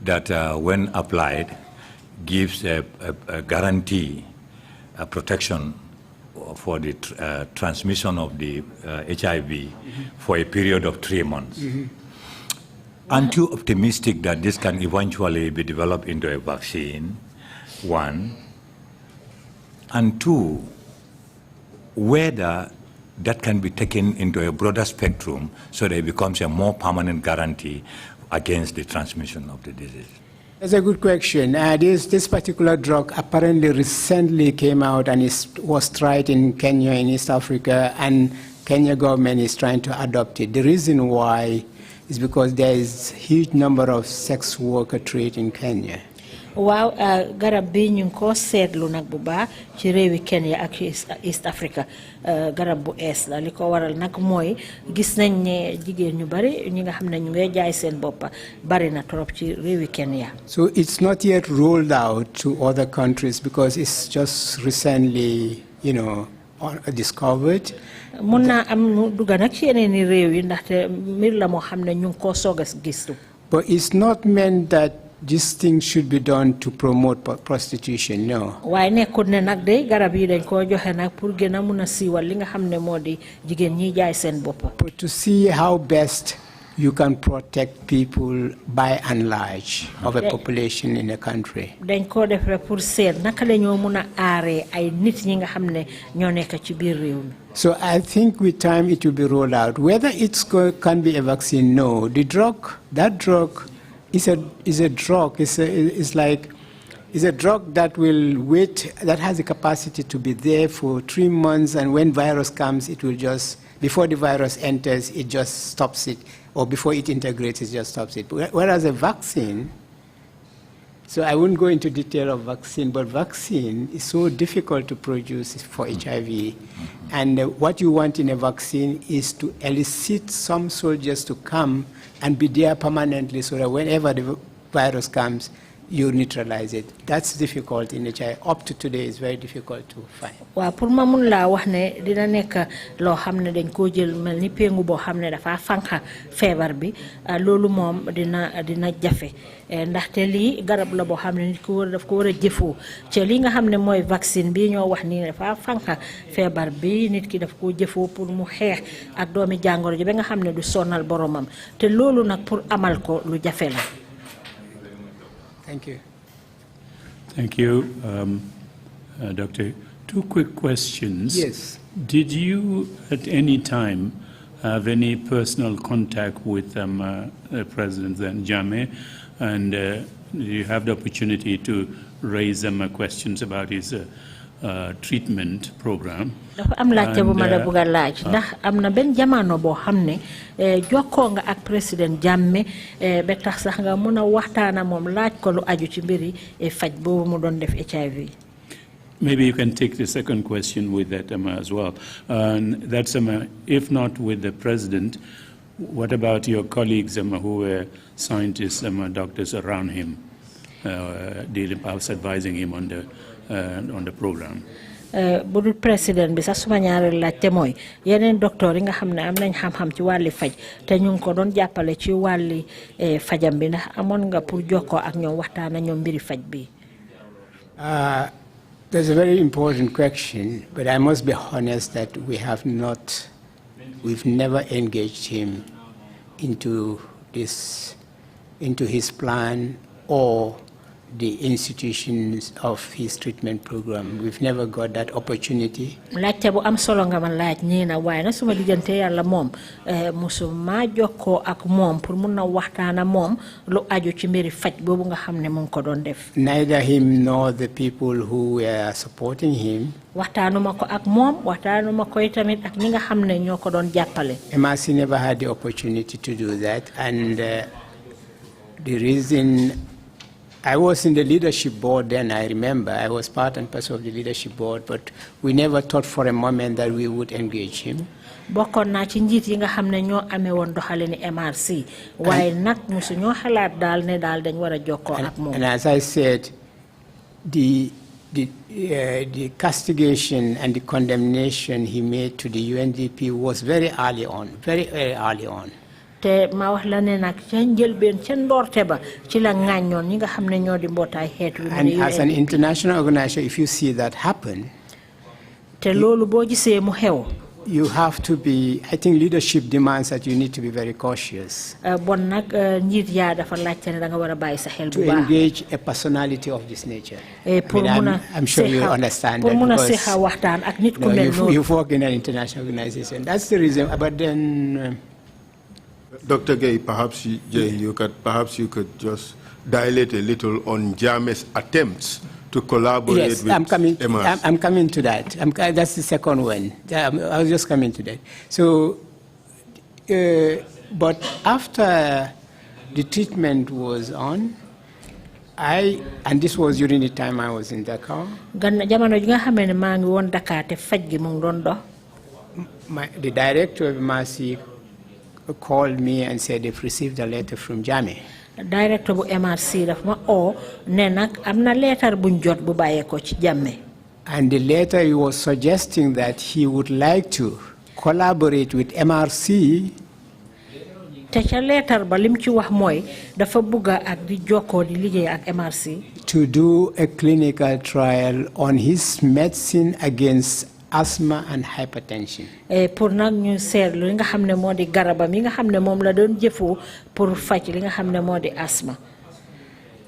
that when applied gives a guarantee, a protection for the transmission of the HIV for a period of 3 months. Aren't you optimistic that this can eventually be developed into a vaccine, one? And two, whether that can be taken into a broader spectrum so that it becomes a more permanent guarantee against the transmission of the disease? That's a good question. This particular drug apparently recently came out and was tried in Kenya, in East Africa, and Kenya government is trying to adopt it. The reason why is because there is a huge number of sex worker trade in Kenya. Waaw garab bi ñu ko seetlu nag bu baax ci réewi Kenya ak East Africa garab bu ees la li ko waral nag mooy gis nañ ne jigéen ñu bari ñi nga xam ne ñu ngay jaay seen boppa bari na trop ci réewi Kenya. So it's not yet rolled out to other countries because it's just recently, discovered. Mun naa am mu dugg nag ci yeneen i réew yi ndaxte mbir la moo xam ne ñu ngi ko soog a gistu. But it's not meant that this thing should be done to promote prostitution, no. Waaye nekkul ne nag de garab yi dañ ko joxe nag pour gën a mun a siiwal li nga xam ne moo di jigéen ñi jaay seen boppa. But to see how best you can protect people by and large of a population in a country. Dañ ko def rek pour seet naka la ñoo mun a aaree ay nit ñi nga xam ne ñoo nekk ci biir réew mi. So I think with time it will be rolled out. Whether can be a vaccine, no. The drug, that drug is a drug. It's a drug that will wait, that has the capacity to be there for 3 months, and when virus comes, it will just, before the virus enters, it just stops it, or before it integrates, it just stops it. Whereas a vaccine, so I wouldn't go into detail of vaccine, but vaccine is so difficult to produce for HIV. And what you want in a vaccine is to elicit some soldiers to come and be there permanently so that whenever the virus comes, you neutralize it. That's difficult in HIV. Up to today, it's very difficult to find. Waaw pour ma mun laa wax ne dina nekk loo xam ne dañ koo jël mel ni péngu boo xam ne dafa fanqa feebar bi loolu moom dina jafe ndaxte lii garab la boo xam ne nit ko daf ko war a jëfoo ci li nga xam ne mooy vaccine bi ñoo wax nii dafa fanqa feebar bi nit ki daf koo jëfoo pour mu xeex ak doomi jàngoro ji ba nga xam ne du sonal boromam te loolu nag pour amal ko lu jafe la. Thank you. Thank you, Doctor. 2 quick questions. Yes. Did you at any time have any personal contact with President Jammeh, and did you have the opportunity to raise questions about his treatment program? Dafa am laajte bu ma la bëgg a laaj ndax am na benn jamono boo xam ne jokkoo nga ak président Jammeh ba tax sax nga mun a waxtaana moom laaj ko lu aju ci mbiri faj boobu mu doon def HIV. Maybe you can take the second question with that as well. That's if not with the president, what about your colleagues who were scientists, doctors around him, advising him on the program? Budul président bi sax suma ñaareel laajte mooy yeneen docteur yi nga xam ne am nañ xam-xam ci wàlli faj te ñu ngi ko doon jàppale ci wàlli fajam bi ndax amoon nga pour jokkoo ak ñoom waxtaan ak ñoom mbiri faj bi. That's a very important question, but I must be honest that we've never engaged him into his plan or the institutions of his treatment program. We've never got that opportunity. Laajte bu am solo nga ma laaj nii na waaye na suma diggante yàlla moom musuma jokkoo ak moom pour mun na waxtaan ak moom lu aju ci mbiri faj boobu nga xam ne mu ngi ko doon def. Neither him nor the people who were supporting him. Waxtaanuma ko ak moom waxtaanuma ko tamit ak ñi nga xam ne ñoo ko doon jàppale. MRC never had the opportunity to do that, and the reason I was in the leadership board then, I remember. I was part and parcel of the leadership board, but we never thought for a moment that we would engage him. bokkoon naa ci njiit yi nga xam ne ñoo amee woon doxalini MRC waaye nag musu ñoo xalaat daal ne daal dañ war a jokkoo ak moom. And as I said, the castigation and the condemnation he made to the UNDP was very early on, very early on. te ma wax la ne nag ca njëlbeen ca ndoorte ba ci la ŋàññoon ñi nga xam ne ñoo di mbootaay xeet wi. And as an international organization, if you see that happen, te loolu boo gisee mu xew. You have to be, I think leadership demands that you need to be very cautious. Bon nag njiit yaa dafa laajte ne da nga war a bàyyi sa xel bu To baax. engage a personality of this nature. Pour I'm sure you understand that because you work in an international organization. That's the reason. But then, Dr. Gay, perhaps you could just dilate a little on Jammeh's attempts to collaborate yes, with MRC. I'm coming to that. That's the second one. I was just coming to that. So, but after the treatment was on, and this was during the time I was in Dakar. The director of MRC called me and said they've received a letter from Jammeh. Director bu MRC daf ma oo ne nag am na letter buñ jot bu bàyyeekoo ci Jammeh. And the letter he was suggesting that he would like to collaborate with MRC. te ca letter ba lim ci wax mooy dafa bugga ak di jokkoo di liggéey ak MRC. To do a clinical trial on his medicine against asthma and hypertension. Pour nag ñu seetlu li nga xam ne moo di garabam yi nga xam ne moom la doon jëfoo pour faj li nga xam ne moo di asthma.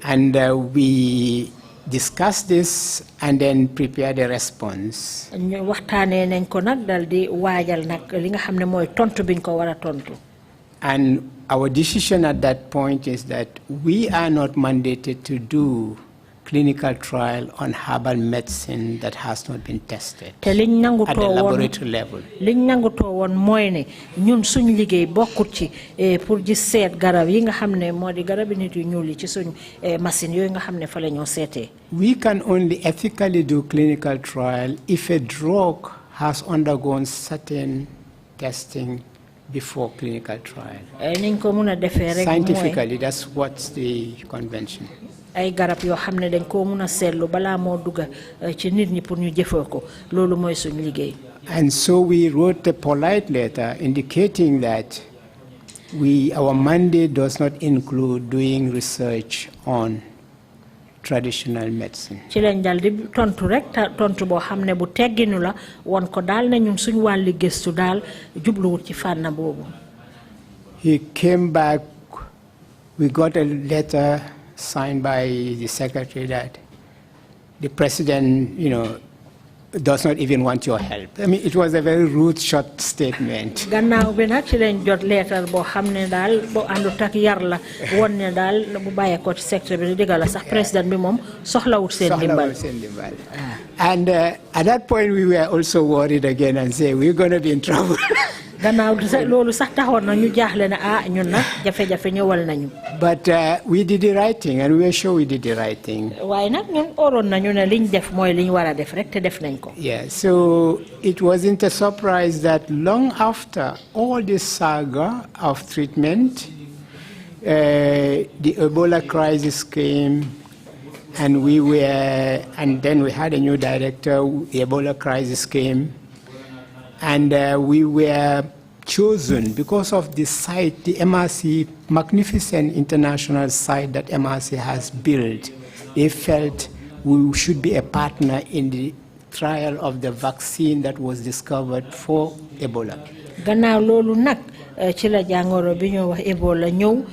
And we discussed this and then prepared a response. ñu waxtaanee nañ ko nag dal di waajal nag li nga xam ne mooy tontu biñ ko war a tontu. And our decision at that point is that we are not mandated to do clinical trial on herbal medicine that has not been tested at the laboratory level. liñ nangutoo woon mooy ne ñun suñ liggéey bokkut ci pour ji seet garab yi nga xam ne moo di garabi nit yu ñuul yi ci suñ machine yooyu nga xam ne fa la ñoo seetee. We can only ethically do clinical trial if a drug has undergone certain testing before clinical trial. niñ ko mun a defee rek scientifically, that's what's the convention. ay garab yoo xam ne dañ koo mun a seetlu balaa moo dugga ci nit ñi pour ñu jëfee ko loolu mooy suñ liggéey. And so we wrote a polite letter indicating that our mandate does not include doing research on traditional medicine. ci lañ dal di tontu rek tontu boo xam ne bu tegginu la won ko daal ne ñun suñ wàlli gëstu daal jubluwut ci fànn boobu. He came back, we got a letter signed by the secretary that the president, does not even want your help. I mean, it was a very rude, short statement. Gannaaw bi nag ci lañ jot leetar boo xam ne daal boo àndut ak yar la woon ne daal bu bàyyeekoo ci secteur bi di dëgg la sax président bi moom soxlawut seen dimbal. And at that point we were also worried again and say we're going to be in trouble. Gannaaw loolu sax taxoon na ñu jaaxle ne ñun nag jafe-jafe ñëwal nañu. But we did the right thing and we were sure we did the right thing. waaye nag ñun óoroon nañu ne liñ def mooy liñ war a def rek te def nañ ko. Yeah, so it wasn't a surprise that long after all this saga of treatment, the Ebola crisis came, and then we had a new director. The Ebola crisis came, and we were chosen because of the site, the MRC, magnificent international site that MRC has built. They felt we should be a partner in the trial of the vaccine that was discovered for Ebola. Gannaaw loolu nag ci la jàngoro bi ñoo wax Ebola ñëw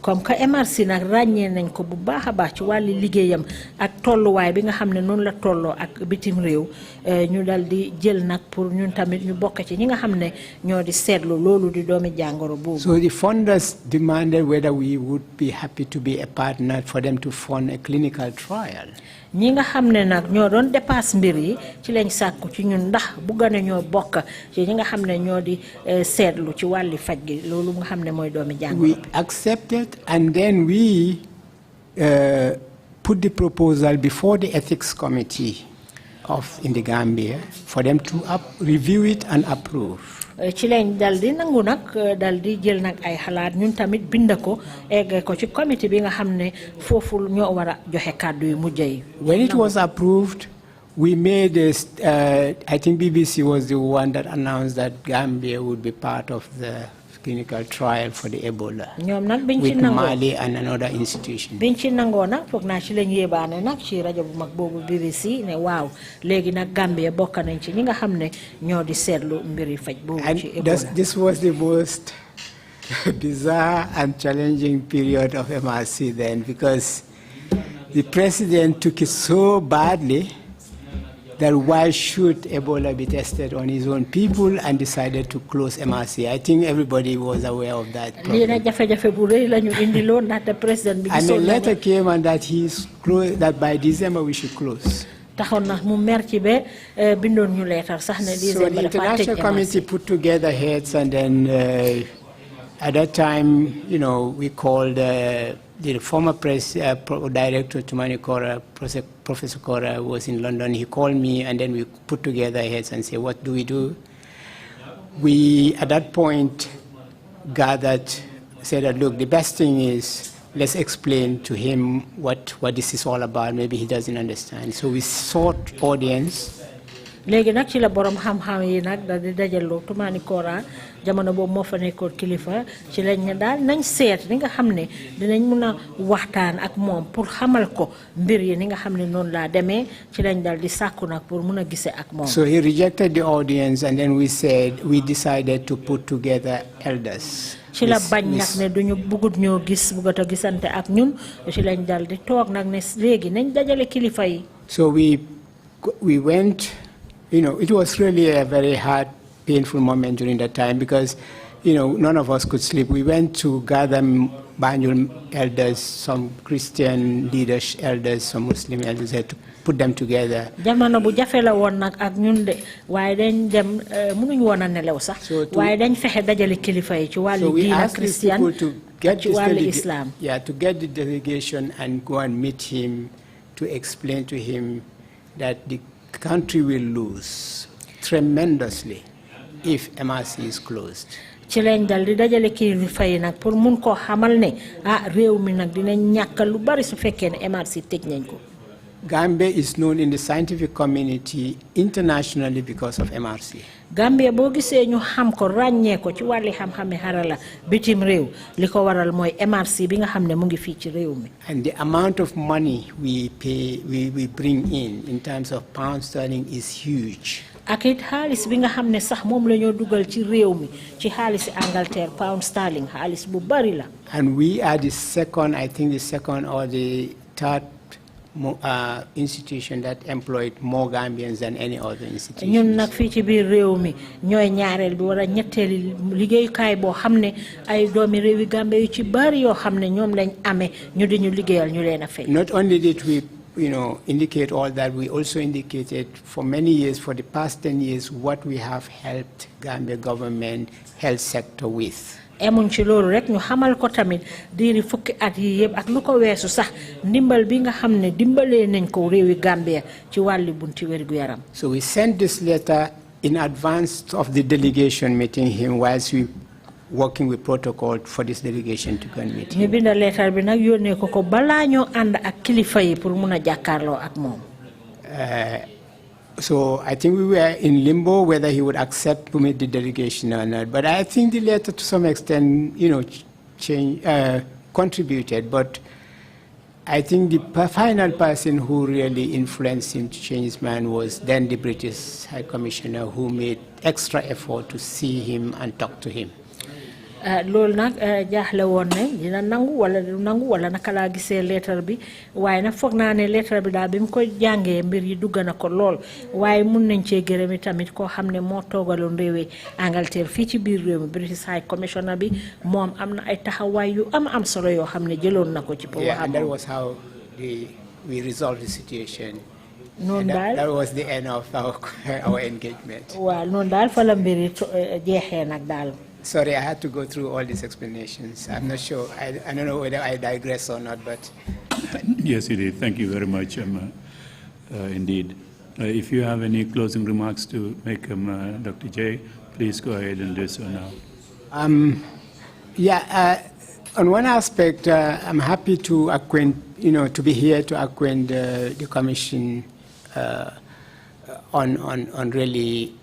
comme que MRC nag ràññee nañ ko bu baax a baax ci wàllu liggéeyam ak tolluwaay bi nga xam ne noonu la tolloo ak bitim réew ñu dal di jël nag pour ñun tamit ñu bokk ci ñi nga xam ne ñoo di seetlu loolu di doomi jàngoro boobu. So the funders demanded whether we would be happy to be a partner for them to fund a clinical trial. ñi nga xam ne nag ñoo doon dépasse mbir yi ci lañ sàkku ci ñun ndax bugga na ñoo bokk ci ñi nga xam ne ñoo di seetlu ci wàlli faj gi loolu nga xam ne mooy doomi jàngoro. We accepted and then we put the proposal before the ethics committee in the Gambia for them to review it and approve. Ci lañ daldi nangu nak daldi jël nak ay xalaat ñun tamit bind ko egg ko ci committee bi nga xamne fofu ñoo wara joxe kàddu yu mujjay. When it was approved, we made this, I think BBC was the one that announced that Gambia would be part of the clinical trial for the Ebola with Mali and another institution. Biñ ci nango nak fokk na ci lañ yébané nak ci rajo bu mag bobu BBC ne waaw légui nak Gambia bokk nañ ci ñi nga xamné ñoo di sétlu mbiri faj bobu ci Ebola. This was the most bizarre and challenging period of MRC then, because the president took it so badly that why should Ebola be tested on his own people, and decided to close MRC. I think everybody was aware of that problem. And a letter came and that that by December we should close. So the international committee put together heads, and then at that time, you know, we called the former director Tumani Kora, Professor Kora, was in London. He called me, and then we put together heads and said, what do we do? We, at that point, gathered, said that, look, the best thing is, let's explain to him what this is all about. Maybe he doesn't understand. So we sought audience. Léegi nak ci la borom xam-xam yi nak da di dajaloo Tumani Kora jamono boobu moo fa nekkoon kilifa ci lañ ne daal nañ seet ni nga xam ne dinañ mun a waxtaan ak moom pour xamal ko mbir yi ni nga xam ne noonu laa demee ci lañ daal di sàkku nag pour mun a gisee ak moom. So he rejected the audience, and then we decided to put together elders. ci la bañ nag ne duñu bugut ñoo gis bugut a gisante ak ñun ci lañ daal di toog nag ne léegi nañ dajale kilifa yi. So we went. You know, it was really a very hard, painful moment during that time, because, you know, none of us could sleep. We went to gather Banjul elders, some Christian leaders, elders, some Muslim elders, to put them together. Jamono bu jafe la woon nag ak ñun de waaye dañ dem mënuñ woon a nelaw sax waaye dañ fexe dajale kilifa yi ci wàllu diina Christian ci wàllu Islam. Yeah, to get the delegation and go and meet him, to explain to him that the country will lose tremendously if MRC is closed. ci lañ dal di dajale kilifa yi nag pour mun koo xamal ne réew mi nag dinañ ñàkk lu bari su fekkee ne MRC tëj nañ ko. Gambia is known in the scientific community internationally because of MRC. Gambia boo gisee ñu xam ko ràññee ko ci wàlli xam-xami harala bitim réew li ko waral mooy MRC bi nga xam ne mu ngi fii ci réew mi. And the amount of money we bring in terms of pound sterling is huge. ak it xaalis bi nga xam ne sax moom la ñoo dugal ci réew mi ci xaalisi Angleterre pound sterling xaalis bu bari la. And we are the second or the third institution that employed more Gambians than any other institution. ñun nag fii ci biir réew mi ñooy ñaareel bi wala ñetteeli liggéeyukaay boo xam ne ay doomi réewi Gambie yu ci bari yoo xam ne ñoom lañ amee ñu di ñu liggéeyal ñu leen a fay. Not only did we, you know, indicate all that, we also indicated for many years, for the past 10 years, what we have helped Gambia government health sector with. emuñ ci loolu rek ñu xamal ko tamit diiri fukki at yi yëpp ak lu ko weesu sax ndimbal bi nga xam ne dimbalee nañ ko réewi Gambia ci wàlli bunti wérgu yaram. So we sent this letter in advance of the delegation meeting him whilst we working with protocol for this delegation to go and meet him. ñu binda letter bi nag yónnee ko ko balaa ñoo ànd ak kilifa yi pour mun a jàkkaarloo ak moom. So I think we were in limbo whether he would accept to meet the delegation or not. But I think the letter, to some extent, you know, contributed. But I think the final person who really influenced him to change his mind was then the British High Commissioner, who made extra effort to see him and talk to him. loolu nag jaaxle woon ne dina nangu wala du nangu wala naka laa gisee lettre bi waaye nag foog naa ne lettre bi daal bi mu ko jàngee mbir yi dugg na ko lool waaye mun nañ cee gërëmi tamit koo xam ne moo toogaloon réewi Angleterre fii ci biir réew mi British High Commissioner bi moom am na ay taxawaay yu am solo yoo xam ne jëloon na ko ci pour wax and that was how we resolved the situation. noonu daal that was the end of our engagement. waaw noonu daal fa la mbir yi jeexee nag daal. Sorry, I had to go through all these explanations. I'm not sure. I don't know whether I digress or not, but... Yes, you did. Thank you very much, indeed. If you have any closing remarks to make, Dr. Jaye, please go ahead and do so now. On one aspect, I'm happy to acquaint, to be here to acquaint the Commission on really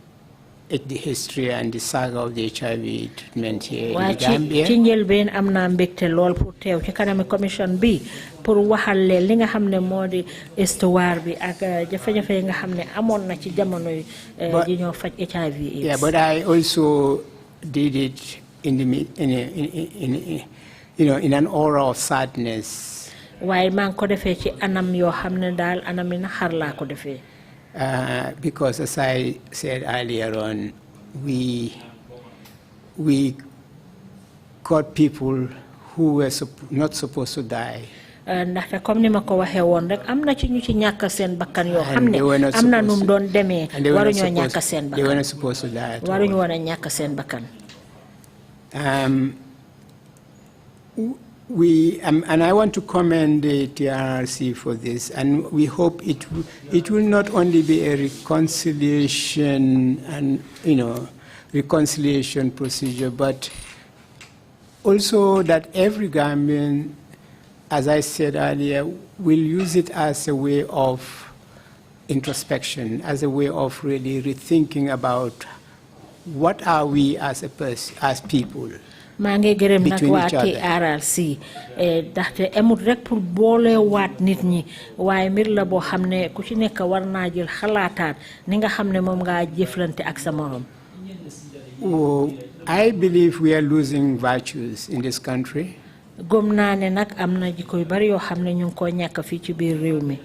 the history and the saga of the HIV treatment here in Gambia. Ci njëlbeen am naa mbégte lool pour teew ci kanami commission bi pour waxal leen li nga xam ne moo di histoire bi ak jafe-jafe yi nga xam ne amoon na ci jamono yi ñoo faj HIV/AIDS. Yeah, but I also did it in an aura of sadness. Waaye maa ngi ko defee ci anam yoo xam ne daal anam yi naxar laa ko defee. Because as I said earlier on, we got people who were not supposed to die. Ndaxte comme ni ma ko waxee woon rek am na ci ñu ci ñàkk seen bakkan yoo xam ne am na num doon demee waruñoo ñàkk seen bakkan. They were not supposed to die at all. Waruñu woon a ñàkk seen bakkan. And I want to commend the TRC for this, and we hope it will not only be a reconciliation and reconciliation procedure, but also that every Gambian, as I said earlier, will use it as a way of introspection, as a way of really rethinking about what are we as people. maa ngi gërëm nag waa TRC ndaxte amul rek pour boole waat nit ñi waaye mbir la boo xam ne ku ci nekk war naa jël xalaataat ni nga xam ne moom ngaa jëflante ak sa morom. I believe we are losing virtues in this country. gëm naa ne nag am na jikko yu bari yoo xam ne ñu ngi koo ñàkk fii ci biir réew mi.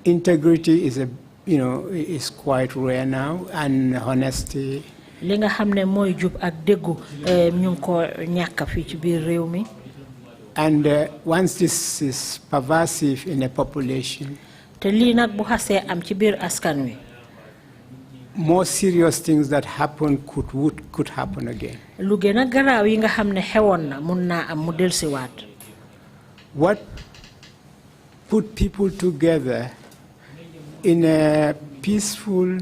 Integrity is quite rare now, and honesty. li nga xam ne mooy jub ak déggu ñu ngi ko ñàkk fii ci biir réew mi. And once this is pervasive in a population, te lii nag bu xasee am ci biir askan wi. more serious things that happen could happen again. lu gën a garaaw yi nga xam ne xewoon na mun naa am mu dellusiwaat. What put people together in a peaceful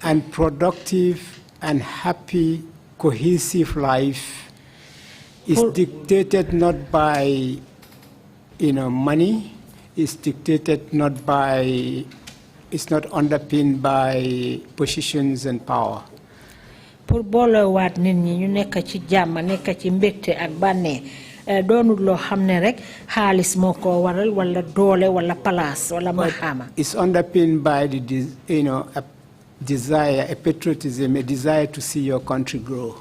and productive and happy, cohesive life is dictated not by, money. It's dictated not by. It's not underpinned by positions and power. pour boolewaat nit ñi ñu nekk ci jàmm nekk ci mbégte ak bànnee doonul loo xam ne rek xaalis moo ko waral wala doole wala palaas wala maxaama. It's underpinned by a desire, a patriotism, a desire to see your country grow.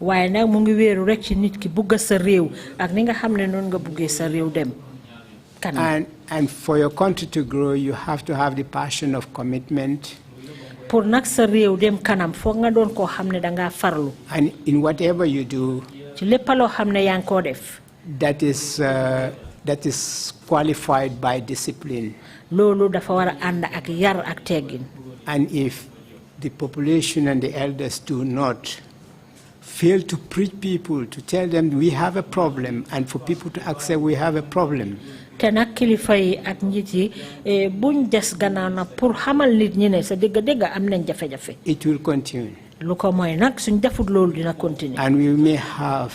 waaye nag mu ngi wéeru rek ci nit ki bugg sa réew ak ni nga xam ne noonu nga buggee sa réew dem kanam. And for your country to grow, you have to have the passion of commitment. pour nag sa réew dem kanam foog nga doon koo xam ne dangaa farlu. And in whatever you do, ci lépp loo xam ne yaa ngi koo def. that is qualified by discipline. loolu dafa war a ànd ak yar ak teggin. And if the population and the elders do not fail to preach people, to tell them we have a problem, and for people to accept we have a problem. te nag kilifa yi ak njiit yi buñ des gannaaw na pour xamal nit ñi ne sa dégg-dégg am nañ jafe-jafe. It will continue. lu ko mooy nag suñ defut loolu dina continuer. And we may have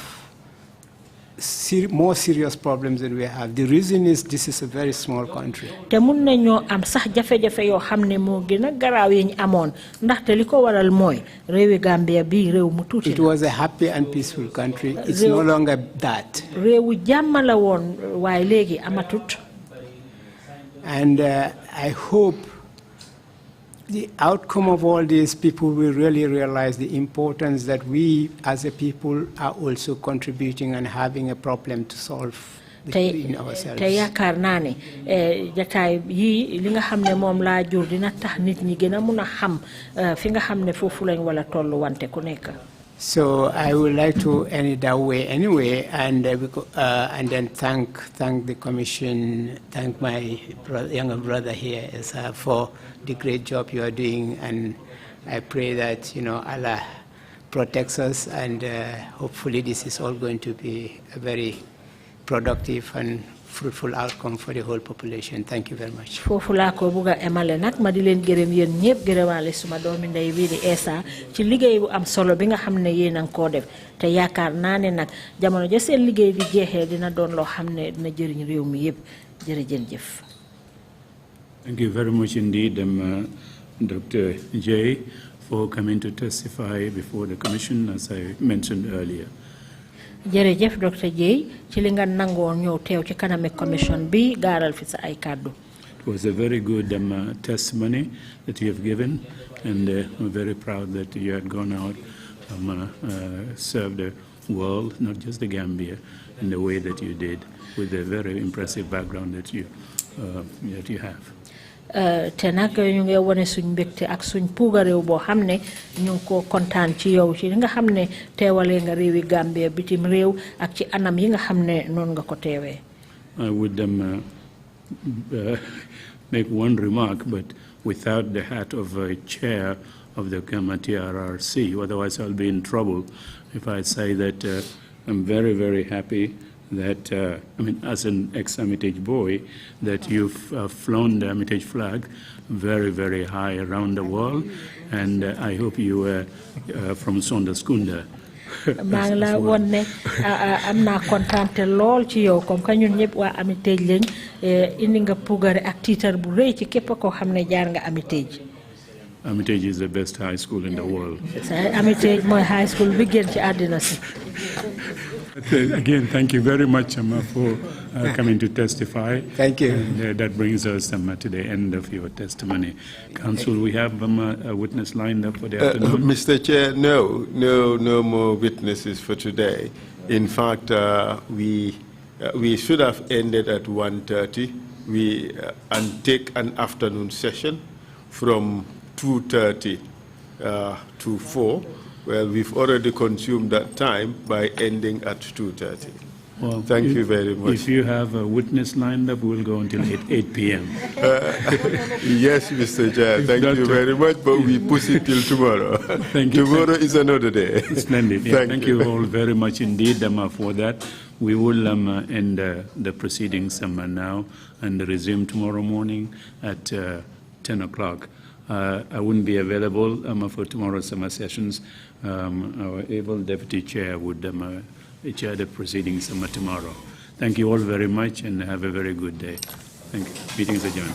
more serious problems than we have. The reason is this is a very small country. te mun nañoo am sax jafe-jafe yoo xam ne moo gën a garaaw yi ñu amoon ndaxte li ko waral mooy réewi Gambia bii réew mu tuuti. It was a happy and peaceful country. It's no longer that. réewu jàmm la woon waaye léegi amatut. And I hope the outcome of all this, people will really realize the importance that we as a people are also contributing and having a problem to solve between ourselves. te yaakaar naa ne jataay yii li nga xam ne moom laa jur dina tax nit ñi gën a mun a xam fi nga xam ne foofu lañ wala tollu wante ku nekk. So I would like to end it that way anyway, and then thank the Commission, thank my younger brother here for the great job you are doing, and I pray that Allah protects us, and hopefully this is all going to be a very productive and fruitful outcome for the whole population. Thank you very much. Fofu la ko buga emale nak ma di len gërem yeen ñepp gërewale suma doomi ndey wi di Essa ci liggéey bu am solo bi nga xamne yeen ang ko def te yaakar naane nak jamono ja seen liggéey bi jeexee dina doon loo xamne dina jëriñ réew mi yépp jërëjëf. Thank you very much indeed, Dr. Jaye, for coming to testify before the Commission, as I mentioned earlier. Jërëjëf Dr. Jaye ci li nga nangoo ñëw teew ci kaname commission bi gaaral fi sa ay kàddu. It was a very good testimony that you have given, and we're very proud that you had gone out serve the world, not just the Gambia, in the way that you did, with a very impressive background that you have. Te nag ñu ngi wone suñ mbégte ak suñ puuga réew boo xam ne ñu ngi ko kontaan ci yow ci li nga xam ne teewalee nga réewi Gambia bitim réew ak ci anam yi nga xam ne noonu nga ko teewee. I would make one remark, but without the hat of a chair of the TRRC, otherwise I'll be in trouble if I say that I'm very, very happy that, I mean, as an ex-Hermitage boy, that you've flown the Hermitage flag very, very high around the world, and I hope you were from Sondaskunda. maa ngi la woon ne am naa kontaante lool ci yow comme que ñun ñëpp waa Hermitage lañ indi nga pugare ak tiitar bu rëy ci képp koo xam ne jaar nga Hermitage. Hermitage is the best high school in the world. Hermitage mooy high school bi gën ci àddina si. Again, thank you very much, for coming to testify. Thank you. And that brings us to the end of your testimony. Council, we have a witness lined up for the afternoon. Mr. Chair, no more witnesses for today. In fact, we should have ended at 1:30. And take an afternoon session from 2:30 to 4. Well, we've already consumed that time by ending at 2:30. Well, Thank you very much. If you have a witness lined up, we'll go until 8 p.m. Yes, Mr. Chair, thank you very much, but we push it till tomorrow. Thank you. Tomorrow is another day. Splendid. Yeah, thank you all very much indeed, for that. We will end the proceedings now and resume tomorrow morning at 10 o'clock. I wouldn't be available for tomorrow's summer sessions. Our able deputy chair would chair the proceedings tomorrow. Thank you all very much and have a very good day. Thank you. Meeting is adjourned.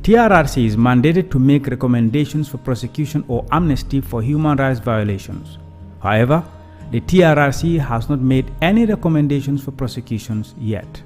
TRRC is mandated to make recommendations for prosecution or amnesty for human rights violations. However, the TRRC has not made any recommendations for prosecutions yet.